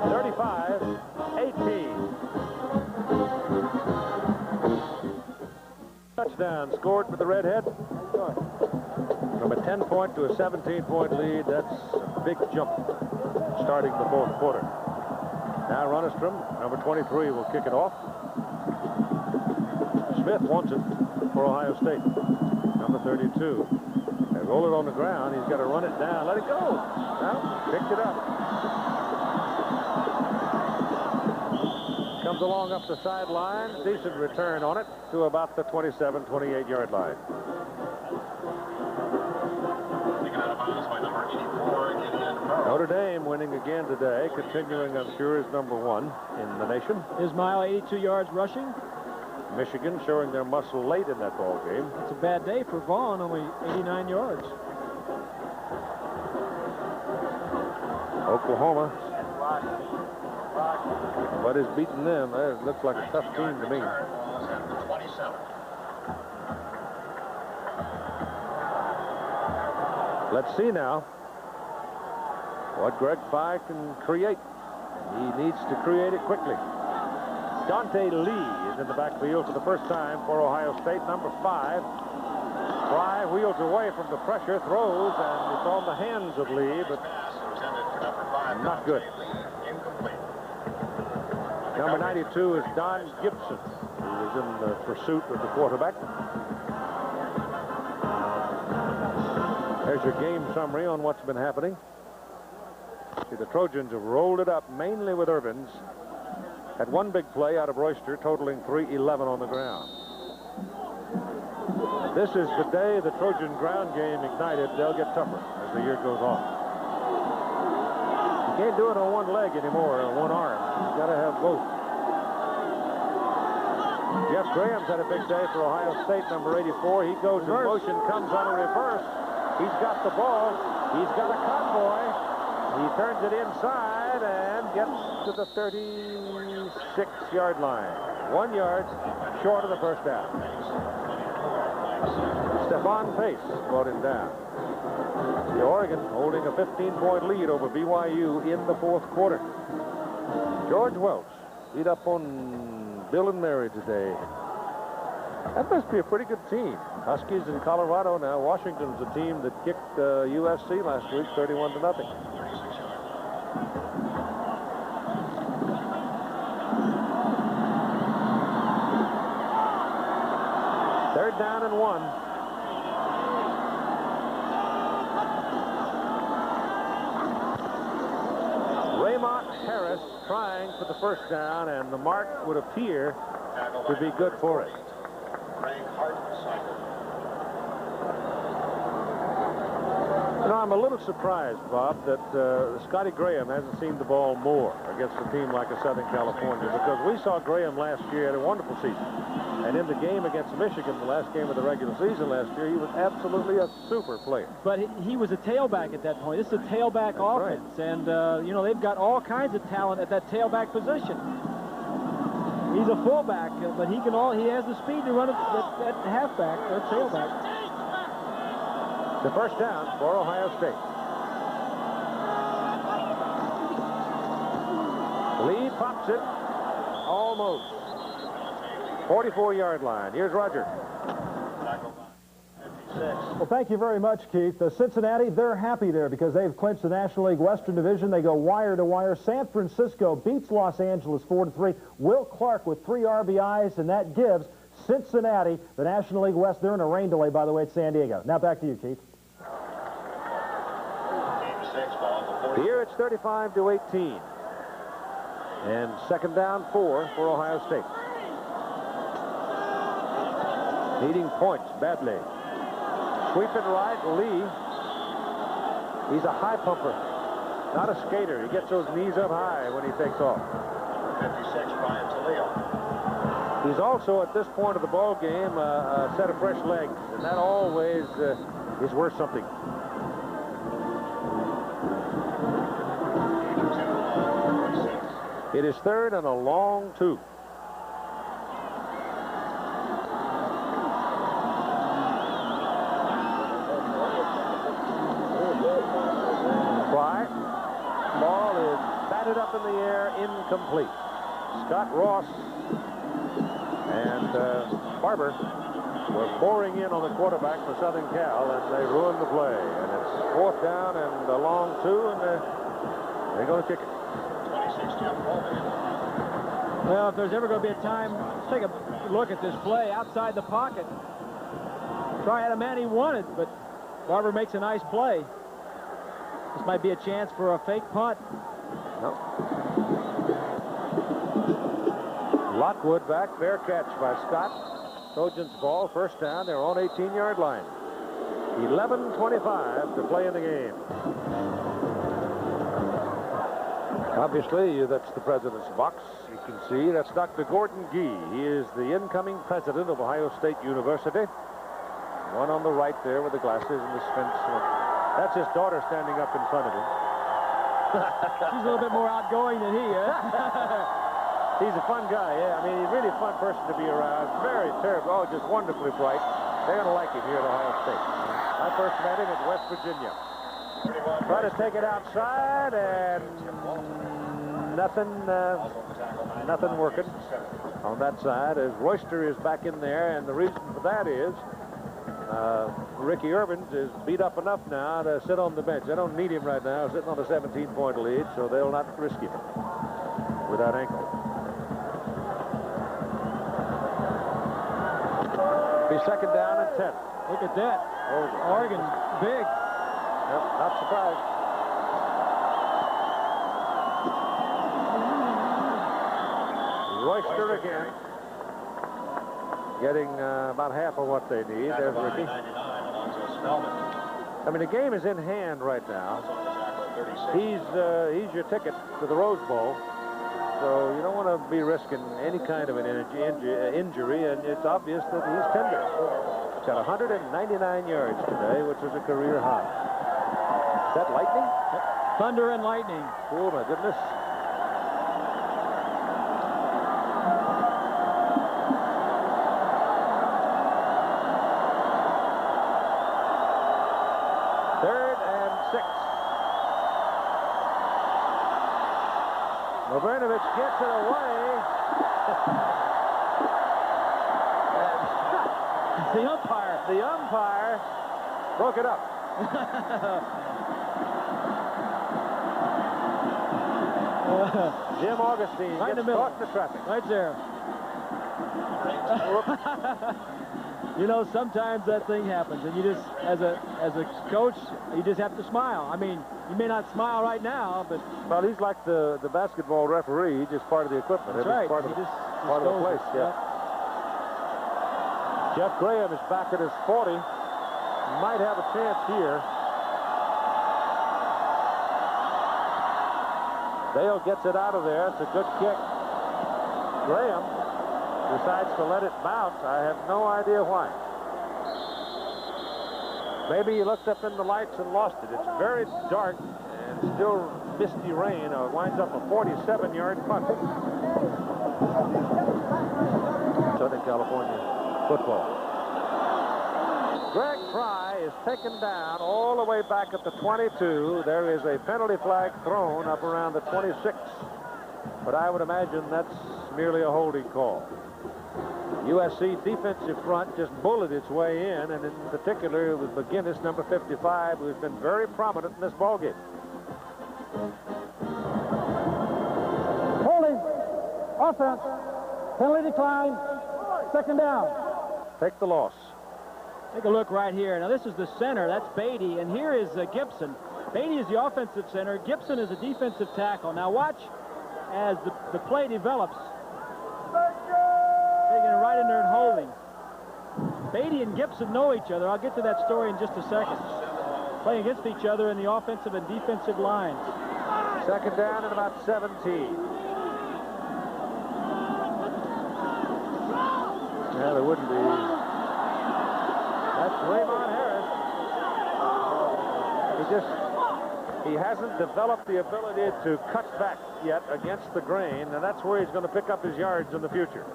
35-18. Touchdown scored for the Redhead. From a 10-point to a 17-point lead, that's a big jump starting the fourth quarter. Now Runestrom, number 23, will kick it off. Smith wants it for Ohio State, number 32. They roll it on the ground. He's got to run it down. Let it go. Now, picked it up. Comes along up the sideline. Decent return on it to about the 27, 28-yard line. Notre Dame winning again today, continuing, I'm sure, is number 1 in the nation. Ismail, 82 yards rushing. Michigan showing their muscle late in that ball game. It's a bad day for Vaughn, only 89 yards. Oklahoma. What is beating them? It looks like a tough team to me. Let's see now what Greg Fye can create. He needs to create it quickly. Dante Lee is in the backfield for the first time for Ohio State, number 5. Fry wheels away from the pressure, throws, and it's on the hands of Lee, but not good. Number 92 is Don Gibson, who is in the pursuit of the quarterback. There's your game summary on what's been happening. See, the Trojans have rolled it up mainly with Irvins. Had one big play out of Royster, totaling 311 on the ground. This is the day the Trojan ground game ignited. They'll get tougher as the year goes on. You can't do it on one leg anymore, or one arm. You've got to have both. Jeff Graham's had a big day for Ohio State, number 84. He goes in motion, comes on a reverse. He's got the ball. He's got a convoy. He turns it inside and gets to the 36-yard line. 1 yard short of the first down. Stephon Pace brought him down. The Oregon holding a 15-point lead over BYU in the fourth quarter. George Welch beat up on Bill and Mary today. That must be a pretty good team. Huskies in Colorado now. Washington's a team that kicked USC last week 31-0. Third down and 1. Raymont Harris trying for the first down, and the mark would appear to be good for it. You know, I'm a little surprised, Bob, that Scotty Graham hasn't seen the ball more against a team like a Southern California, because we saw Graham last year at a wonderful season. And in the game against Michigan, the last game of the regular season last year, he was absolutely a super player. But he was a tailback at that point. This is a tailback offense. Right. And, you know, they've got all kinds of talent at that tailback position. He's a fullback, but he has the speed to run at halfback or tailback. The first down for Ohio State. Lee pops it. Almost. 44-yard line. Here's Roger. Well, thank you very much, Keith. Cincinnati, they're happy there because they've clinched the National League Western Division. They go wire to wire. San Francisco beats Los Angeles 4-3. Will Clark with 3 RBIs, and that gives Cincinnati the National League West. They're in a rain delay, by the way, at San Diego. Now back to you, Keith. Here it's 35-18. And second down 4 for Ohio State. Needing points badly. Sweeping right, Lee. He's a high pumper, not a skater. He gets those knees up high when he takes off. 56, Brian Toledo. He's also, at this point of the ball game, a set of fresh legs, and that always is worth something. It is third and a long 2. Ball is batted up in the air, incomplete. Scott Ross and Barber were boring in on the quarterback for Southern Cal, and they ruined the play. And it's fourth down and a long 2, and they're going to kick it. Well, if there's ever going to be a time, let's take a look at this play outside the pocket. Try had a man he wanted, but Barber makes a nice play. This might be a chance for a fake punt. No. Lockwood back, fair catch by Scott. Trojans ball, first down. They're on 18-yard line. 11:25 to play in the game. Obviously, that's the president's box. You can see that's Dr. Gordon Gee. He is the incoming president of Ohio State University. One on the right there with the glasses and the Sphinx. That's his daughter standing up in front of him. She's a little bit more outgoing than he is. He's a fun guy, yeah. I mean, he's really a fun person to be around. Very terrible. Oh, just wonderfully bright. They're going to like him here at Ohio State. I first met him at West Virginia. Try to take it outside, and nothing working on that side as Royster is back in there, and the reason for that is Ricky Irvins is beat up enough now to sit on the bench. They don't need him right now, sitting on a 17-point lead, so they'll not risk him with that ankle. Be second down and 10. Look at that. Oregon, big. Yep, not surprised. Royster again. Getting about half of what they need. There's Ricky. I mean, the game is in hand right now. He's your ticket to the Rose Bowl. So you don't want to be risking any kind of an injury, and it's obvious that he's tender. He's got 199 yards today, which is a career high. Is that lightning? Thunder and lightning. Oh, my goodness. Novernovich gets it away. The umpire broke it up. Jim Augustine right gets caught in the traffic. Right there. You know, sometimes that thing happens, and you just, as a coach, you just have to smile. I mean, you may not smile right now, but... Well, he's like the basketball referee. He's just part of the equipment. That's right. Part of the place, yeah. Jeff Graham is back at his 40. Might have a chance here. Dale gets it out of there. It's a good kick. Graham decides to let it bounce. I have no idea why. Maybe he looked up in the lights and lost it. It's very dark and still misty rain. It winds up a 47-yard punt. Southern California football. Greg Fry is taken down all the way back at the 22. There is a penalty flag thrown up around the 26. But I would imagine that's merely a holding call. USC defensive front just bullied its way in, and in particular with McGinnis, number 55, who's been very prominent in this ballgame. Holding. Offense. Penalty decline. Second down. Take the loss. Take a look right here. Now, this is the center. That's Beatty, and here is Gibson. Beatty is the offensive center. Gibson is a defensive tackle. Now, watch as the play develops. Taking it right in there and holding. Beatty and Gibson know each other. I'll get to that story in just a second. Playing against each other in the offensive and defensive lines. Second down and about 17. Yeah, there wouldn't be. That's Raymond Harris. He hasn't developed the ability to cut back yet against the grain, and that's where he's going to pick up his yards in the future.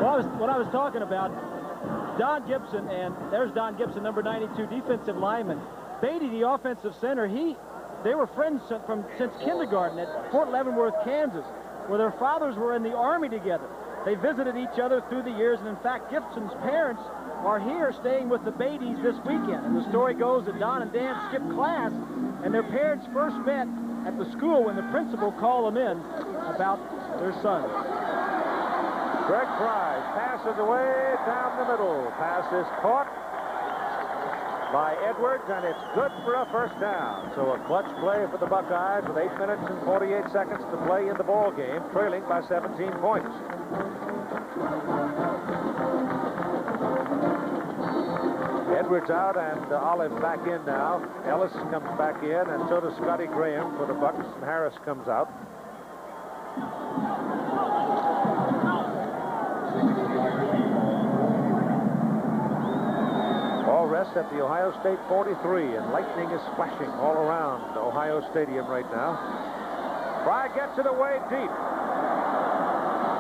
Well, what I was talking about, Don Gibson, and there's Don Gibson, number 92, defensive lineman. Beatty, the offensive center, they were friends since kindergarten at Fort Leavenworth, Kansas, where their fathers were in the Army together. They visited each other through the years, and in fact, Gibson's parents are here staying with the Beatties this weekend. And the story goes that Don and Dan skipped class, and their parents first met at the school when the principal called them in about their son. Greg Fry passes away down the middle. Pass is caught by Edwards, and it's good for a first down. So a clutch play for the Buckeyes with 8 minutes and 48 seconds to play in the ball game, trailing by 17 points. Edwards out and Olive back in now. Ellis comes back in, and so does Scotty Graham for the Bucks, and Harris comes out. All rest at the Ohio State 43, and lightning is flashing all around Ohio Stadium right now. Fry gets it away deep.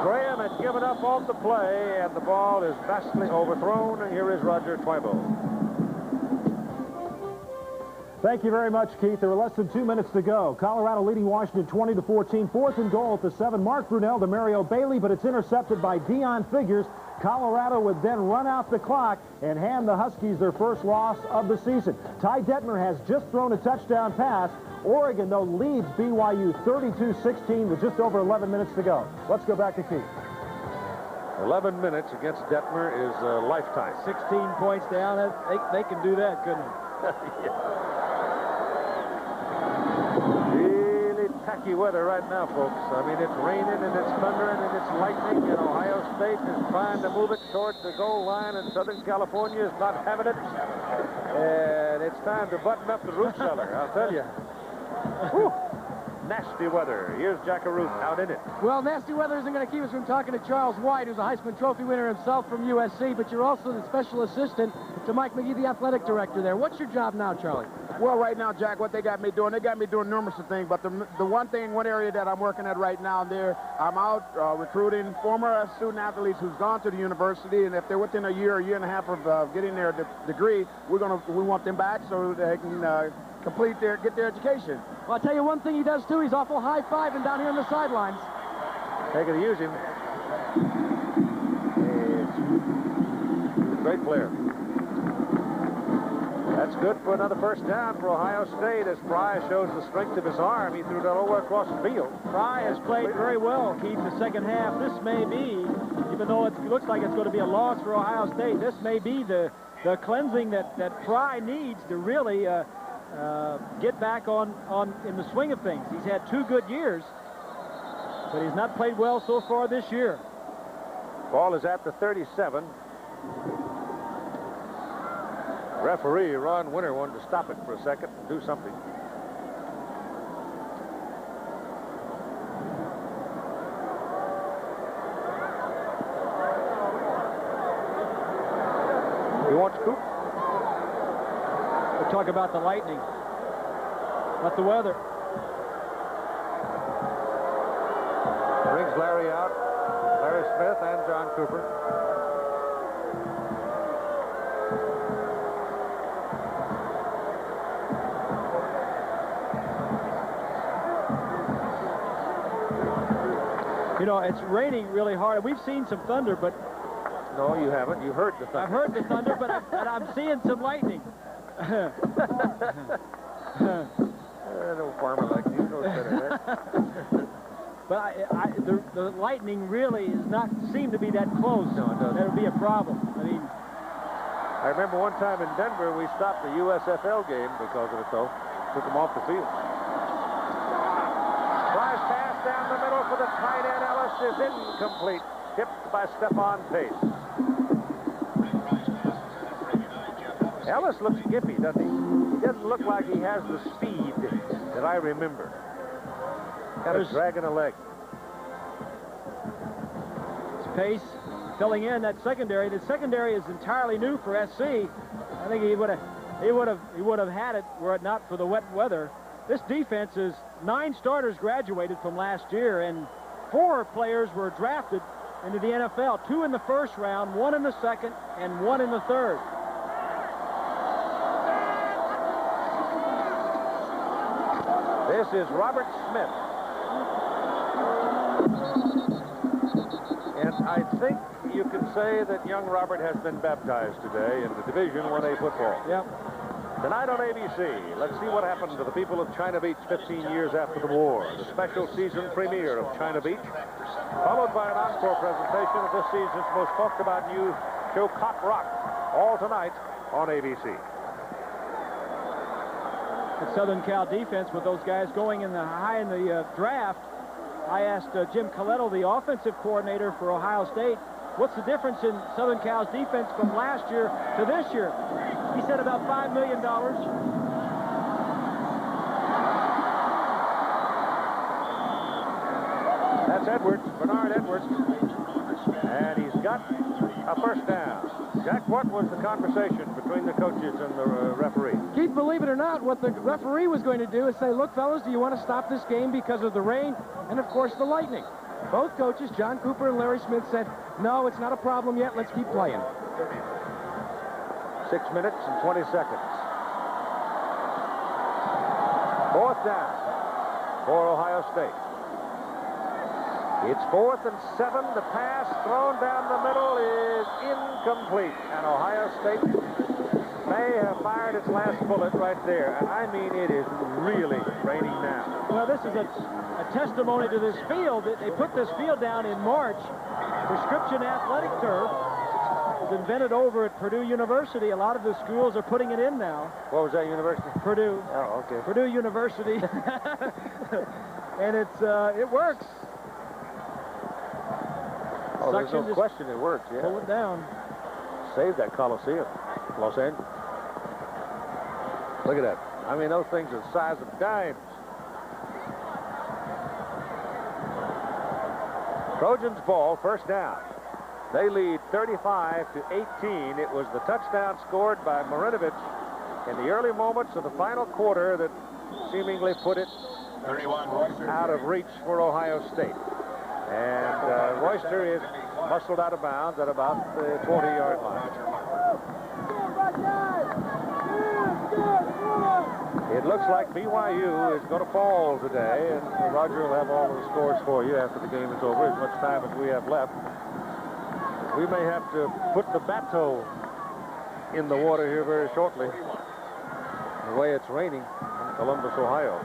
Graham had given up on the play, and the ball is vastly overthrown. And here is Roger Twybo. Thank you very much, Keith. There are less than 2 minutes to go. Colorado leading Washington 20-14. 4th and goal at the 7. Mark Brunell to Mario Bailey, but it's intercepted by Dion Figures. Colorado would then run out the clock and hand the Huskies their first loss of the season. Ty Detmer has just thrown a touchdown pass. Oregon, though, leads BYU 32-16 with just over 11 minutes to go. Let's go back to Keith. 11 minutes against Detmer is a lifetime. 16 points down. They can do that, couldn't they? Really tacky weather right now, folks. I mean, it's raining and it's thundering and it's lightning, and Ohio State is trying to move it towards the goal line, and Southern California is not having it. And it's time to button up the root cellar, I'll tell you. Whew. Nasty weather. Here's Jack Aruth out in it. Well, nasty weather isn't going to keep us from talking to Charles White, who's a Heisman Trophy winner himself from USC, but you're also the special assistant to Mike McGee, the athletic director there. What's your job now, Charlie? Well, right now, Jack, what they got me doing numerous of things, but the one area that I'm working at right now, I'm out recruiting former student athletes who's gone to the university, and if they're within a year and a half of getting their degree, we want them back so they can get their education. Well, I'll tell you one thing he does, too. He's awful high-fiving down here on the sidelines. They could use him. He's a great player. That's good for another first down for Ohio State as Fry shows the strength of his arm. He threw that all the way across the field. Fry has played very well, Keith, the second half. This may be, even though it looks like it's going to be a loss for Ohio State, this may be the cleansing that Fry needs to really get back in the swing of things. He's had 2 good years, but he's not played well so far this year. Ball is at the 37. Referee Ron Winter wanted to stop it for a second and do something. He wants Coop. We'll talk about the lightning, about the weather. Brings Larry out, Larry Smith and John Cooper. You know, it's raining really hard. We've seen some thunder, but... No, you haven't. You heard the thunder. I've heard the thunder, but I'm seeing some lightning. No farmer like you knows better than that. But the lightning really does not seem to be that close. No, it doesn't. That would be a problem. I mean... I remember one time in Denver, we stopped the USFL game because of it, though. Took them off the field. Flash pass down the middle for the tight end. Ellis is incomplete. Tipped by Stephon Pace. Ellis looks gimpy, doesn't he? He doesn't look like he has the speed that I remember. Kind of dragging a leg. Pace filling in that secondary. The secondary is entirely new for SC. I think he would have had it were it not for the wet weather. This defense is 9 starters graduated from last year, and 4 players were drafted into the NFL. 2 in the first round, 1 in the second, and 1 in the third. This is Robert Smith. And I think you can say that young Robert has been baptized today in the Division 1A football. Yep. Tonight on ABC, let's see what happened to the people of China Beach 15 years after the war. The special season premiere of China Beach, followed by an encore presentation of this season's most talked about new show, Cock Rock, all tonight on ABC. The Southern Cal defense with those guys going in the high in the draft. I asked Jim Coletto, the offensive coordinator for Ohio State, what's the difference in Southern Cal's defense from last year to this year? He said about $5 million. That's Edwards, Bernard Edwards. And he's got a first down. Jack, what was the conversation between the coaches and the referee? Keith, believe it or not, what the referee was going to do is say, look, fellas, do you want to stop this game because of the rain and, of course, the lightning? Both coaches, John Cooper and Larry Smith, said, no, it's not a problem yet. Let's keep playing. 6 minutes and 20 seconds. Fourth down for Ohio State. It's 4th and 7. The pass thrown down the middle is incomplete. And Ohio State may have fired its last bullet right there. And I mean, it is really raining now. Well, this is a testimony to this field. They put this field down in March. Prescription athletic turf was invented over at Purdue University. A lot of the schools are putting it in now. What was that university? Purdue. Oh, okay. Purdue University. And it works. Oh, there's no question it works, yeah. Pull it down. Save that Coliseum, Los Angeles. Look at that. I mean, those things are the size of dimes. Trojans ball, first down. They lead 35-18. It was the touchdown scored by Marinovich in the early moments of the final quarter that seemingly put it out of reach for Ohio State. And Royster is muscled out of bounds at about the 20-yard line. It looks like BYU is going to fall today, and Roger will have all of the scores for you after the game is over, as much time as we have left. We may have to put the bateau in the water here very shortly, the way it's raining in Columbus, Ohio.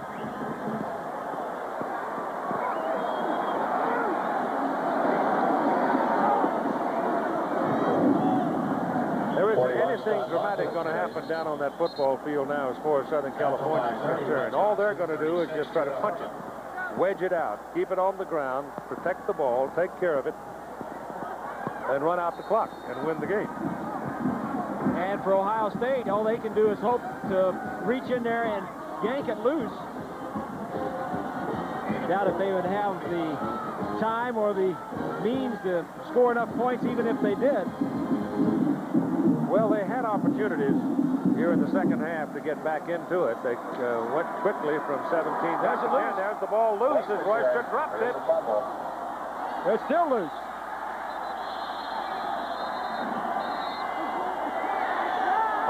Anything dramatic going to happen down on that football field now as far as Southern California is concerned. All they're going to do is just try to punch it, wedge it out, keep it on the ground, protect the ball, take care of it, and run out the clock and win the game. And for Ohio State, all they can do is hope to reach in there and yank it loose. Doubt if they would have the time or the means to score enough points even if they did. Well, they had opportunities here in the second half to get back into it. They went quickly from 17 down to 10. There's the ball loose as Royster drops it. They're still loose.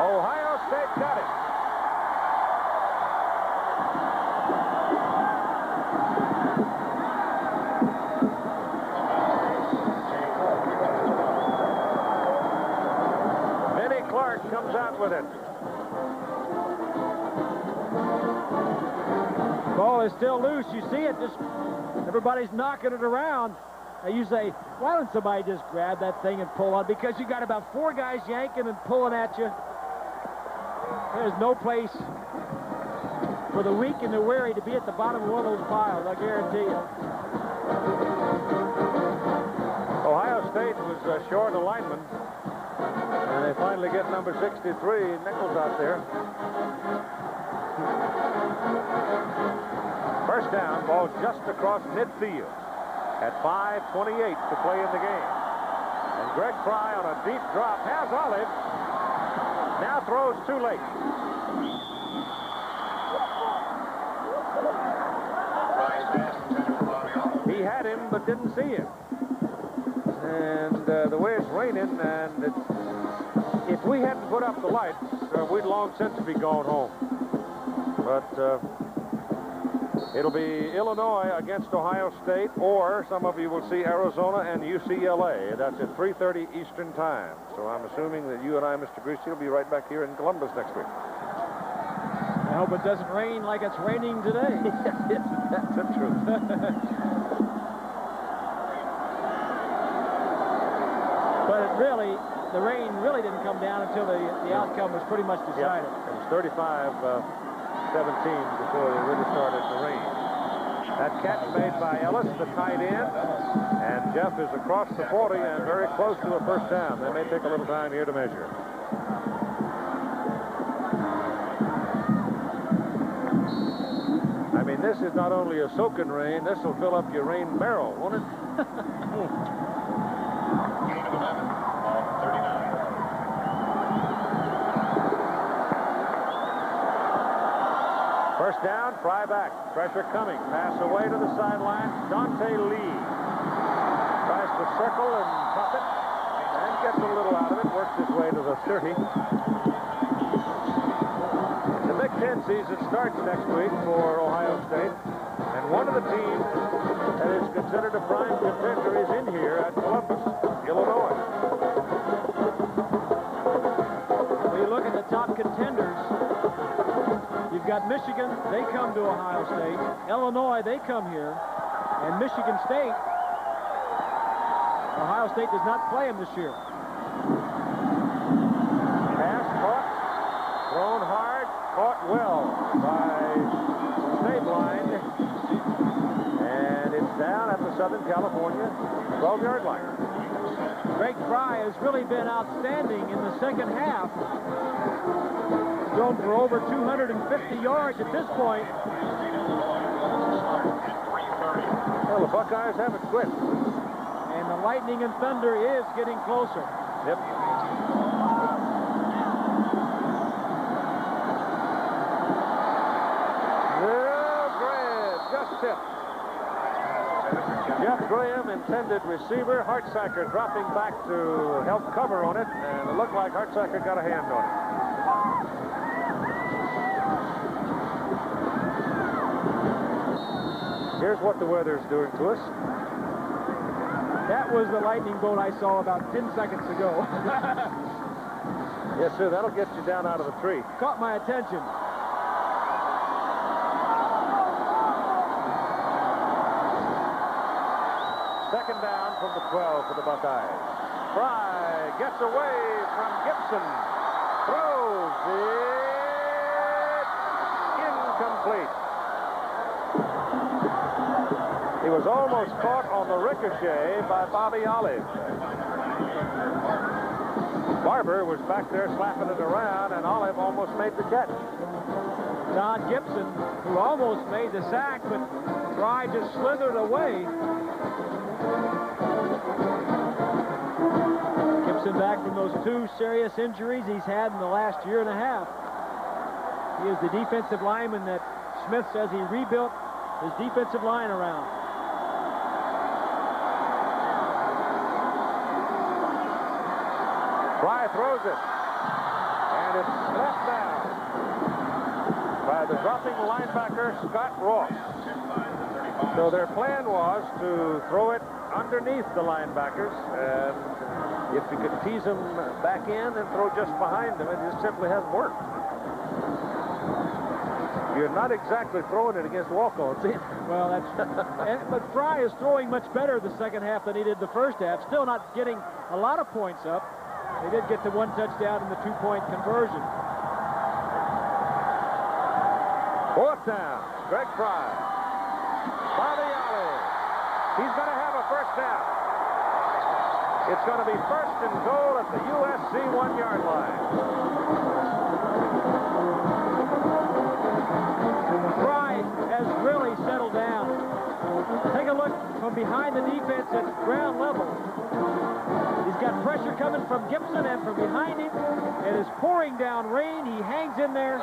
Ohio State got it. Comes out with it. Ball is still loose. You see it. Just everybody's knocking it around. Now you say, why don't somebody just grab that thing and pull on? Because you got about 4 guys yanking and pulling at you. There's no place for the weak and the weary to be at the bottom of one of those piles, I guarantee you. Ohio State was short a lineman. And they finally get number 63, Nichols, out there. First down, ball just across midfield at 5:28 to play in the game. And Greg Fry on a deep drop has Olive. Now throws too late. He had him but didn't see him. And the way it's raining, and if we hadn't put up the lights, we'd long since be gone home. But it'll be Illinois against Ohio State, or some of you will see Arizona and UCLA. That's at 3:30 Eastern Time. So I'm assuming that you and I, Mr. Greasy, will be right back here in Columbus next week. I hope it doesn't rain like it's raining today. That's the truth. But the rain really didn't come down until the outcome was pretty much decided. Yep. It was 35-17 before they really started to rain. That catch made by Ellis, the tight end. And Jeff is across the 40 and very close to a first down. They may take a little time here to measure. I mean, this is not only a soaking rain, this will fill up your rain barrel, won't it? First down, Fry back. Pressure coming. Pass away to the sideline. Dante Lee tries to circle and pop it and gets a little out of it. Works his way to the 30. The Big Ten season starts next week for Ohio State. And one of the teams that is considered a prime contender is in here at Columbus, Illinois. When you look at the top contenders, you've got Michigan, they come to Ohio State. Illinois, they come here. And Michigan State, Ohio State does not play them this year. Pass caught, thrown hard, caught well by Stabline. And it's down at the Southern California 12-yard line. Greg Fry has really been outstanding in the second half. Thrown for over 250 yards at this point. Well, the Buckeyes haven't quit. And the lightning and thunder is getting closer. Yep. Graham just tipped. Jeff Graham, intended receiver. Hartsacker dropping back to help cover on it. And it looked like Hartsacker got a hand on it. Here's what the weather's doing to us. That was the lightning bolt I saw about 10 seconds ago. Yes, sir. That'll get you down out of the tree. Caught my attention. Second down from the 12 for the Buckeyes. Fry gets away from Gibson. Throws it. Incomplete. He was almost caught on the ricochet by Bobby Olive. Barber was back there slapping it around, and Olive almost made the catch. Don Gibson, who almost made the sack, but Fry just slithered away. Gibson back from those 2 serious injuries he's had in the last year and a half. He is the defensive lineman that Smith says he rebuilt his defensive line around. Fry throws it, and it's left down by the dropping linebacker, Scott Ross. So their plan was to throw it underneath the linebackers, and if you could tease them back in and throw just behind them, it just simply hasn't worked. You're not exactly throwing it against walk-ons. Well, that's... but Fry is throwing much better the second half than he did the first half. Still not getting a lot of points up. They did get the 1 touchdown in the 2-point conversion. Fourth down. Greg Fry. Bobby Olive. He's going to have a first down. It's going to be first and goal at the USC 1-yard line. Fry has really settled down. Take a look from behind the defense at ground level. He's got pressure coming from Gibson and from behind him. It is pouring down rain. He hangs in there.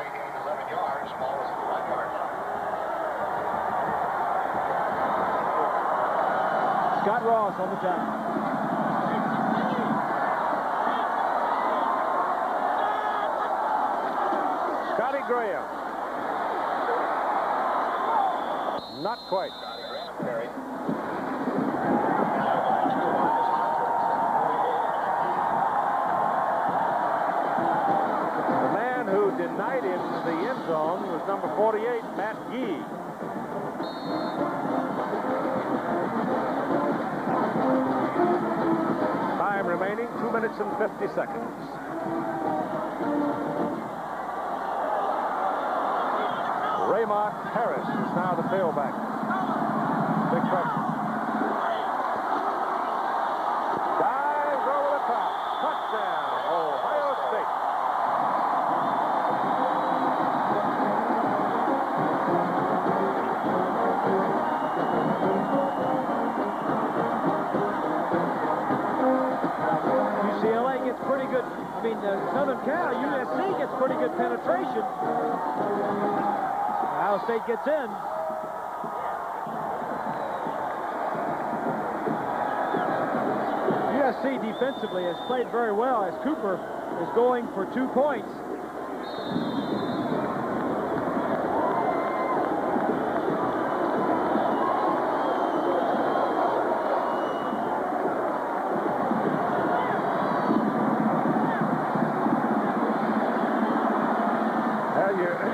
Scott Ross on the tackle. Scotty Graham. Not quite. The man who denied him the end zone was number 48, Matt Gee. Time remaining, 2 minutes and 50 seconds. Raymond Harris is now the tailback. Big pressure. Dives over the top. Touchdown, Ohio State. UCLA gets pretty good. Southern Cal, USC gets pretty good penetration. Ohio State gets in. USC defensively has played very well as Cooper is going for 2 points.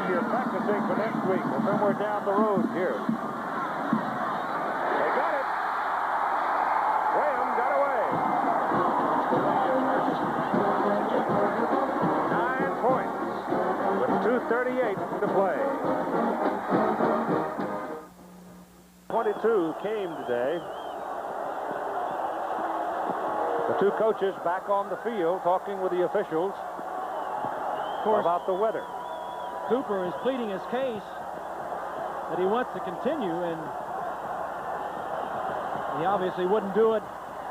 You're practicing for next week or somewhere down the road here. They got it. Graham got away. 9 points with 2:38 to play. 22 came today. The two coaches back on the field talking with the officials about the weather. Cooper is pleading his case that he wants to continue, and he obviously wouldn't do it.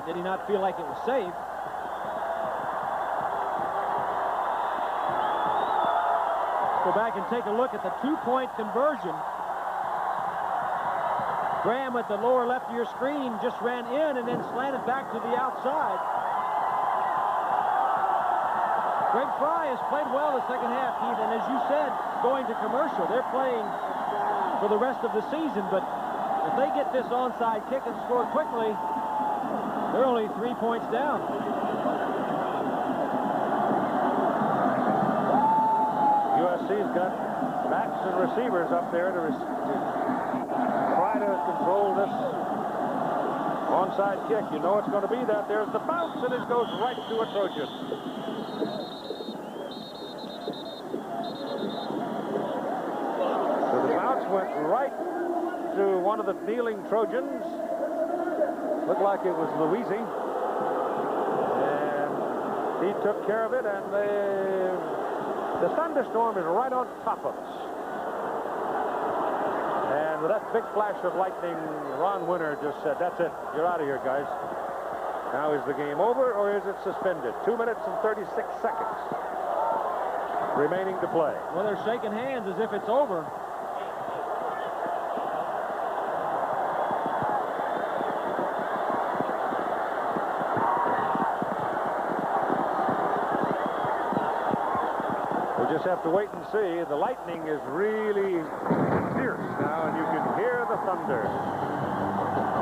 Did he not feel like it was safe? Go back and take a look at the 2-point conversion. Graham at the lower left of your screen just ran in and then slanted back to the outside. Greg Fry has played well the second half, Keith, and as you said, going to commercial, they're playing for the rest of the season, but if they get this onside kick and score quickly, they're only 3 points down. USC's got backs and receivers up there to try to control this onside kick. You know it's going to be that. There's the bounce, and it goes right to a Trojan. Went right to one of the kneeling Trojans. Looked like it was Louisi. And he took care of it, and the thunderstorm is right on top of us. And with that big flash of lightning, Ron Winter just said, that's it. You're out of here, guys. Now, is the game over, or is it suspended? 2 minutes and 36 seconds remaining to play. Well, they're shaking hands as if it's over. Just have to wait and see. The lightning is really fierce now, and you can hear the thunder.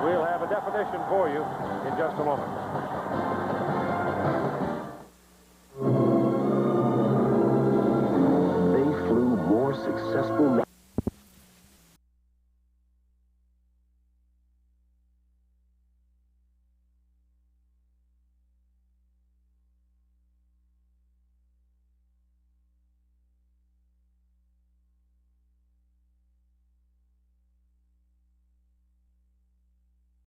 We'll have a definition for you in just a moment. They flew more successful